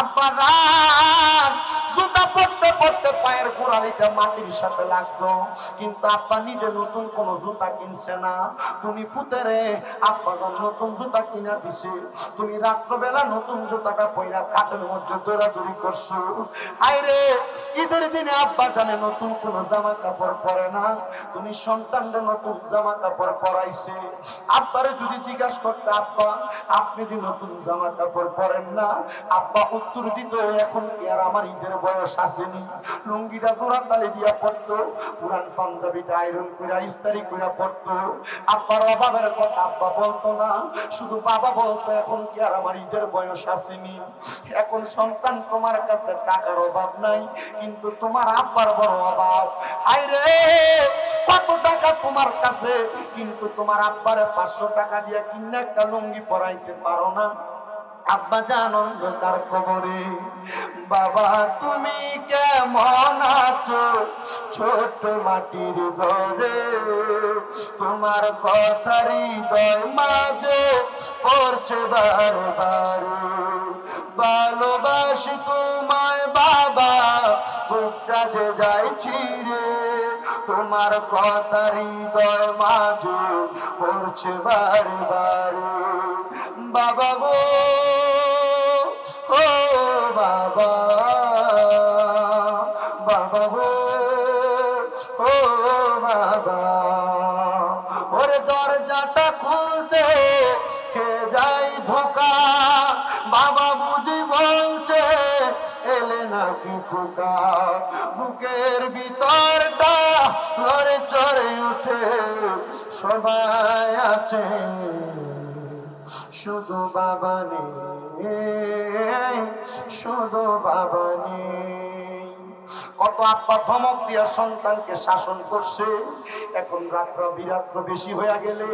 আব্বা জান জুতা পরতে পরতে পায়ের গোড়ালিটা মাটির সাথে লাগতো, কিন্তু আব্বা নিজে নতুন কোন জুতা কিনছে না, তুমি ফুতেরে আব্বা জান নতুন জুতা কিনা দিছে, তুমি রাত্রবেলা নতুন জুতাটা পয়রা কাঠের মধ্যে দৌড়াদৌড়ি করছো। আইরে ঈদের দিনে আব্বা জানে নতুন কোন জামা কাপড় পরে না, তুমি সন্তানদের নতুন জামা কাপড় পরাইছে। আব্বারে যদি জিজ্ঞাসা করতে আব্বা আপনি কি নতুন জামা কাপড় পরেন না, আব্বা উত্তর দিত এখন কি আর আমার ঈদের বয়স আসেনি? লুঙ্গিটা জোড়া তালি দিয়া পড়তো, পুরান পাঞ্জাবিটা আয়রন করে ইস্তারি করে পড়তো। আব্বার অভাবের কথা আব্বা বলতো না, শুধু বাবা বলতো এখন কি আর আমার ঈদের বয়স আসেনি? এখন সন্তান তোমার কাছে টাকার অভাব নাই, কিন্তু তোমার আব্বার বড় অভাব। হায়রে কত টাকা তোমার কাছে, কিন্তু তোমার আব্বারে 500 টাকা দিয়ে কিনে একটা লুঙ্গি পরাইতে পারো না। আব্বা জান অন্ধকার কবরে, বাবা তুমি কেমন আছো ছোট মাটির ঘরে, তোমার কথার হৃদয় মাঝে পড়ছে বারবার, ভালোবাসি তোমায় বাবা, বুকটা যে যায় ছিঁড়ে, তোমার কথা হৃদয় মাঝে পড়ছে বারে বারে। বাবা গো, ও বাবা, বাবা গো, ও বাবা, ওরে দরজাটা খুলতে কে যাই ধোকা, বাবা বুঝি বলছে এলে নাকি খোকা। বুকের ভিতরটা লড়ে চড়ে উঠে, সবাই আছে শুধু বাবা নেই, শুধু বাবা নেই। কত আব্বা ধমক দিয়া সন্তানকে শাসন করছে, এখন রাত্র বিরাত্র বেশি হয়ে গেলে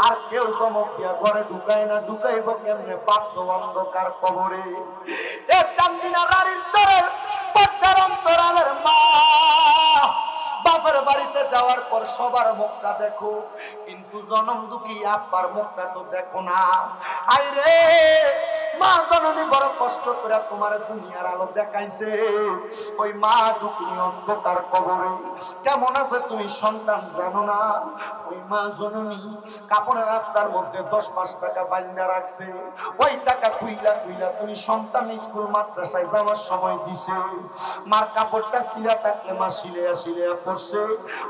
আর কেউ ধমক দিয়া ঘরে ঢুকায় না। ঢুকাইব কেমনে? বাধ্য অন্ধকার কবরে। এ চান্দিনা রানীর চরের পদ্মার অন্তরালের মা, বাপের বাড়িতে যাওয়ার পর সবার মুখটা দেখো, কিন্তু জনম দুঃখী আব্বার মুখটা তো দেখো না। আইরে মা জননী বড় কষ্ট করে তোমার দুনিয়ার আলো দেখাইছে, ওই মা দুঃখী অন্ধকার কবরে কেমন আছে তুমি সন্তান জানো না। ওই মা জননী কাপড়ের রাস্তার মধ্যে 10-5 টাকা বাইন্দা রাখছে, ওই টাকা খুইলা খুইলা তুমি সন্তান স্কুল মাদ্রাসায় যাওয়ার সময় দিছে। মার কাপড়টা ছিঁড়া থাকলে মা সিলেয়া সিলেয়া পড়ছে,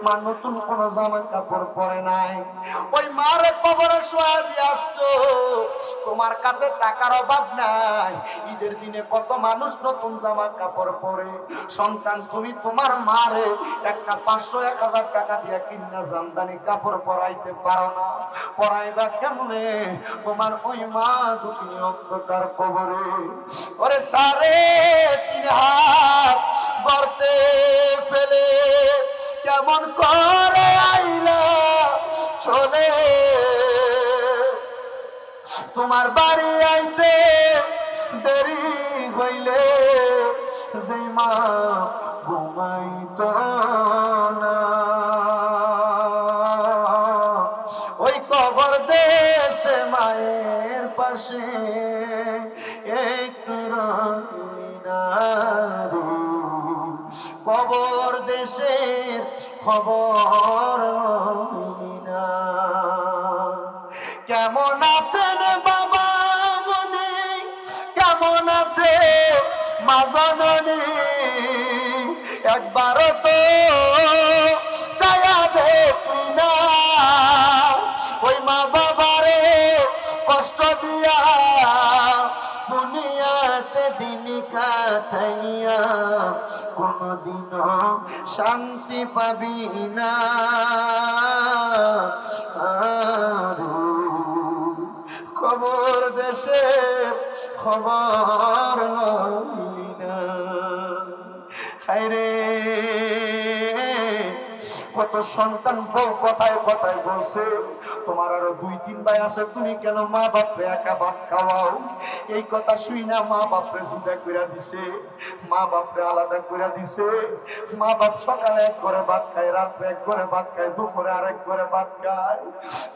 মা নতুন কোন জামা কাপড় পরে নাই। ওই মার কবরে শোয়া দিয়ে আসছো, তোমার কাছে টাকার অভাব নাই। ঈদের দিনে কত মানুষ নতুন জামা কাপড় পরে, সন্তান তুমি তোমার মারে একটা 500-1000 টাকা দিয়ে কিনা জামদানি কাপড় পরাইতে পারো না। পরাইবা কেমনে? তোমার ওই মা দুঃখী অন্ধকার কবরে। ওরে 3.5 হাত গর্তে ফেলে কেমন করে আইলা চলে, তোমার বাড়ি আইতে দেরি হইলে যে মা ঘুমাইত না, ওই কবর দেশে মায়ের পাশে একটু রইলি না রে। কবর দেশের খবর রইলি না। কেমন আছেন বাবা মনি, কেমন আছে মা জননী, একবারও তো চায়া দেখলি না। ওই মা বাবারে কষ্ট দিয়া দুনিয়াতে দিন কাটাইয়া কোনদিনও শান্তি পাবি না। খবর দেশে খবর লইলি না। হায়রে কত সন্তান বউ কথায় কথায় বলছে তোমার আরো 2-3 ভাই আছে, তুমি কেন মা বাপরে একা ভাত খাওয়াও? এই কথা শুই না মা বাপরে জুদা কইরা দিছে, মা বাপরে আলাদা কইরা দিছে। মা বাপ সকালে এক করে ভাত খায়, রাত্রে এক করে ভাত খায়, দুপুরে আরেক করে ভাত খায়।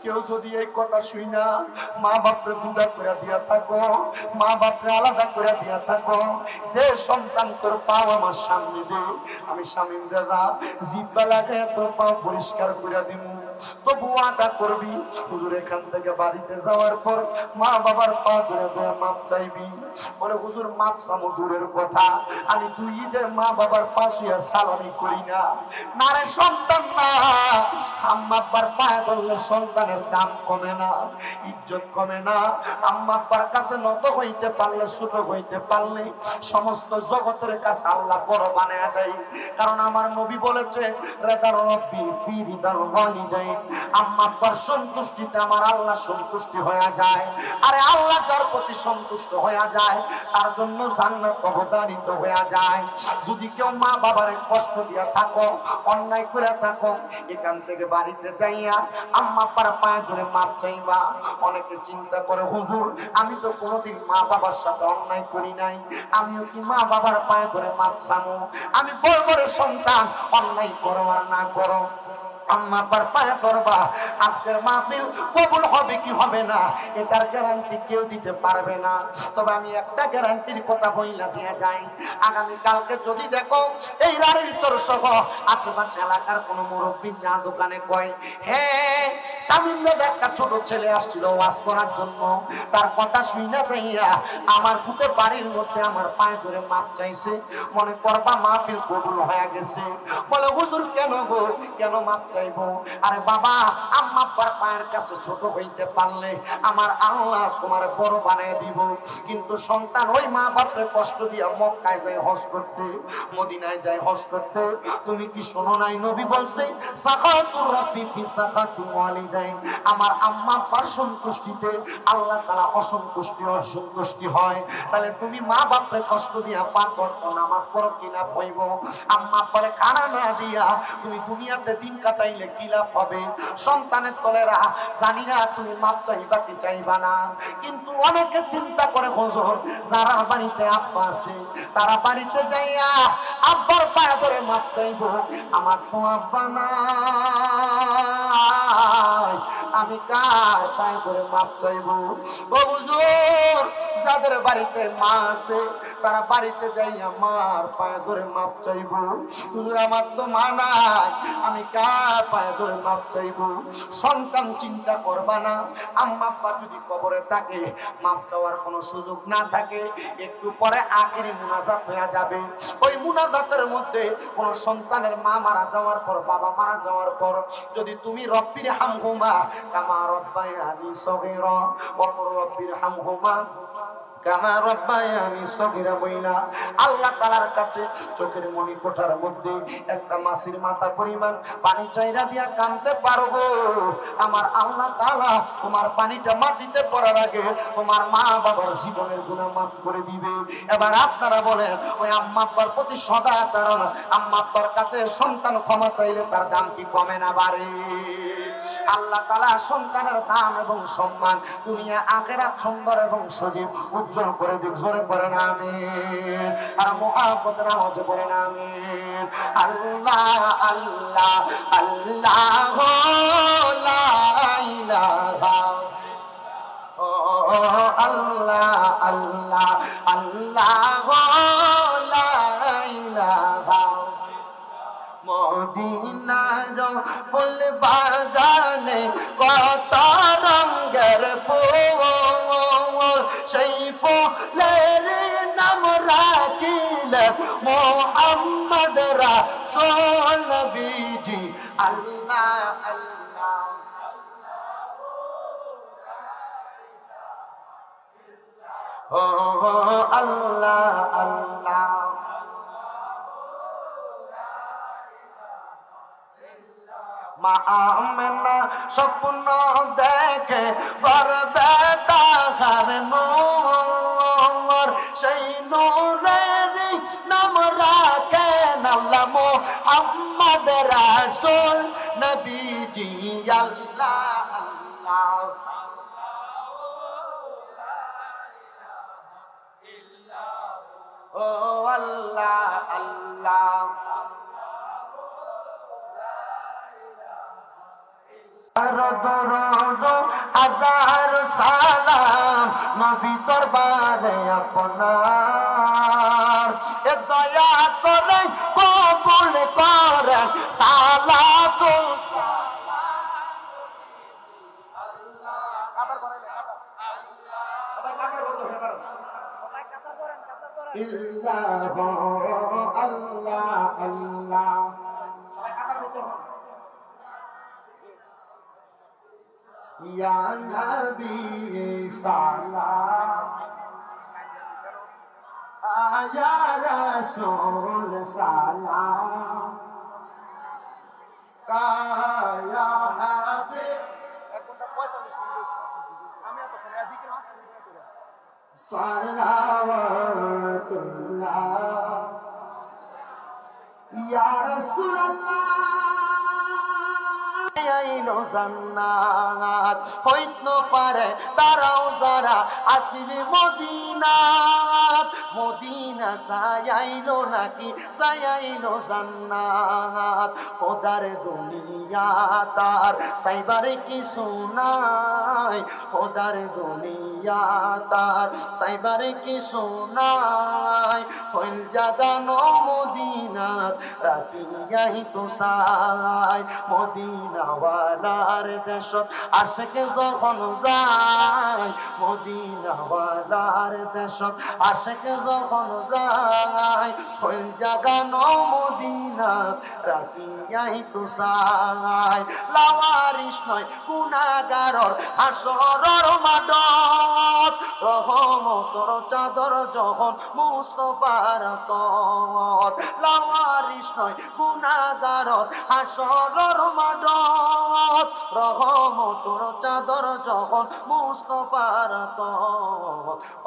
কেউ যদি এই কথা শুই না মা বাপরে জুদা কইরা দিয়া থাকো, মা বাপরে আলাদা কইরা দিয়া থাকো, দে সন্তান তোর পাও আমার সামনে দে, আমি স্বামীর দাদা জিব্বা লাগায় তোর পাও পরিষ্কার করে দিব। তবু আটা করবি হুজুর, এখান থেকে বাড়িতে যাওয়ার পর মা বাবার পা ধরে ধরে মাপ চাইবি। বলে হুজুর মাপ চামো দূরের কথা, আমি 2 ঈদে মা বাবার পা ছুঁয়ে সালামি করি না। না রে সন্তান না, আম্মা আব্বার পায়ে ধরলে সন্তানের দাম কমে না, ইজ্জত কমে না। আম্মা আব্বার কাছে নত হইতে পারলে, ছোট হইতে পারলে সমস্ত জগতের কাছে আল্লাহ বড় বানায় দেয়। কারণ আমার নবী বলেছে রেদার রব্বি ফি রিদাল ওয়ালিদাইন, আম্মা আব্বার সন্তুষ্টিতে আমার আল্লাহ সন্তুষ্টি হয়ে যায়। আরে আল্লাহ যার প্রতি সন্তুষ্ট হয়ে যায় তার জন্য জান্নাত অবধারিত হয়ে যায়। যদি কেউ মা বাবারে কষ্ট দিয়া থাকো, অন্যায় করে থাকো, এখান থেকে বাড়িতে যাইয়া আম্মা আব্বার পায়ে ধরে মাপ চাইবা। অনেকে চিন্তা করে হুজুর আমি তো কোনোদিন মা বাবার সাথে অন্যায় করি নাই, আমিও কি মা বাবার পায়ে ধরে মাপ চামো? আমি বড় বড় সন্তান, অন্যায় করো আর না করো আম্মা আব্বার পায়ে ধরবা, আজকের মাহফিল কবুল হবে কি হবে না এটার গ্যারান্টি কেউ দিতে পারবে না। তবে আমি একটা গ্যারান্টির কথা বইলা দিয়ে যাই, আগামী কালকে যদি দেখো এই রাড়ির চর সহ আশেপাশে এলাকার কোন মুরব্বী চা দোকানে কয়, হ্যাঁ শামীম দাদা একটা ছোট ছেলে আসছিল ওয়াজ করার জন্য, তার কথা শুইনা যাইয়া আমার ফুতে বাড়ির মধ্যে আমার পায়ে ধরে মাপ চাইছে, মনে করবা মাহফিল কবুল হয়ে গেছে। বলে হুজুর কেন গো, কেন মাপ চাইবো? আরে বাবা, আম্মা আব্বার পায়ের কাছে ছোট হইতে পারলে আমার আল্লাহ তোমার বড় বানিয়ে দিব। কিন্তু সন্তান ওই মা বাপরে কষ্ট দিয়া মক্কায় যায় হজ করতে, মদিনায় যায় হজ করতে। তুমি কি শোনো নাই নবী বলছে সাখাতুর রাব্বি ফি সাখাতি ওয়ালিদাইন, আমার আম্মা আব্বার সন্তুষ্টিতে আল্লাহ তাআলা অসন্তুষ্টি হয়। তাহলে তুমি মা বাপরে কষ্ট দিয়া পাঁচ ওয়াক্ত নামাজ পড়ো কিনা পড়ব, আম্মা আব্বারে খানা না দিয়া তুমি দুনিয়াতে দিন কাটাইলে কি লাভ হবে? সন্তানের তলেরা জানি না তুমি মাপ চাইবা কি চাইবা না, কিন্তু অনেকে চিন্তা করে হুজুর যারা বাড়িতে আব্বা আছে তারা বাড়িতে যাইয়া আব্বার পায়ে ধরে মাপ চাইবো, আমার তো আব্বা নাই, আমি কার পায়ে ধরে মাপ চাইবো? ও হুজুর, যাদের বাড়িতে মা আছে তারা বাড়িতে যাইয়া মার পায়ে ধরে মাপ চাইবো। হুজুর আমার তো মা নাই, আমি কার পায়ে ধরে মাপ চাইবো? সন্তান চিন্তা করবা না, আম্মা আব্বা যদি কবরে থাকে মাপ চাওয়ার কোনো সুযোগ না থাকে, একটু পরে আখেরি মুনাজাত হয়ে যাবে। ওই মুনাজাতের মধ্যে কোন সন্তানের মা মারা যাওয়ার পর, বাবা মারা যাওয়ার পর যদি তুমি রব্বির হামহুমা কামা রব্বায়ানি সগীরা ওয়া রব্বির হামহুমা কামা রব্বায়ানি সগীরা বইলা আল্লাহ তাআলার কাছে চোখের মনি কোঠার মধ্যে একটা মাছির মাথা পরিমাণ পানি চাইরা দিয়া কাঁদতে পারবো, আমার আল্লাহ তাআলা তোমার পানিটা মাটিতে পড়ার আগে তোমার মা বাবার জীবনের গুনাহ মাফ করে দিবে। এবার আপনারা বলেন ওই আম্মা আব্বার প্রতি সদাচরণ, আম্মা আব্বার কাছে সন্তান ক্ষমা চাইলে তার দাম কি কমে না বাড়ে? আল্লাহ তাআলা সন্তানের দাম এবং সম্মান দুনিয়া আখিরাত সুন্দর এবং সজীব উজ্জ্বল করে দিক। জোরে পড়েন আমিন, আর মুহাব্বতের আওয়াজে পড়েন আমিন। আল্লাহ আল্লাহ আল্লাহ লা ইলাহা ও আল্লাহ আল্লাহ আল্লাহ লা ইলাহা। মদিনার ফুল বাগানে কত রঙের ফুল, সেই ফুলের নাম রাখিলে মুহাম্মদ রাসূল নবীজি। আল্লাহ আল্লাহ ও আল্লাহ আল্লাহ। মা আমেনা স্বপ্ন দেখে গর্বে তাহার নূর, সেই নূরের নাম রাখেন আল্লাহ মুহাম্মদ রাসূল নবীজি। আল্লাহ আল্লাহ ও আল্লাহ আল্লাহ। দরুদ হাজার সালাম নবী দরবারে আপনার, এ দয়া করে কবুল করেন সালাতুল। আবার করেন সবাই কাতার বলতে হবে, সবাই কাতার করেন ইল্লাহ আল্লাহ আল্লাহ, সবাই কাতার বলতে হবে। ইয়া নবী সালাম আয়া রাসূল সালাম কায়া হাবিব। 1 ঘন্টা 45 মিনিট আমি এতক্ষণ এদিকে হাত করে সালাওয়াতুল্লাহ ইয়া রাসূলুল্লাহ সায়াইলো জান্নাত হইত পারে তারাও যারা আসিল মদিনাত মদিনা সায়াইলো নাকি সায়াইলো জান্নাত খোদার দুনিয়া তার সাইবারে কিছু নাই খোদার দুনিয়া তার সাইবারে কিছু নাই হইল জাগানো মদিনাত রাখিয়াই তো সাই মদিনাওয়ালার দেশত আশেকে যখন যায় মদিনাওয়ালার দেশত আশেকে যখন যায় হইল জাগানো মদিনাত রাখিয়াই তো সাই লাওয়ারিস নয় গুনাহগারর হাসরর মাদত রহমতর চাদর যখন মুস্তফার তত লাওয়ারিস নয় গুনাহগারর হাসরর মাদত রহমতর চাদর যখন মুস্তফার তত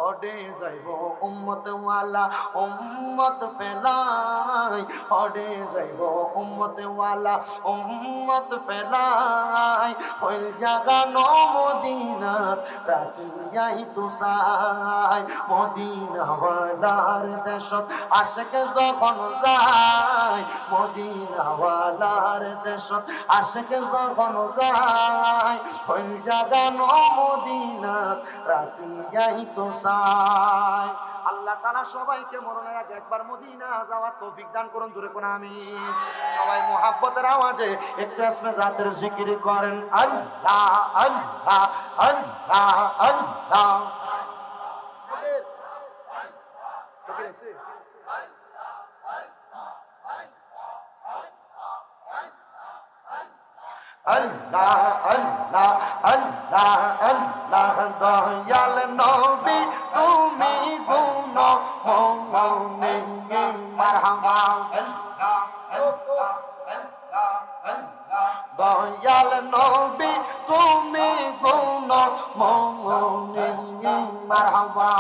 অডে যাইব উম্মত ওয়ালা উম্মত ফেলাই অডে যাইব উম্মত ওয়ালা উম্মত ফেলাই হইল জাগানো মদিনাত রাখিয়াই তো সাই মদিনাওয়ালার দেশত আশেকে যখন যায় মদিনাওয়ালার দেশত আশেকে যখন যায় হইল জাগানো মদিনাত রাখিয়াই তো সাই আল্লাহ তাআলা সবাইকে মরণের আগে একবার মদিনা যাওয়ার তৌফিক দান করুন জোরে কোন আমিন সবাই মুহাব্বতের আওয়াজে একটু ইসমে জাতের জিকির করেন আল্লাহ আল্লাহ আল্লাহ আল্লাহ আল্লাহ আল্লাহ আল্লাহ আল্লাহ দয়াল নবী তুমি গুণ মুমিন মারহাবা দয়াল নবী তুমি গুণ মুমিন মারহাবা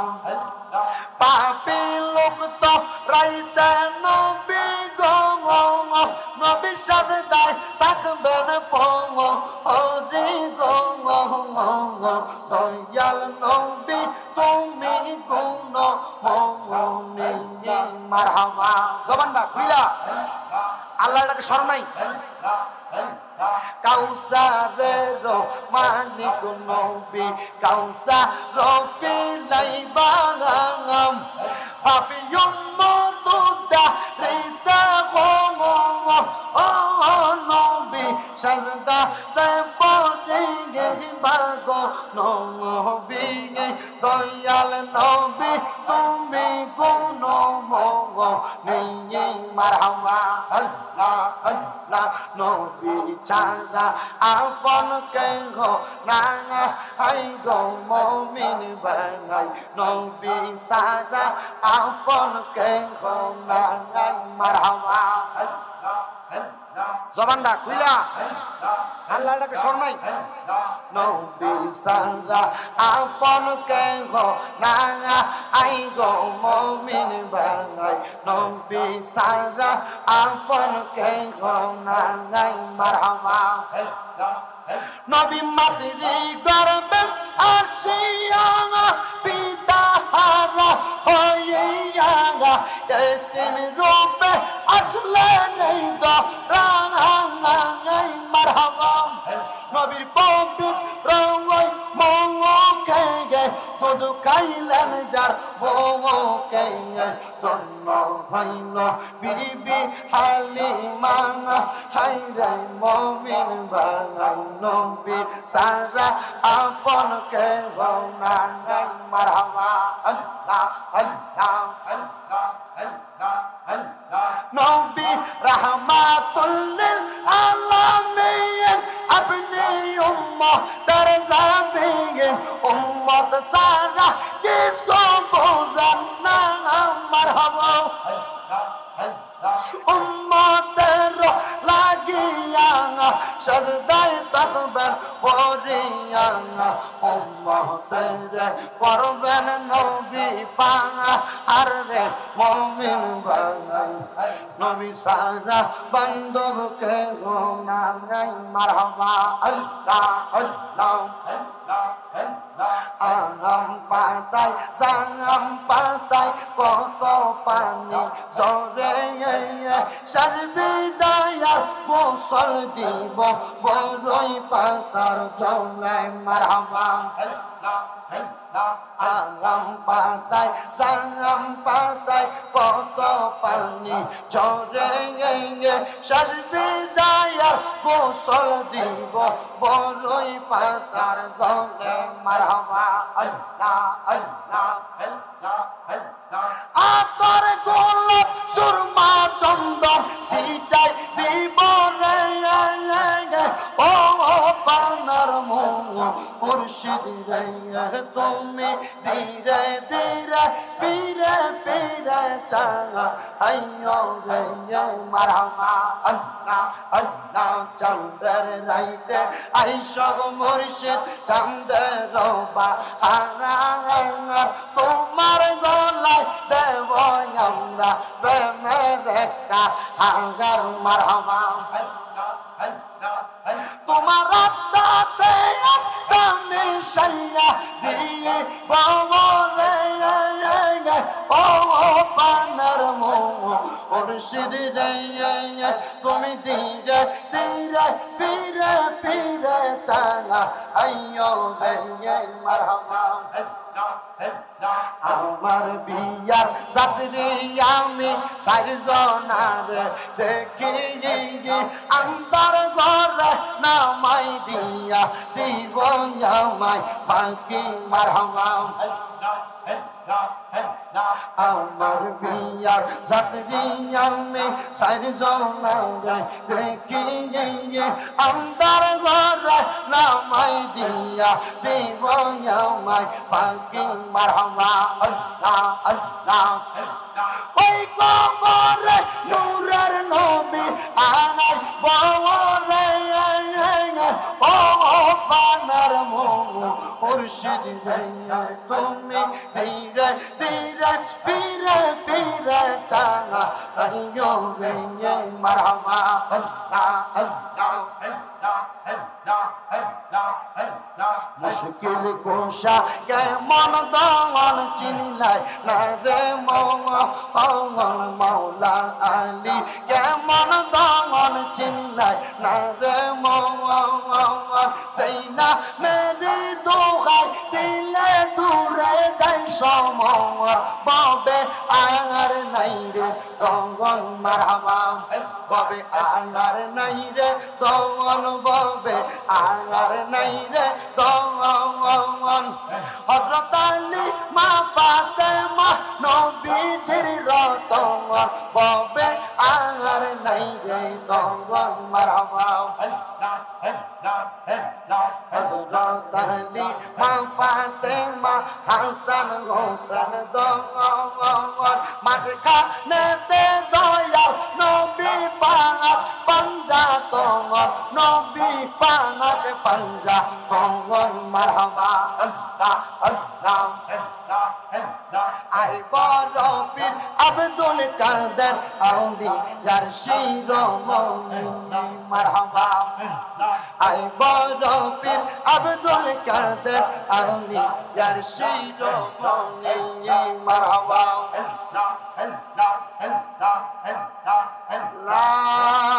পাপী লোক তো রাইতে নবী গো নবী সাজদায় থাকবেন পঙ্গ হরি গো দয়াল নবী তুমি গুণ মুমিন মারহাবা জবানটা খুইলা আল্লাহটাকে শরম নাই কাউসারের মানিক নবী কাউসার রফিলাই বাগাম পাপী উম্মত দারিতা গো ও নবী সাজদা তে পড়ে বাগ নবী দয়াল নবী তুমি গুণ মুমিন মারহাবা আল্লাহ আল্লাহ নবী ছাড়া আপন কেহ না হাই গো মুমিন বাঙাই নবী ছাড়া আপন কেহ না মারহাবা জবানটা খুইলা আল্লাহটাকে শোন নাই নবী ছাড়া আপন কেহ না আই গো মুমিন বাঙাই নবী ছাড়া আপন কেহ না মারহাবা নবী মাতৃ গর্বে আসিয়া পিতা হারা হইয়া এতিম রূপে আসলে নেই গো রাঙাই মারহাবা নবীর পবিত্র মুখে গে দুধ খাইলেন যার বউকে ধন্য হইল বিবি হালিমা হাইরে মুমিন বাঙাই নবী সারা আপন কেহ নাই মারহাবা আল্লাহ আল্লাহ আল্লাহ আল্লাহ আল্লাহ নবী রাহমাতুল লিল আলামিন আপনি উম্মতের জামিন উম্মত সারা কিছু বুঝেন না মারহাবা উম্মতের লাগিয়া সাজদায় তাকবেন পড়িয়া উম্মতের করবেন নবী পাহাড় রে মুমিন ভাই নবী সারা বান্ধবকে নাই মারহাবা আল্লাহ আল্লাহ আরাম পাতায় সারাম পাতায় কত পানি জরে সাজবি দয়ার গোসল দিব বড়ই পাতার জলায় মারহাবা আরাম পাতায় সারাম পাতায় কত পানি জরে সাজবি দয়ার গোসল দিব বড়ই পাতার জলে মারহাবা আল্লাহ আল্লাহ আল্লাহ আল্লাহ আতর গোলাপ সুরমা চন্দন সিটাই দিব রে ও পানার মুর্শিদ রে তুমি ধীরে ধীরে পীরে পীরে চাঙা আইয়ো রে মারহাবা আল্লাহ আল্লাহ চন্দ্র রাইতে আইসো মুর্শিদ চন্দ্র বা তোমার গলায় দেব আমরা প্রেমের একটা হাঙ্গার মারহাবা তোমার আত্মাতে একটা মিশাইয়া দিয়ে বাবরে ও পানার মুর্শিদ রে তুমি ধীরে ধীরে ফিরে ফিরে চাঙা আইয়ো রে মারহাবা আমার বিয়ার যাত্রী আমি চারজনার দেখি আন্দার ঘরে নামাই দিয়া দিব আমায় ফাঁকি মারহাবা আমার বিয়ার যাত্রী আমি চারজনার দেখি আন্দার ঘরে নামাই দিয়া দিব আমায় ফাঁকি মারহাবা আল্লাহ আল্লাহ ওই কবরে নূরের নবী আনাই বাওরে ও পানার মুর্শিদ যাইয়া তুমি ধীরে ধীরে ফিরে ফিরে চাঙা আইয়ো রে মারহাবা আল্লাহ আল্লাহ আল্লাহ আল্লাহ আল্লাহ আল্লাহ মুশকিল কোশা কেমন দমন চিনিলাই না রে মৌলা আলী কেমন দমন চিনিলাই না রে সেই না মেরি দোহাই দিলে দূরে যাই সময় ববে আর নাই রে দঙ্গন মারহাবা ববে আর নাই রে দঙ্গন ববে আর নাই রে দঙ্গন হযরত আলী মা ফাতেমা নবীজির রতন ববে আর নাই রে দঙ্গন মারহাবা হযরত আলী মা ফাতেমা হাসান হোসেন দঙ্গন মাঝখানে দয়াল নবী পাক পাঞ্জা দঙ্গন নবী পাক পাঞ্জা দঙ্গন মারহাবা আল্লাহ আল্লাহ আল্লাহ আল্লাহ আই বড় পীর আব্দুল কাদের আউলিয়ার শিরোমণি মারহাবা আই বড় পীর আব্দুল কাদের আউলিয়ার শিরোমণি মারহাবা আল্লাহ আল্লাহ আল্লাহ আল্লাহ